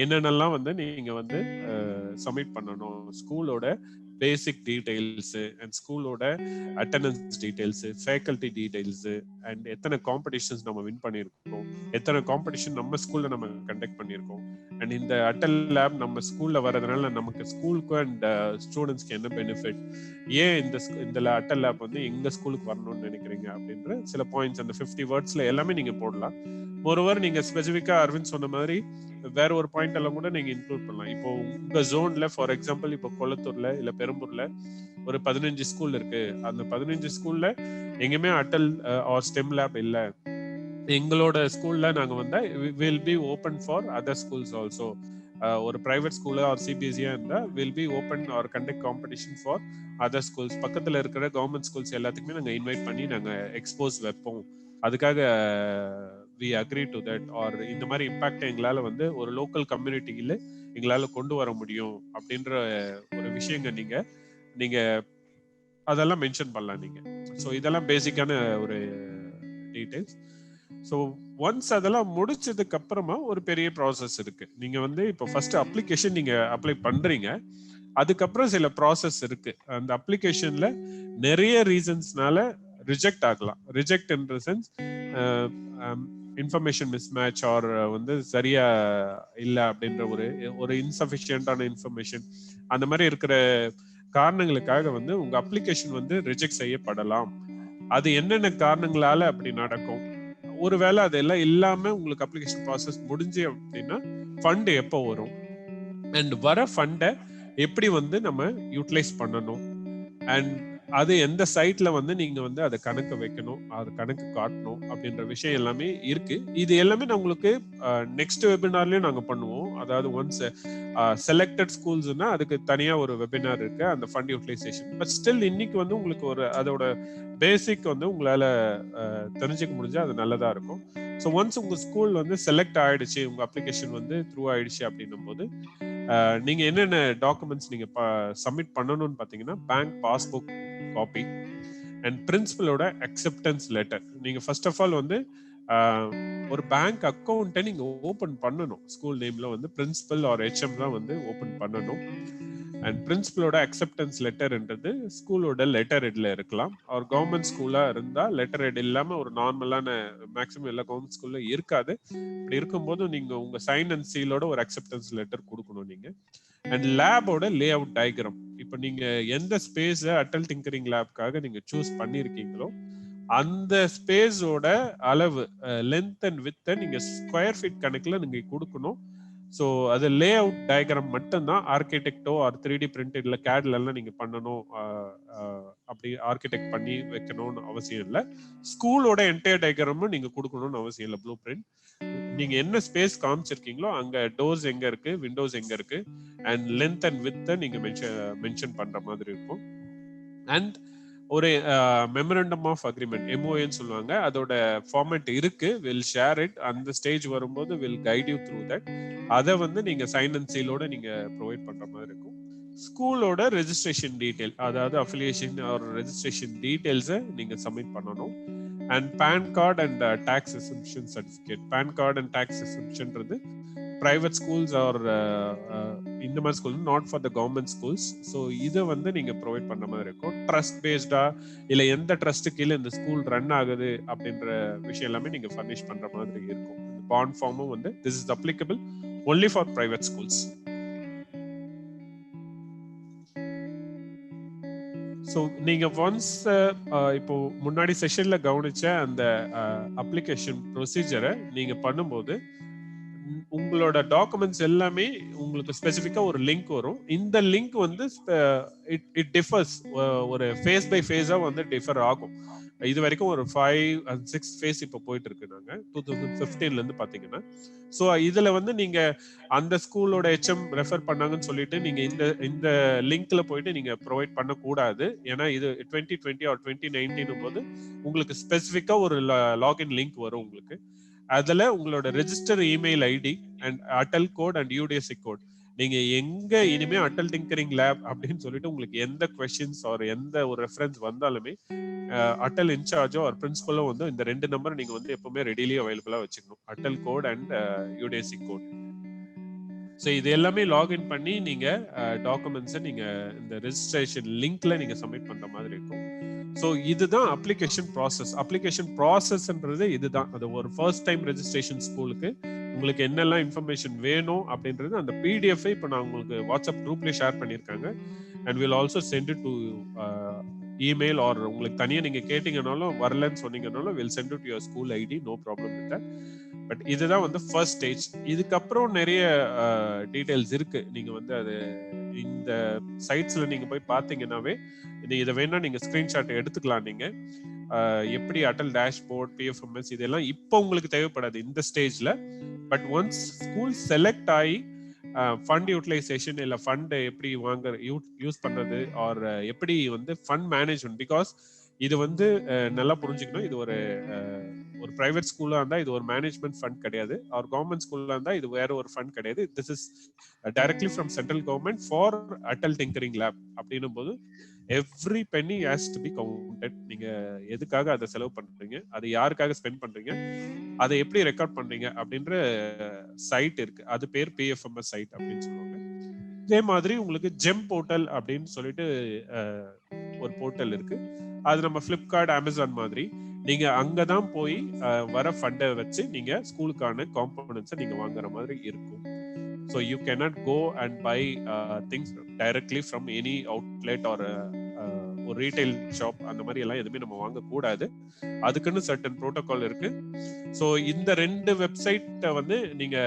என்னென்னலாம் வந்து நீங்க வந்து சப்மிட் பண்ணணும், ஸ்கூலோட பேசிக் டீடைல்ஸ் அண்ட் ஸ்கூலோட attendance details, faculty details and எத்தனை காம்படிஷன்ஸ் நம்ம வின் பண்ணியிருக்கோம், எத்தனை காம்படிஷன் நம்ம ஸ்கூல்ல நம்ம கண்டக்ட் பண்ணியிருக்கோம் அண்ட் இந்த அட்டல் லேப் நம்ம ஸ்கூல்ல வரதுனால நமக்கு ஸ்கூலுக்கு அண்ட் ஸ்டூடெண்ட்ஸ்க்கு என்ன பெனிஃபிட், ஏன் இந்த அட்டல் லேப் வந்து எங்க ஸ்கூலுக்கு வரணும்னு நினைக்கிறீங்க அப்படின்ற சில பாயிண்ட்ஸ் அந்த 50 வேர்ட்ஸ்ல எல்லாமே நீங்க போடலாம். மோரோவர் நீங்க ஸ்பெசிஃபிக்கா அரவிந்த் சொன்ன மாதிரி வேற ஒரு பாயிண்ட் எல்லாம் கூட நீங்க இன்க்ளூட் பண்ணலாம். இப்போ உங்க ஜோன்ல ஃபார் எக்ஸாம்பிள் இப்போ கொளத்தூர்ல இல்ல பெரம்பூர்ல ஒரு 15 ஸ்கூல் இருக்கு, அந்த 15 ஸ்கூல்ல எங்கேயுமே அட்டல் ஆர் ஸ்டெம் லேப் இல்ல, எங்களோட ஸ்கூல்ல நாங்க வந்து will be open for other schools also. ஒரு பிரைவேட் ஸ்கூல் ஆர் சிபிஎஸ்சியா இருந்தா will be open or conduct competition for other schools. பக்கத்துல இருக்கிற கவர்மெண்ட் ஸ்கூல்ஸ் எல்லாத்துக்குமே நாங்க இன்வைட் பண்ணி நாங்க எக்ஸ்போஸ் வைப்போம், அதுக்காக we agree to that, or இந்த மாதிரி இம்பாக்ட் எங்களால வந்து ஒரு லோக்கல் கம்யூனிட்டியில எங்களால கொண்டு வர முடியும் அப்படின்ற ஒரு விஷயங்க நீங்க அதெல்லாம் மென்ஷன் பண்ணலாம் நீங்க. ஸோ இதெல்லாம் பேசிக்கான ஒரு டீடைல்ஸ். ஸோ ஒன்ஸ் அதெல்லாம் முடிச்சதுக்கு அப்புறமா ஒரு பெரிய ப்ராசஸ் இருக்கு. நீங்க வந்து இப்போ ஃபர்ஸ்ட் அப்ளிகேஷன் நீங்க அப்ளை பண்றீங்க, அதுக்கப்புறம் சில ப்ராசஸ் இருக்கு. அந்த அப்ளிகேஷன்ல நிறைய ரீசன்ஸ்னால ரிஜெக்ட் ஆகலாம். Reject in the sense information mismatch or வந்து சரியா இல்லை அப்படின்ற ஒரு இன்சஃபிஷியன்டான இன்ஃபர்மேஷன் அந்த மாதிரி இருக்கிற காரணங்களுக்காக வந்து உங்க அப்ளிகேஷன் வந்து ரிஜெக்ட் செய்யப்படலாம். அது என்னென்ன காரணங்களால அப்படி நடக்கும்? ஒருவேளை அதெல்லாம் இல்லாம உங்களுக்கு அப்ளிகேஷன் ப்ராசஸ் முடிஞ்சு அப்படின்னா ஃபண்ட் எப்போ வரும் அண்ட் வர ஃபண்டை எப்படி வந்து நம்ம யூட்டிலைஸ் பண்ணணும் அண்ட் அது எந்த சைட்ல வந்து நீங்க வந்து அதை கணக்கு வைக்கணும், அது கணக்கு காட்டணும் அப்படின்ற விஷயம் எல்லாமே இருக்கு. இது எல்லாமே நான் உங்களுக்கு நெக்ஸ்ட் வெபினார்லயும் நாங்க பண்ணுவோம். அதாவது ஒன்ஸ் செலக்டட் ஸ்கூல்ஸ்னா அதுக்கு தனியா ஒரு வெபினார் இருக்கு, அந்த ஃபண்ட் யூட்டிலைசேஷன். பட் ஸ்டில் இன்னைக்கு வந்து உங்களுக்கு ஒரு அதோட பேசிக் வந்து உங்களால தெரிஞ்சுக்க முடிஞ்சா அது நல்லதா இருக்கும். ஸோ ஒன்ஸ் உங்க ஸ்கூல் வந்து செலக்ட் ஆயிடுச்சு, உங்க அப்ளிகேஷன் வந்து த்ரூ ஆயிடுச்சு அப்படின்னும் போது நீங்க என்னென்ன டாக்குமெண்ட்ஸ் நீங்க சப்மிட் பண்ணணும்னு பாத்தீங்கன்னா பேங்க் பாஸ்புக் காப்பி அண்ட் பிரின்சிபலோட அக்செப்டன்ஸ் லெட்டர். நீங்க ஃபர்ஸ்ட் ஆஃப் ஆல் வந்து ஒரு பேங்க் அக்கௌண்ட்டை நீங்க ஓபன் பண்ணணும். ஸ்கூல் நேம்ல வந்து பிரின்சிபல் ஆர் ஹெச்எம் தான் வந்து ஓபன் பண்ணணும். அண்ட் பிரின்சிபலோட அக்செப்டன்ஸ் லெட்டர்ன்றது ஸ்கூலோட லெட்டர் ஹெட்ல இருக்கலாம். அவர் கவர்மெண்ட் ஸ்கூலா இருந்தா லெட்டர் ஹெட் இல்லாம ஒரு நார்மலான மேக்ஸிமம் எல்லா கவர்மெண்ட் ஸ்கூல்ல இருக்காது. இப்படி இருக்கும்போது நீங்க உங்க சைன் அண்ட் சீலோட ஒரு அக்செப்டன்ஸ் லெட்டர் கொடுக்கணும் நீங்க. அண்ட் லேபோட லே அவுட் டயக்ராம், இப்போ நீங்க எந்த ஸ்பேஸ் அட்டல் டிங்கரிங் லேப்காக நீங்க சூஸ் பண்ணிருக்கீங்களோ அந்த ஸ்பேஸோட அளவு லென்த் அண்ட் வித்தை நீங்க ஸ்கொயர் ஃபீட் கணக்குல நீங்க கொடுக்கணும். ஸோ அது லே அவுட் டயக்ராம் மட்டும்தான் ஆர்கிடெக்டோ ஆர் 3D பிரிண்டட்ல கேட்ல எல்லாம் நீங்க பண்ணணும், அப்படி ஆர்கிடெக்ட் பண்ணி வைக்கணும்னு அவசியம் இல்லை. ஸ்கூலோட என்டையர் டயக்ராமும் நீங்க கொடுக்கணும்னு அவசியம் இல்லை. ப்ளூ பிரிண்ட் நீங்க என்ன ஸ்பேஸ் காமிச்சிருக்கீங்களோ அங்க டோர்ஸ் எங்க இருக்கு, விண்டோஸ் எங்க இருக்கு அண்ட் லென்த் அண்ட் வித்தை நீங்க மென்ஷன் பண்ற மாதிரி இருக்கும். அண்ட் ஒரு மெமரண்டம் ஆஃப் அக்ரிமெண்ட் MOAன்னு சொல்லுவாங்க, அதோட ஃபார்மேட் இருக்கு, வில் ஷேர் இட். அந்த ஸ்டேஜ் வரும்போது will guide you through that. அதை வந்து நீங்க சைன் அண்ட் சீலோட நீங்க ப்ரொவைட் பண்ற மாதிரி இருக்கும். ஸ்கூலோட ரெஜிஸ்ட்ரேஷன் டீடைல், அதாவது அஃபிலியேஷன் ஆர் ரெஜிஸ்ட்ரேஷன் டீடைல்ஸை நீங்க சப்மிட் பண்ணணும். And PAN card and tax exemption certificate. PAN card and tax எக்ஸம்ப்ஷன்றது பிரைவேட் ஸ்கூல்ஸ் ஆர் இந்த மாதிரி school, not for the government schools. So இதை வந்து நீங்க ப்ரொவைட் பண்ற மாதிரி இருக்கும். ட்ரஸ்ட் பேஸ்டா இல்ல எந்த ட்ரஸ்ட் கீழே இந்த ஸ்கூல் ரன் ஆகுது அப்படின்ற விஷயம் எல்லாமே நீங்க ஃபர்னிஷ் பண்ற மாதிரி இருக்கும். பாண்ட் ஃபார்மும் வந்து this is applicable only for private schools. So நீங்க ஒன்ஸ் இப்போ முன்னாடி செஷன்ல கவனிச்ச அந்த அப்ளிகேஷன் ப்ரொசீஜரை நீங்க பண்ணும்போது உங்களோட டாக்குமெண்ட்ஸ் எல்லாமே உங்களுக்கு ஸ்பெசிஃபிக்கா ஒரு லிங்க் வரும். இந்த லிங்க் வந்து இட் டிஃபர்ஸ், ஒரு ஃபேஸ் பை ஃபேஸா வந்து டிஃபர் ஆகும். இது வரைக்கும் ஒரு 5 and 6 ஃபேஸ் இப்போ போயிட்டு இருக்கு நாங்க 2015ல இருந்து பாத்தீங்கன்னா. ஸோ இதுல வந்து நீங்க அந்த ஸ்கூலோட HM ரெஃபர் பண்ணாங்கன்னு சொல்லிட்டு நீங்க இந்த லிங்க்ல போயிட்டு நீங்க ப்ரொவைட் பண்ணக்கூடாது. ஏன்னா இது 2020 or 2019 போது உங்களுக்கு ஸ்பெசிஃபிக்கா ஒரு லாகின் லிங்க் வரும் உங்களுக்கு. அதுல உங்களோட register email ID and Atal code and UDSC code, நீங்க எங்க இனிமே அட்டல் டிங்கரிங் லேப் அப்படின்னு சொல்லிட்டு உங்களுக்கு எந்த கொஸ்டின்ஸ் ஆர் எந்த ஒரு ரெஃபரன்ஸ் வந்தாலுமே அட்டல் இன்சார்ஜோ ஆர் பிரின்சிபலோ வந்து இந்த 2 நம்பர் நீங்க வந்து எப்பவுமே ரெடிலி அவைலபிளா வச்சுக்கணும், Atal code and UDSC code. So இது எல்லாமே லாகின் பண்ணி நீங்க டாக்குமெண்ட்ஸை நீங்க இந்த ரெஜிஸ்ட்ரேஷன் லிங்க்ல நீங்க சப்மிட் பண்ற மாதிரி இருக்கும். ஸோ இதுதான் அப்ளிகேஷன் ப்ராசஸ். அப்ளிகேஷன் ப்ராசஸ்ன்றது இதுதான். அது ஒரு ஃபர்ஸ்ட் டைம் ரெஜிஸ்ட்ரேஷன் ஸ்கூலுக்கு உங்களுக்கு என்னெல்லாம் இன்ஃபர்மேஷன் வேணும் அப்படின்றது அந்த PDF இப்போ நான் உங்களுக்கு வாட்ஸ்அப் குரூப்லேயே ஷேர் பண்ணியிருக்காங்க. And will also send it to email or உங்களுக்கு தனியாக நீங்கள் கேட்டீங்கன்னாலும் வரலன்னு சொன்னீங்கன்னாலும் will send to your school ID, no problem with that. But இதுதான் வந்து ஃபர்ஸ்ட் ஸ்டேஜ். இதுக்கப்புறம் நிறைய டீடைல்ஸ் இருக்கு. நீங்க வந்து அது இந்த சைட்ஸ்ல நீங்க போய் பாத்தீங்கன்னாவே இதை வேணா நீங்க ஸ்கிரீன்ஷாட் எடுத்துக்கலாம். நீங்க எப்படி அட்டல் டேஷ்போர்ட், PFMS இதெல்லாம் இப்போ உங்களுக்கு தேவைப்படாது இந்த ஸ்டேஜ்ல. பட் ஒன்ஸ் ஸ்கூல் செலக்ட் ஆகி ஃபண்ட் யூட்டிலைசேஷன் இல்ல ஃபண்ட் எப்படி யூஸ் பண்றது ஆர் எப்படி வந்து ஃபண்ட் மேனேஜ்மெண்ட், பிகாஸ் இது வந்து நல்லா புரிஞ்சுக்கணும். இது ஒரு பிரைவேட் ஸ்கூலா இருந்தா இது ஒரு மேனேஜ்மெண்ட் ஃபண்ட் கிடையாது. ஒரு கவர்மெண்ட் ஸ்கூல்ல இருந்தா இது வேற ஒரு ஃபண்ட் கிடையாது. This is directly from central government for Atal tinkering lab. அப்படின்னும் போது every penny has to be counted. நீங்க எதுக்காக அதை செலவு பண்றீங்க, அதை யாருக்காக ஸ்பெண்ட் பண்றீங்க, அதை எப்படி ரெக்கார்ட் பண்றீங்க அப்படின்ற சைட் இருக்கு. அது பேர் PFMS சைட் அப்படின்னு சொல்லுவாங்க. இதே மாதிரி உங்களுக்கு ஜெம் போர்ட்டல் அப்படின்னு சொல்லிட்டு ஒரு போர்ட்டல் இருக்கு. அது நம்ம Flipkart, Amazon மாதிரி நீங்க அங்கதான் போய் வர ஃபண்டை வச்சு நீங்க ஸ்கூலுக்கான காம்போனன்ட்ஸை நீங்க வாங்குற மாதிரி இருக்கும். So you cannot go and buy things directly from any outlet or ஒரு ரீட்டைல் ஷாப் அந்த மாதிரி எல்லாம் எதுவுமே நம்ம வாங்க கூடாது. அதுக்குன்னு சர்டன் ப்ரோட்டோகால் இருக்கு. ஸோ இந்த 2 வெப்சைட்டை வந்து நீங்க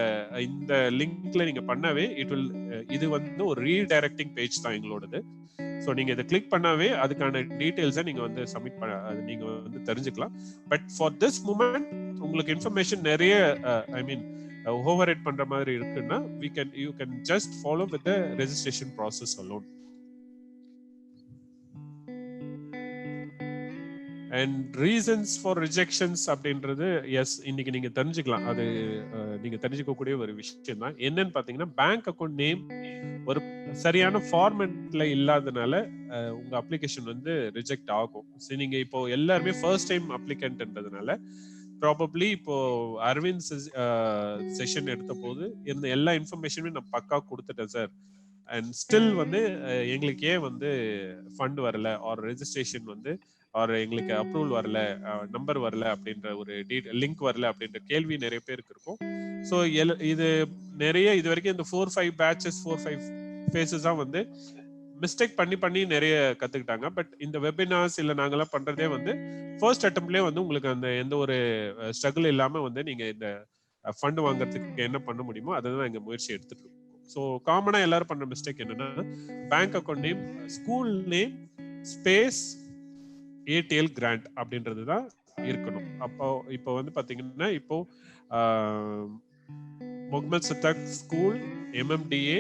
இந்த லிங்க்ல நீங்க பண்ணவே இது வந்து ஒரு ரீடைரக்டிங் பேஜ் தான் எங்களோடது. ஸோ நீங்க இதை கிளிக் பண்ணாவே அதுக்கான டீடைல்ஸை நீங்க வந்து சப்மிட் நீங்க வந்து தெரிஞ்சுக்கலாம். பட் ஃபார் திஸ் மூமெண்ட் உங்களுக்கு இன்ஃபர்மேஷன் நிறைய ஓவர்ரைட் பண்ற மாதிரி இருக்குன்னா you can just follow with the registration process alone. And reasons for rejections அப்படின்றது எஸ் இன்னைக்கு நீங்க தெரிஞ்சுக்கலாம். அது நீங்க தெரிஞ்சுக்கக்கூடிய ஒரு விஷயம் தான். என்னன்னு பாத்தீங்கன்னா பேங்க் அக்கௌண்ட் நேம் ஒரு சரியான ஃபார்மேட்ல இல்லாதனால உங்க அப்ளிகேஷன் வந்து ரிஜெக்ட் ஆகும். சரி, நீங்க இப்போ எல்லாருமே ஃபர்ஸ்ட் டைம் அப்ளிகன்ட்ன்றதுனால ப்ராபப்ளி இப்போ அரவிந்த் செஷன் எடுத்த போது இருந்த எல்லா இன்ஃபர்மேஷனுமே நான் பக்கா கொடுத்துட்டேன் சார், அண்ட் ஸ்டில் வந்து எங்களுக்கு ஏன் வந்து ஃபண்ட் வரல ஆர் ரெஜிஸ்ட்ரேஷன் வந்து ஆர் எங்களுக்கு அப்ரூவல் வரல, நம்பர் வரல அப்படின்ற ஒரு லிங்க் வரல அப்படின்ற கேள்வி நிறைய பேருக்கு இருக்கும். ஸோ இது நிறைய இது வரைக்கும் இந்த 4-5 பேட்சஸ் 4-5 ஃபேஸஸா வந்து மிஸ்டேக் பண்ணி நிறைய கத்துக்கிட்டாங்க. பட் இந்த வெபினார்ஸ் இல்ல நாங்கெல்லாம் பண்றதே வந்து ஃபர்ஸ்ட் அட்டெம்ப்ட்லயே வந்து உங்களுக்கு அந்த எந்த ஒரு ஸ்ட்ரகிள் இல்லாம வந்து நீங்க இந்த ஃபண்ட் வாங்குறதுக்கு என்ன பண்ண முடியுமோ அதை தான் எங்க முயற்சி எடுத்துட்டு இருக்கோம். ஸோ காமனா எல்லாரும் பண்ற மிஸ்டேக் என்னன்னா bank account name, school name, space, ATL grant அப்படின்றது தான் இருக்கணும். அப்போ இப்போ வந்து பாத்தீங்கன்னா இப்போ Mohammed Sathak school MMDA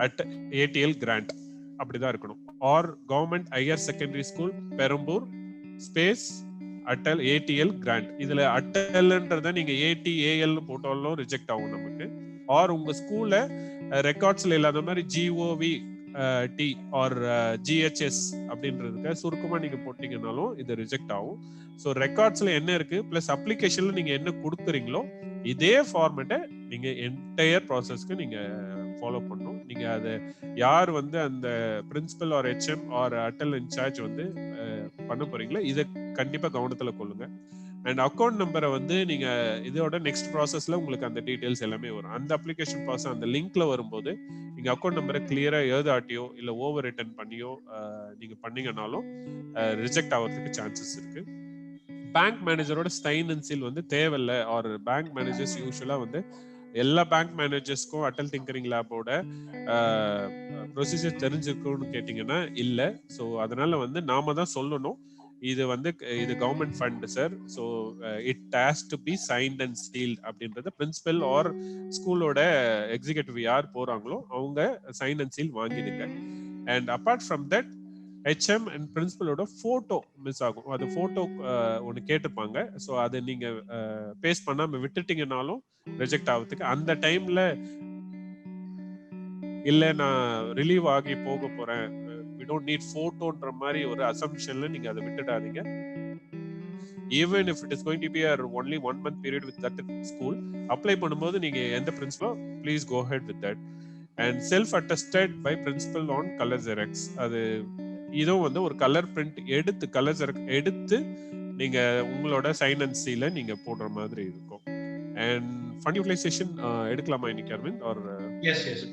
at ATL grant அப்படிதான் இருக்கணும். R government higher secondary school Perambur space Atal ATL grant. இதுல அட்டல்ன்றத நீங்க ATAL போட்டாலும் ரிஜெக்ட் ஆகும் நமக்கு. ஆர் உங்க ஸ்கூல்ல ரெக்கார்ட்ஸ்ல இல்லாத மாதிரி GOVT ஆர் GHS அப்படின்றதுக்கு சுருக்கமா நீங்க போட்டீங்கன்னாலும் இது ரிஜெக்ட் ஆகும். ஸோ ரெக்கார்ட்ஸ்ல என்ன இருக்கு பிளஸ் அப்ளிகேஷன்ல நீங்க என்ன கொடுக்குறீங்களோ இதே ஃபார்மேட்டை நீங்க என்டையர் ப்ராசஸ்க்கு நீங்க ஃபாலோ பண்ணணும். நீங்க அதை யார் வந்து அந்த principal or HM or Atal incharge வந்து பண்ண போறீங்களோ இதை கண்டிப்பா கவனத்துல கொள்ளுங்க. அண்ட் அக்கௌண்ட் நம்பரை வந்து நீங்க இதோட நெக்ஸ்ட் ப்ராசஸ்ல உங்களுக்கு அந்த டீடைல்ஸ் எல்லாமே வரும். அந்த அப்ளிகேஷன் ப்ராசஸ் அந்த லிங்க்ல வரும்போது நீங்க அக்கௌண்ட் நம்பரை கிளியரா எழுதாட்டியோ இல்ல ஓவர் ரிட்டன் பண்ணியோ நீங்க பண்ணீங்கன்னாலும் ரிஜெக்ட் ஆகிறதுக்கு சான்சஸ் இருக்கு. பேங்க் மேனேஜரோட சைன் அண்ட் சீல் வந்து தேவையில்லை. ஆர் பேங்க் மேனேஜர்ஸ் யூஸ்வலா வந்து எல்லா பேங்க் மேனேஜர்ஸ்க்கும் அட்டல் டிங்கரிங் லேபோட ப்ரொசீஜர் தெரிஞ்சிருக்கும்னு கேட்டீங்கன்னா இல்லை. ஸோ அதனால வந்து நாம தான் சொல்லணும் இது வந்து இது government fund sir, so it has to be signed and sealed அப்படின்றத பிரின்சிபல் ஆர் ஸ்கூலோட எக்ஸிக்யூட்டிவ் யார் போறாங்களோ அவங்க சைன் அண்ட் சீல் வாங்கிடுங்க. And apart from that HM and பிரின்சிபலோட போட்டோ மிஸ் ஆகும். அது போட்டோ ஒன்று கேட்டிருப்பாங்க. ஸோ அதை நீங்க பேஸ்ட் பண்ணாம விட்டுட்டீங்கன்னாலும் ரிஜெக்ட் ஆகிறதுக்கு அந்த டைம்ல இல்ல நான் ரிலீவ் ஆகி போக போறேன், we don't need photoன்ற மாதிரி ஒரு அசம்ஷன்ல நீங்க அதை விட்டுடாதீங்க. even if it is going to be only 1 month period with that school, apply பண்ணும்போது நீங்க எந்த principal please go ahead with that. and self attested by principal on color xerox. அது இதுவும் வந்து ஒரு கலர் பிரிண்ட் எடுத்து கலர் ஜெராக்ஸ் எடுத்து நீங்க உங்களோட சைன் அண்ட் சீல நீங்க போடுற மாதிரி இருக்கும். அண்ட் ஃபண்ட் யூட்டிலைசேஷன் எடுக்கலாமா இன்னைக்கு அரவிந்த்? ஆர் எஸ் எஸ்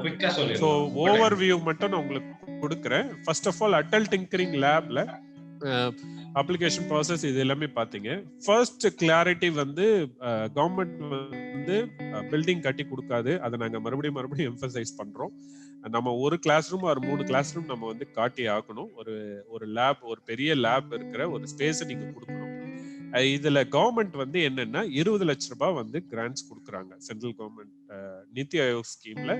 குயிக்கா சொல்லுங்க. ஸோ ஓவர்வியூ மட்டும் நான் உங்களுக்கு கொடுக்குறேன். First of all Atal tinkering லேப்ல அப்ளிகேஷன் ப்ராசஸ் இது எல்லாமே பார்த்தீங்க. ஃபர்ஸ்ட் கிளாரிட்டி வந்து கவர்மெண்ட் வந்து பில்டிங் கட்டி கொடுக்காது. அதை நாங்கள் மறுபடியும் எம்பசைஸ் பண்றோம். நம்ம ஒரு கிளாஸ் ரூம் ஒரு 3 கிளாஸ் ரூம் நம்ம வந்து காட்டி ஆக்கணும். ஒரு லேப், ஒரு பெரிய லேப் இருக்கிற ஒரு ஸ்பேஸை நீங்க கொடுக்கணும். இதுல கவர்மெண்ட் வந்து என்னன்னா 20 லட்ச ரூபாய் வந்து கிராண்ட்ஸ் கொடுக்குறாங்க. சென்ட்ரல் கவர்மெண்ட் நித்தி ஆயோக் ஸ்கீம்ல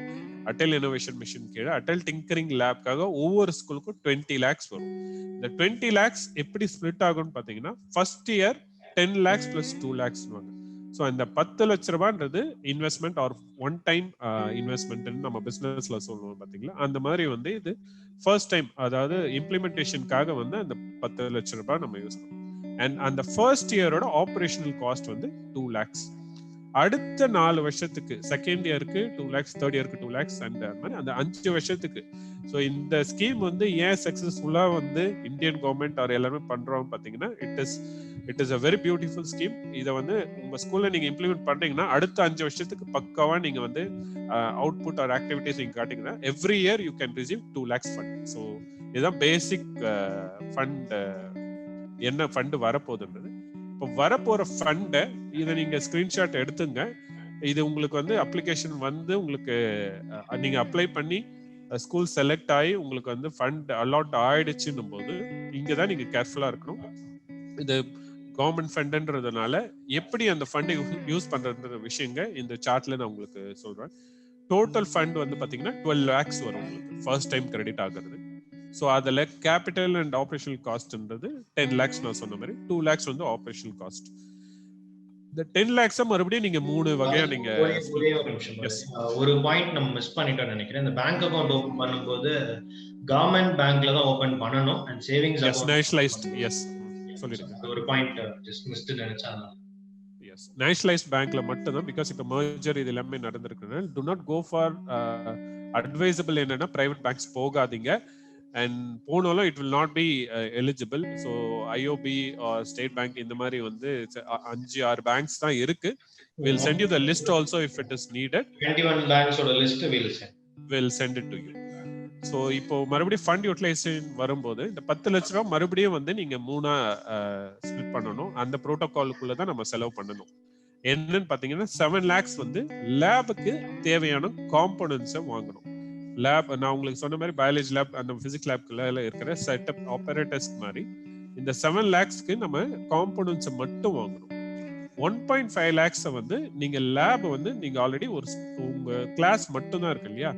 அட்டல் இனோவேஷன் மிஷன் கீழே அட்டல் டிங்கரிங் லேப்காக ஒவ்வொரு ஸ்கூலுக்கும் 20 lakhs வரும். இந்த 20 lakhs எப்படி ஸ்பிளிட் ஆகும்னு பாத்தீங்கன்னா first year 10 lakhs plus 2 lakhs வாங்க. ஸோ இந்த 10 லட்ச ரூபான்றது investment or one time investment நம்ம பிசினஸ்ல சொல்லுவோம் பாத்தீங்களா, அந்த மாதிரி வந்து இது ஃபர்ஸ்ட் டைம், அதாவது இம்ப்ளிமெண்டேஷனுக்காக வந்து அந்த 10 லட்ச ரூபாய் நம்ம யூஸ் பண்ணுவோம். அண்ட் அந்த ஃபர்ஸ்ட் இயரோட ஆபரேஷனல் காஸ்ட் வந்து 2 lakhs. அடுத்த 4 வருஷத்துக்கு செகண்ட் இயருக்கு 2 lakhs, தேர்ட் இயருக்கு 2 lakhs அண்ட் மாதிரி அந்த 5 வருஷத்துக்கு. ஸோ இந்த ஸ்கீம் வந்து ஏன் சக்சஸ்ஃபுல்லா வந்து இந்தியன் கவர்மெண்ட் அவர் எல்லாருமே பண்றோம் பாத்தீங்கன்னா, it is a very beautiful scheme. இதை வந்து உங்க ஸ்கூல்ல நீங்க இம்ப்ளிமெண்ட் பண்றீங்கன்னா அடுத்த 5 வருஷத்துக்கு பக்காவா நீங்க வந்து அவுட்புட் ஆர் ஆக்டிவிட்டிஸ் நீங்க காட்டீங்கன்னா every year you can receive 2 lakhs fund. So இதுதான் பேசிக் ஃபண்ட். என்ன ஃபண்ட் வரப்போகுதுன்றது. இப்போ வரப்போற ஃபண்டை இதை நீங்க ஸ்கிரீன்ஷாட் எடுத்துங்க. இது உங்களுக்கு வந்து அப்ளிகேஷன் வந்து உங்களுக்கு நீங்க அப்ளை பண்ணி ஸ்கூல் செலக்ட் ஆகி உங்களுக்கு வந்து ஃபண்ட் அலாட் ஆயிடுச்சுன்னும் போது இங்கதான் நீங்க கேர்ஃபுல்லா இருக்கணும். இது கவர்மெண்ட் ஃபண்டுன்றதுனால எப்படி அந்த ஃபண்டை யூஸ் பண்றதுன்ற விஷயங்க இந்த சார்ட்ல நான் உங்களுக்கு சொல்றேன். டோட்டல் ஃபண்ட் வந்து பாத்தீங்கன்னா 12 lakhs வரும் உங்களுக்கு ஃபர்ஸ்ட் டைம் கிரெடிட் ஆகுறது. ஸோ அதில் கேபிட்டல் அண்ட் ஆப்ரேஷனல் காஸ்ட்ன்றது 10 lakhs நான் சொன்ன மாதிரி 2 lakhs வந்து ஆப்ரேஷனல் காஸ்ட். இந்த 10 lakhs மறுபடியும் நீங்க 3 வகையா நீங்க ஒரு பாயிண்ட் நம்ம மிஸ் பண்ணிட்டோம்னு நினைக்கிறேன். இந்த பேங்க் அக்கவுண்ட் ஓபன் பண்ணும்போது கவர்மெண்ட் பேங்க்ல தான் ஓபன் பண்ணனும் and savings account nationalised. Yes சொல்லிருங்க. ஒரு பாயிண்ட் ஜஸ்ட் மிஸ்ட் நினைச்சாங்க. எஸ் நேஷனலைஸ்ட் பேங்க்ல மட்டும் தான். பிகாஸ் இப்ப மர்ஜர் இது எல்லாமே நடந்திருக்குனால do not go for advisable. என்னன்னா பிரைவேட் பேங்க்ஸ் போகாதீங்க. அண்ட் போனாலும் it will not be eligible. So IOB or state bank இந்த மாதிரி வந்து 5-6 பேங்க்ஸ் தான் இருக்கு. Will send you the list also if it is needed. 21 பேங்க்ஸோட list will send it to you. So இப்போ மறுபடியும் ஃபண்ட் யூட்டிலைசேஷன் வரும்போது இந்த 10 லட்ச ரூபா மறுபடியும் வந்து நீங்க 3 ஸ்பிளிட் பண்ணணும். அந்த ப்ரோட்டோகாலுக்குள்ள தான் நம்ம செலவு பண்ணணும். என்னன்னு பாத்தீங்கன்னா 7 lakhs வந்து லேபுக்கு தேவையான காம்போனன்ட்ஸை வாங்கணும். லேப் நான் உங்களுக்கு சொன்ன மாதிரி பயாலஜி லேப் அந்த பிசிக்ஸ் லேப்ல இருக்கிற செட்டப் ஆபரேட்டர்ஸ் மாதிரி இந்த 7 lakhsக்கு நம்ம காம்போனன்ட்ஸ் மட்டும் வாங்கணும். 1.5 lakhs வந்து நீங்க லேப் வந்து நீங்க ஆல்ரெடி ஒரு உங்க கிளாஸ் மட்டும் தான் இருக்கு இல்லையா,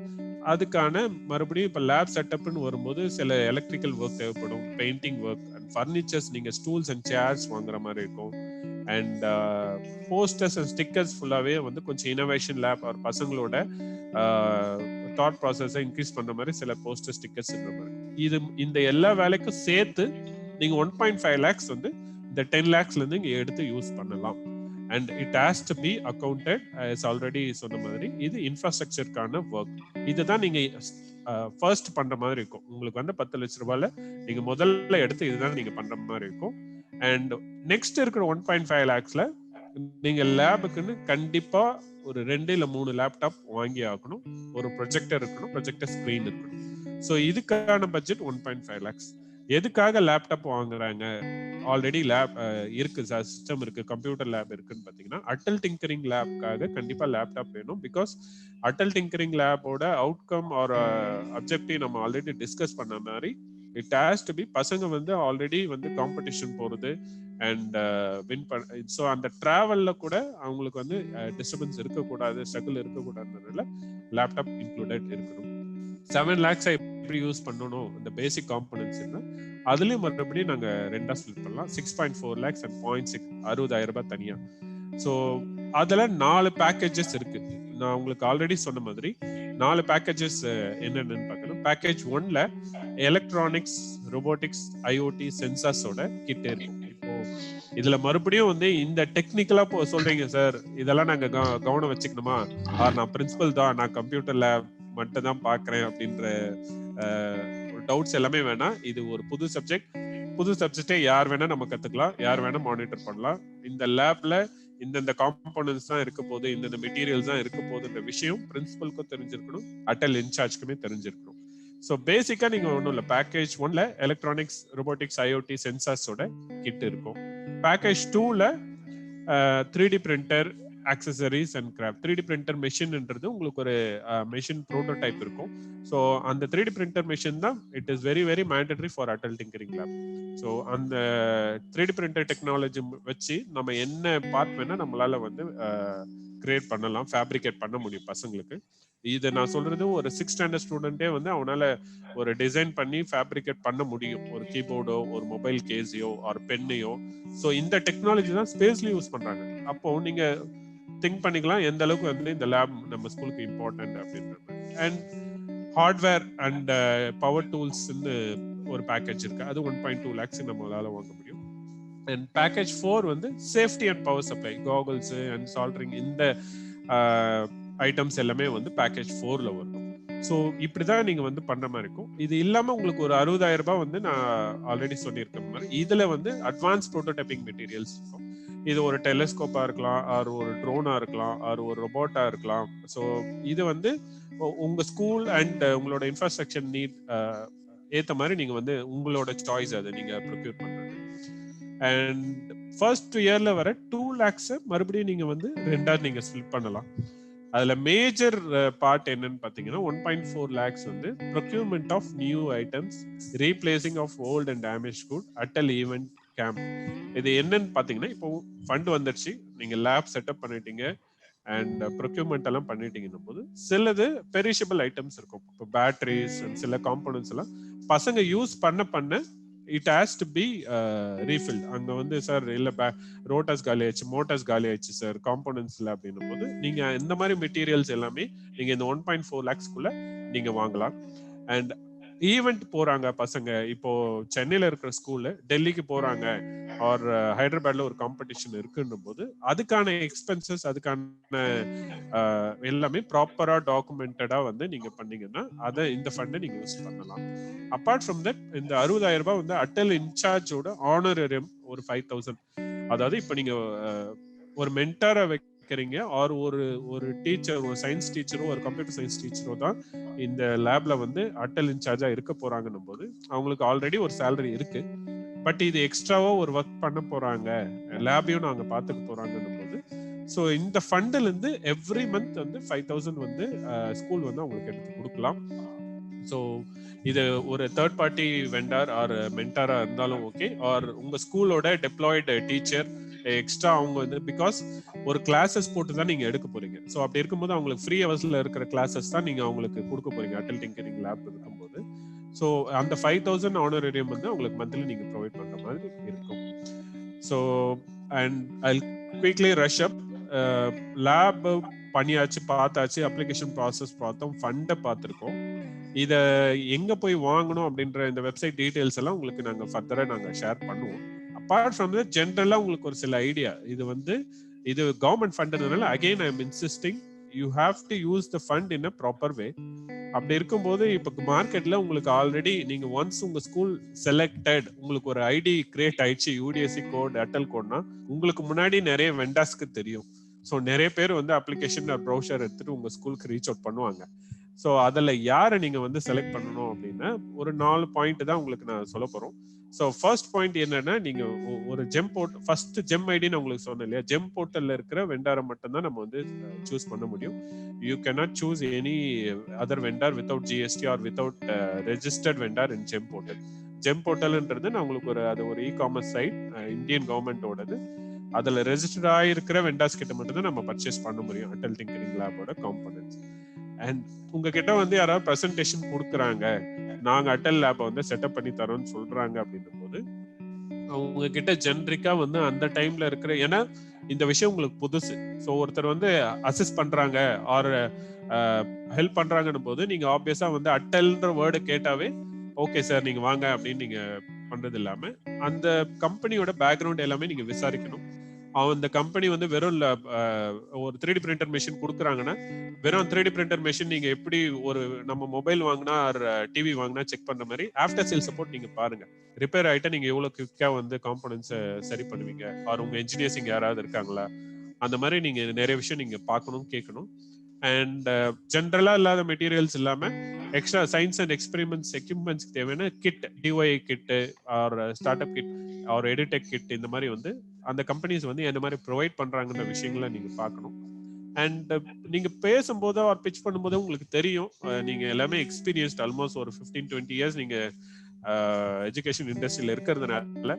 அதுக்கான மறுபடியும் இப்ப லேப் செட்டப்னு வரும்போது சில எலக்ட்ரிக்கல் ஒர்க் தேவைப்படும், பெயிண்டிங் ஒர்க் அண்ட் ஃபர்னிச்சர்ஸ், நீங்க ஸ்டூல்ஸ் அண்ட் சேர்ஸ் வாங்குற மாதிரி இருக்கும். அண்ட் போஸ்டர்ஸ் அண்ட் ஸ்டிக்கர்ஸ் ஃபுல்லாவே வந்து கொஞ்சம் இனோவேஷன் லேப் ஒரு பசங்களோட தாட் ப்ராசஸை இன்க்ரீஸ் பண்ற மாதிரி சில போஸ்டர் ஸ்டிக்கர்ஸ் இருக்கிற மாதிரி. இது இந்த எல்லா வேலைக்கும் சேர்த்து நீங்க 1.5 lakhs வந்து இந்த 10 lakhsல இருந்து இங்க எடுத்து யூஸ் பண்ணலாம். And it has to be accounted as already சொன்ன மாதிரி. இது இன்ஃப்ராஸ்ட்ரக்சருக்கான ஒர்க். இதுதான் நீங்க ஃபர்ஸ்ட் பண்ற மாதிரி இருக்கும். உங்களுக்கு வந்து 10 லட்ச ரூபாயில நீங்க முதல்ல எடுத்து இதுதான் நீங்க பண்ற மாதிரி இருக்கும். அண்ட் நெக்ஸ்ட் இருக்கிற 1.5 lakhsல நீங்க லேபுக்குன்னு கண்டிப்பா ஒரு 2 இல்ல 3 லேப்டாப் வாங்கி ஆகணும். ஒரு ப்ரொஜெக்டர் இருக்கணும், ப்ரொஜெக்டர் ஸ்கிரீன் இருக்கணும். ஸோ இதுக்கான பட்ஜெட் 1.5 lakhs. எதுக்காக லேப்டாப் வாங்குறாங்க? ஆல்ரெடி லேப் இருக்கு, சிஸ்டம் இருக்கு, கம்ப்யூட்டர் லேப் இருக்குன்னு பாத்தீங்கன்னா அட்டல் டிங்கரிங் லேப்காக கண்டிப்பா லேப்டாப் வேணும். பிகாஸ் அட்டல் டிங்கரிங் லேபோட அவுட்கம் ஆர் அப்ஜெக்டிவ் நம்ம ஆல்ரெடி டிஸ்கஸ் பண்ண மாதிரி இட் ஹாஸ் டு பி பசங்க வந்து ஆல்ரெடி வந்து காம்படிஷன் போறது அண்ட் வின் பண்ண. ஸோ அந்த டிராவல்ல கூட அவங்களுக்கு வந்து டிஸ்டர்பன்ஸ் இருக்கக்கூடாது, ஸ்ட்ரகிள் இருக்கக்கூடாதுனால லேப்டாப் இன்க்ளூடட் இருக்கணும். 7 lakhs எப்படி யூஸ் பண்ணணும் இந்த பேசிக் காம்பனன்ட்ஸ் என்ன, அதுலயும் மறுபடியும் நாங்க ரெண்டா ஸ்பிளிட் பண்ணலாம். 6.4 lakhs அண்ட் 0.6 60,000 ரூபாய் தனியா. ஸோ அதுல 4 பேக்கேஜஸ் இருக்கு. நான் உங்களுக்கு ஆல்ரெடி சொன்ன மாதிரி 4 பேக்கேஜஸ் என்னென்னு பார்க்கணும். பேக்கேஜ் 1ல எலக்ட்ரானிக்ஸ், ரோபோட்டிக்ஸ், ஐஓடி, சென்சார்ஸோட கிட் இருக்கும். இப்போ இதுல மறுபடியும் வந்து இந்த டெக்னிக்கலா சொல்றீங்க சார், இதெல்லாம் நாங்க கவனம் வச்சுக்கணுமா, நான் பிரின்சிபல் தான், நான் கம்ப்யூட்டர் லேப் மட்டும் தான் பாக்குறேன் அப்படின்ற டவுட்ஸ் எல்லாமே வேணாம். இது ஒரு புது சப்ஜெக்டே யார் வேணா நம்ம கத்துக்கலாம், யார் வேணா மானிட்டர் பண்ணலாம். இந்த லேப்ல இந்த காம்போனன்ட்ஸ் தான் இருக்க போகுது, இந்த மெட்டீரியல்ஸ் தான் இருக்க போகுதுன்ற விஷயம் பிரின்சிபலுக்கும் தெரிஞ்சிருக்கணும், அட்டல் இன்சார்ஜ்க்குமே தெரிஞ்சிருக்கணும். ஸோ பேசிக்கா நீங்க ஒன்றும் இல்லை, பேக்கேஜ் 1ல எலக்ட்ரானிக்ஸ், ரோபோட்டிக்ஸ், ஐஓடி, சென்சார்ஸோட கிட் இருக்கும். பேக்கேஜ் 2ல 3D printer, accessories and craft. 3D printer மெஷின்ன்றது உங்களுக்கு ஒரு மெஷின் ப்ரோட்டோடைப் இருக்கும். ஸோ அந்த 3D பிரிண்டர் மெஷின் தான் it is very very mandatory for Atal tinkering lab. So அந்த 3D பிரிண்டர் டெக்னாலஜி வச்சு நம்ம என்ன பார்ட் வேணா நம்மளால வந்து கிரியேட் பண்ணலாம், ஃபேப்ரிகேட் பண்ண முடியும் பசங்களுக்கு. இது நான் சொல்றது ஒரு 6th standard ஸ்டூடெண்டே வந்து அவனால ஒரு டிசைன் பண்ணி ஃபேப்ரிகேட் பண்ண முடியும், ஒரு கீபோர்டோ, ஒரு மொபைல் கேஸையோ, ஒரு பெண்ணையோ. ஸோ இந்த டெக்னாலஜி தான் ஸ்பேஸ்ல யூஸ் பண்றாங்க. அப்போ நீங்க திங்க் பண்ணிக்கலாம் எந்த அளவுக்கு வந்து இந்த லேப் நம்ம ஸ்கூலுக்கு இம்பார்ட்டன்ட் அப்படின்றது. அண்ட் ஹார்ட்வேர் அண்ட் பவர் டூல்ஸ்ன்னு ஒரு பேக்கேஜ் இருக்கு, அது 1.2 lakhs நம்மளால வாங்க முடியும். அண்ட் பேக்கேஜ் 4 வந்து safety and power supply, காகல்ஸ் and soldering, இந்த ஐட்டம்ஸ் எல்லாமே வந்து பேக்கேஜ் 4ல வரும். ஸோ இப்படிதான் நீங்க வந்து பண்ற மாதிரி இருக்கும். இது இல்லாம உங்களுக்கு ஒரு 60,000 ரூபாய் வந்து நான் ஆல்ரெடி சொல்லியிருக்க மாதிரி இதுல வந்து அட்வான்ஸ் ப்ரோட்டோடைப்பிங் மெட்டீரியல்ஸ் இருக்கும். இது ஒரு டெலிஸ்கோப்பா இருக்கலாம், ஆர் ஒரு ட்ரோனா இருக்கலாம், ஆர் ஒரு ரொபோட்டா இருக்கலாம். ஸோ இது வந்து உங்க ஸ்கூல் அண்ட் உங்களோட இன்ஃப்ராஸ்ட்ரக்சர் நீட் ஏத்த மாதிரி நீங்க வந்து உங்களோட சாய்ஸ் அதை நீங்க ப்ரொக்யூர் பண்றது. அண்ட் ஃபர்ஸ்ட் இயர்ல வர 2 lakhs மறுபடியும் நீங்க வந்து ரெண்டா நீங்க ஸ்பிளிட் பண்ணலாம். அதுல மேஜர் பார்ட் என்னன்னு பாத்தீங்கன்னா 1.4 lakhs வந்து procurement of new items, replacing of old and damage good, Atal event camp. இது என்னன்னு பாத்தீங்கன்னா, இப்போ ஃபண்ட் வந்துருச்சு, நீங்க லேப் செட்டப் பண்ணிட்டீங்க அண்ட் ப்ரொக்யூர்மெண்ட் எல்லாம் பண்ணிட்டீங்கன்னும் போது சிலது பெரிஷபிள் ஐட்டம்ஸ் இருக்கும். இப்போ பேட்டரிஸ் அண்ட் சில காம்போனன்ட்ஸ் எல்லாம் பசங்க யூஸ் பண்ண இட் ஹேஸ் டு பி ரீஃபில்ட். அங்க வந்து சார் இல்ல ரோட்டர்ஸ் காலி ஆயிடுச்சு, மோட்டார்ஸ் காலி ஆயிடுச்சு சார் காம்போனன்ட்ஸ்ல அப்படின்னும் போது நீங்க இந்த மாதிரி மெட்டீரியல்ஸ் எல்லாமே நீங்க இந்த 1.4 lakhsக்குள்ள நீங்க வாங்கலாம். அண்ட் ஈவெண்ட் போறாங்க பசங்க, இப்போ சென்னையில இருக்கிற ஸ்கூல்ல டெல்லிக்கு போறாங்க ஆர் ஹைதராபாத்ல ஒரு காம்படிஷன் இருக்குன்னும் போது அதுக்கான எக்ஸ்பென்சஸ், அதுக்கான எல்லாமே ப்ராப்பரா டாக்குமெண்டடா வந்து நீங்க பண்ணீங்கன்னா அதை இந்த ஃபண்டை நீங்க யூஸ் பண்ணலாம். அப்பார்ட் ஃப்ரம் தட் இந்த 60,000 ரூபாய் வந்து அட்டல் இன்சார்ஜோட ஆனரரியம் ஒரு 5,000. அதாவது இப்ப நீங்க ஒரு மென்டாரை வைக்கிறீங்க ஆர் ஒரு டீச்சர், ஒரு சயின்ஸ் டீச்சரோ ஒரு கம்ப்யூட்டர் சயின்ஸ் டீச்சரோ தான் இந்த லேப்ல வந்து அட்டல் இன்சார்ஜா இருக்க போறாங்கன்னும் போது அவங்களுக்கு ஆல்ரெடி ஒரு சேலரி இருக்கு. பட் இது எக்ஸ்ட்ராவா ஒரு ஒர்க் பண்ண போறாங்க, லேபையும் நாங்க பாத்துக்க போறாங்கன்னும் போது ஸோ இந்த ஃபண்ட்ல இருந்து எவ்ரி மந்த் வந்து 5,000 வந்து ஸ்கூல் வந்து அவங்களுக்கு எடுத்து கொடுக்கலாம். ஸோ இது ஒரு தேர்ட் பார்ட்டி வெண்டார் ஆர் மென்டாரா இருந்தாலும் ஓகே, ஆர் உங்க ஸ்கூலோட டெப்ளாய்டு டீச்சர் எக்ஸ்ட்ரா அவங்க வந்து பிகாஸ் ஒரு கிளாஸஸ் போட்டு தான் நீங்க எடுக்க போறீங்க. ஸோ அப்படி இருக்கும்போது அவங்களுக்கு ஃப்ரீ ஹவர்ஸ்ல இருக்கிற கிளாஸஸ் தான் நீங்க அவங்களுக்கு கொடுக்க போறீங்க அட்டல் டிங்கரிங் லேப் இருக்கும்போது. ஸோ அந்த 5,000 ஆனரரியம் வந்து அவங்களுக்கு மந்த்லி நீங்க ப்ரொவைட் பண்ற மாதிரி இருக்கும். So and I quickly rush up. Lab பண்ணியாச்சு, பார்த்தாச்சு, அப்ளிகேஷன் ப்ராசஸ் பார்த்தோம், ஃபண்டை பார்த்துருக்கோம். இதை எங்க போய் வாங்கணும் அப்படின்ற இந்த வெப்சைட் டீடைல்ஸ் எல்லாம் உங்களுக்கு நாங்கள் ஃபர்தரா நாங்கள் ஷேர் பண்ணுவோம். அப்பார்ட் ஃப்ரம் தட் ஜென்ரலா உங்களுக்கு ஒரு சில ஐடியா, இது கவர்மெண்ட் ஃபண்ட்னால again I am insisting you have to use the fund in a proper way. அப்படி இருக்கும்போது இப்போ மார்க்கெட்ல உங்களுக்கு ஆல்ரெடி நீங்க ஒன்ஸ் உங்க ஸ்கூல் செலக்டட், உங்களுக்கு ஒரு ஐடி கிரியேட் ஆயிடுச்சு, யூடிஎஸ்சி கோட், அட்டல் கோட்னா உங்களுக்கு முன்னாடி நிறைய வெண்டாஸ்க்கு தெரியும். ஸோ நிறைய பேர் வந்து அப்ளிகேஷன் ப்ரௌசர் எடுத்துட்டு உங்க ஸ்கூலுக்கு ரீச் அவுட் பண்ணுவாங்க. ஸோ அதில் யாரை நீங்க வந்து செலக்ட் பண்ணணும் அப்படின்னா ஒரு 4 பாயிண்ட் தான் உங்களுக்கு நான் சொல்ல போறோம். ஸோ ஃபர்ஸ்ட் பாயிண்ட் என்னன்னா, நீங்க ஒரு ஜெம் போர்ட், ஃபர்ஸ்ட் ஜெம் ஐடின்னு உங்களுக்கு சொன்னேன் இல்லையா, ஜெம் போர்ட்டல்ல இருக்கிற வெண்டாரை மட்டும் தான் நம்ம வந்து சூஸ் பண்ண முடியும். You cannot choose any other vendor without GST or without registered vendor in GeM portal. GeM போர்ட்டல்ன்றது நான் உங்களுக்கு அது ஒரு இ-காமர்ஸ் சைட், இந்தியன் கவர்மெண்டோடது. அதுல ரெஜிஸ்டர்ட் ஆகிருக்கிற வெண்டார்ஸ் கிட்ட மட்டும் தான் நம்ம பர்ச்சேஸ் பண்ண முடியும் அட்டல் டிங்கரிங் லேபோட காம்போனன்ட்ஸ். அண்ட் உங்ககிட்ட வந்து யாராவது பிரசன்டேஷன் கொடுக்குறாங்க, நாங்க அட்டல் லேபை வந்து செட்டப் பண்ணி தரோம்னு சொல்றாங்க அப்படின்னும் போது அவங்க கிட்ட ஜென்ரிக்கா வந்து அந்த டைம்ல இருக்கிற, ஏன்னா இந்த விஷயம் உங்களுக்கு புதுசு. ஸோ ஒருத்தர் வந்து அசிஸ்ட் பண்றாங்க ஆர் ஹெல்ப் பண்றாங்கன்னும் போது நீங்க ஆப்வியஸா வந்து அட்டல்ன்ற வேர்டை கேட்டாவே ஓகே சார் நீங்க வாங்க அப்படின்னு நீங்க பண்றது இல்லாம அந்த கம்பெனியோட பேக்ரவுண்ட் எல்லாமே நீங்க விசாரிக்கணும். அந்த கம்பெனி வந்து வெறும் ஒரு 3D பிரிண்டர் மெஷின் கொடுக்குறாங்கன்னா வெறும் 3D பிரிண்டர் மெஷின் நீங்க எப்படி ஒரு நம்ம மொபைல் வாங்கினா டிவி வாங்கினா செக் பண்ற மாதிரி ஆஃப்டர் சேல் சப்போர்ட் நீங்க பாருங்க. ரிப்பேர் ஆயிட்டா நீங்க எவ்வளவு குவிக்கா வந்து காம்போனன்ட்ஸை சரி பண்ணுவீங்க, ஆர் உங்க என்ஜினியர்ஸ் இங்க யாராவது இருக்காங்களா, அந்த மாதிரி நீங்க நிறைய விஷயம் நீங்க பார்க்கணும், கேட்கணும். அண்ட் ஜென்ரலா இல்லாத மெட்டீரியல்ஸ் இல்லாம எக்ஸ்ட்ரா சயின்ஸ் அண்ட் எக்ஸ்பெரிமெண்ட்ஸ் எக்யூப்மெண்ட்ஸ்க்கு தேவையான kit, DOI kit or start up kit or edtech kit, இந்த மாதிரி வந்து அந்த கம்பெனிஸ் வந்து எந்த மாதிரி ப்ரொவைட் பண்றாங்கன்ற விஷயங்களை நீங்க பார்க்கணும். அண்ட் நீங்க பேசும்போது ஆர் பிச் பண்ணும்போது உங்களுக்கு தெரியும், நீங்க எல்லாமே எக்ஸ்பீரியன்ஸ்ட், ஆல்மோஸ்ட் ஒரு 15-20 இயர்ஸ் நீங்க எஜுகேஷன் இண்டஸ்ட்ரியில இருக்கிறதுனால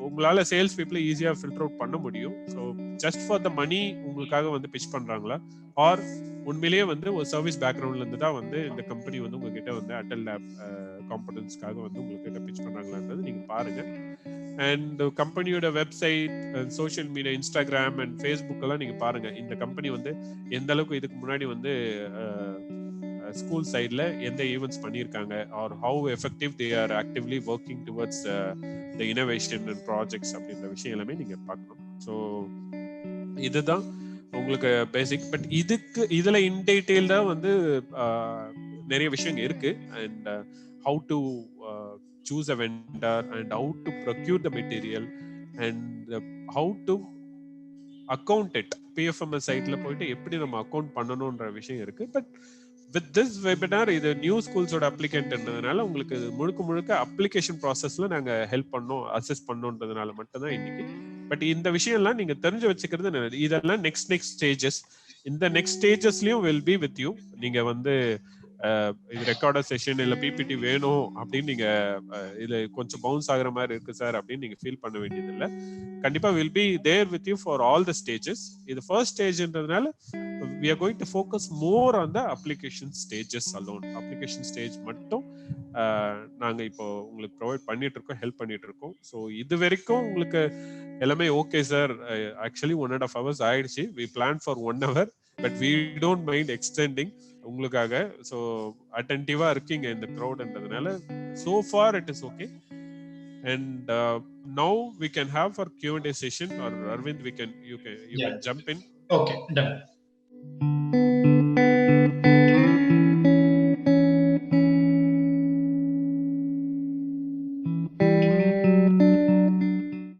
உங்களால சேல்ஸ் பீப்புளை ஈஸியா ஃபில்டர் அவுட் பண்ண முடியும். ஸோ ஜஸ்ட் ஃபார் த மணி உங்களுக்காக வந்து பிச் பண்றாங்களா, ஆர் உண்மையிலேயே வந்து ஒரு சர்வீஸ் பேக்ரவுண்ட்ல இருந்து தான் வந்து இந்த கம்பெனி வந்து உங்ககிட்ட வந்து அட்டல் லேப் காம்பனன்ட்ஸ்க்காக வந்து உங்ககிட்ட பிச் பண்றாங்களான்றது நீங்க பாருங்க. அண்ட் கம்பெனியோட website, social media, Instagram and Facebook எல்லாம் நீங்க பாருங்க. இந்த கம்பெனி வந்து எந்த அளவுக்கு இதுக்கு முன்னாடி வந்து ஸ்கூல் சைட்ல எந்த ஈவெண்ட்ஸ் பண்ணியிருக்காங்க, or how effective they are actively working towards இந்த இனோவேஷன் அண்ட் ப்ராஜெக்ட்ஸ் அப்படின்ற விஷயம் எல்லாமே நீங்க பார்க்கணும். ஸோ இதுதான் உங்களுக்கு பேசிக். பட் இதுல இன் டீடைல்டா வந்து நிறைய விஷயம் இருக்கு. And how to choose a vendor and how to procure the material and how to account it. PFMS சைட்ல போயிட்டு எப்படி நம்ம அக்கவுண்ட் பண்ணணும்ன்ற விஷயம் இருக்கு. பட் வித் திஸ் வெபினார் இது நியூ ஸ்கூல்ஸோட அப்ளிகேன்ட்ன்றதுனால உங்களுக்கு முழுக்க அப்ளிகேஷன் ப்ராசஸ்ல நாங்க ஹெல்ப் பண்ணோம், அசஸ் பண்ணோன்றதுனால மட்டும்தான் இன்னைக்கு. பட் இந்த விஷயம்லாம் நீங்க தெரிஞ்சு வச்சுக்கிறது நல்லது. இதெல்லாம் நெக்ஸ்ட் ஸ்டேஜஸ். இந்த நெக்ஸ்ட் ஸ்டேஜஸ்லயும் வில் பி வித் யூ. நீங்க வந்து இது ரெக்கார்டர் செஷன் இல்ல பிபிடி வேணும் அப்படின்னு நீங்க இது கொஞ்சம் பவுன்ஸ் ஆகுற மாதிரி இருக்கு சார் அப்படின்னு நீங்க ஃபீல் பண்ண வேண்டியது இல்லை. கண்டிப்பா will be there with you for all the stages. இது ஃபர்ஸ்ட் ஸ்டேஜ்ன்றதுனால we are going to focus more on the application stages alone. Application stage மட்டும் நாங்க இப்போ உங்களுக்கு ப்ரொவைட் பண்ணிட்டு இருக்கோம், ஹெல்ப் பண்ணிட்டு இருக்கோம். ஸோ இது வரைக்கும் உங்களுக்கு எல்லாமே ஓகே சார். ஆக்சுவலி 1.5 hours ஆயிடுச்சு. we planned for 1 hour but we don't mind extending உங்களுக்காக. ஸோ அட்டென்டிவா இருக்கீங்க இந்த க்ரௌட்ன்றதுனால so far it is okay. And now we can have our Q&A session, or Arvind, you can jump in. Okay, done.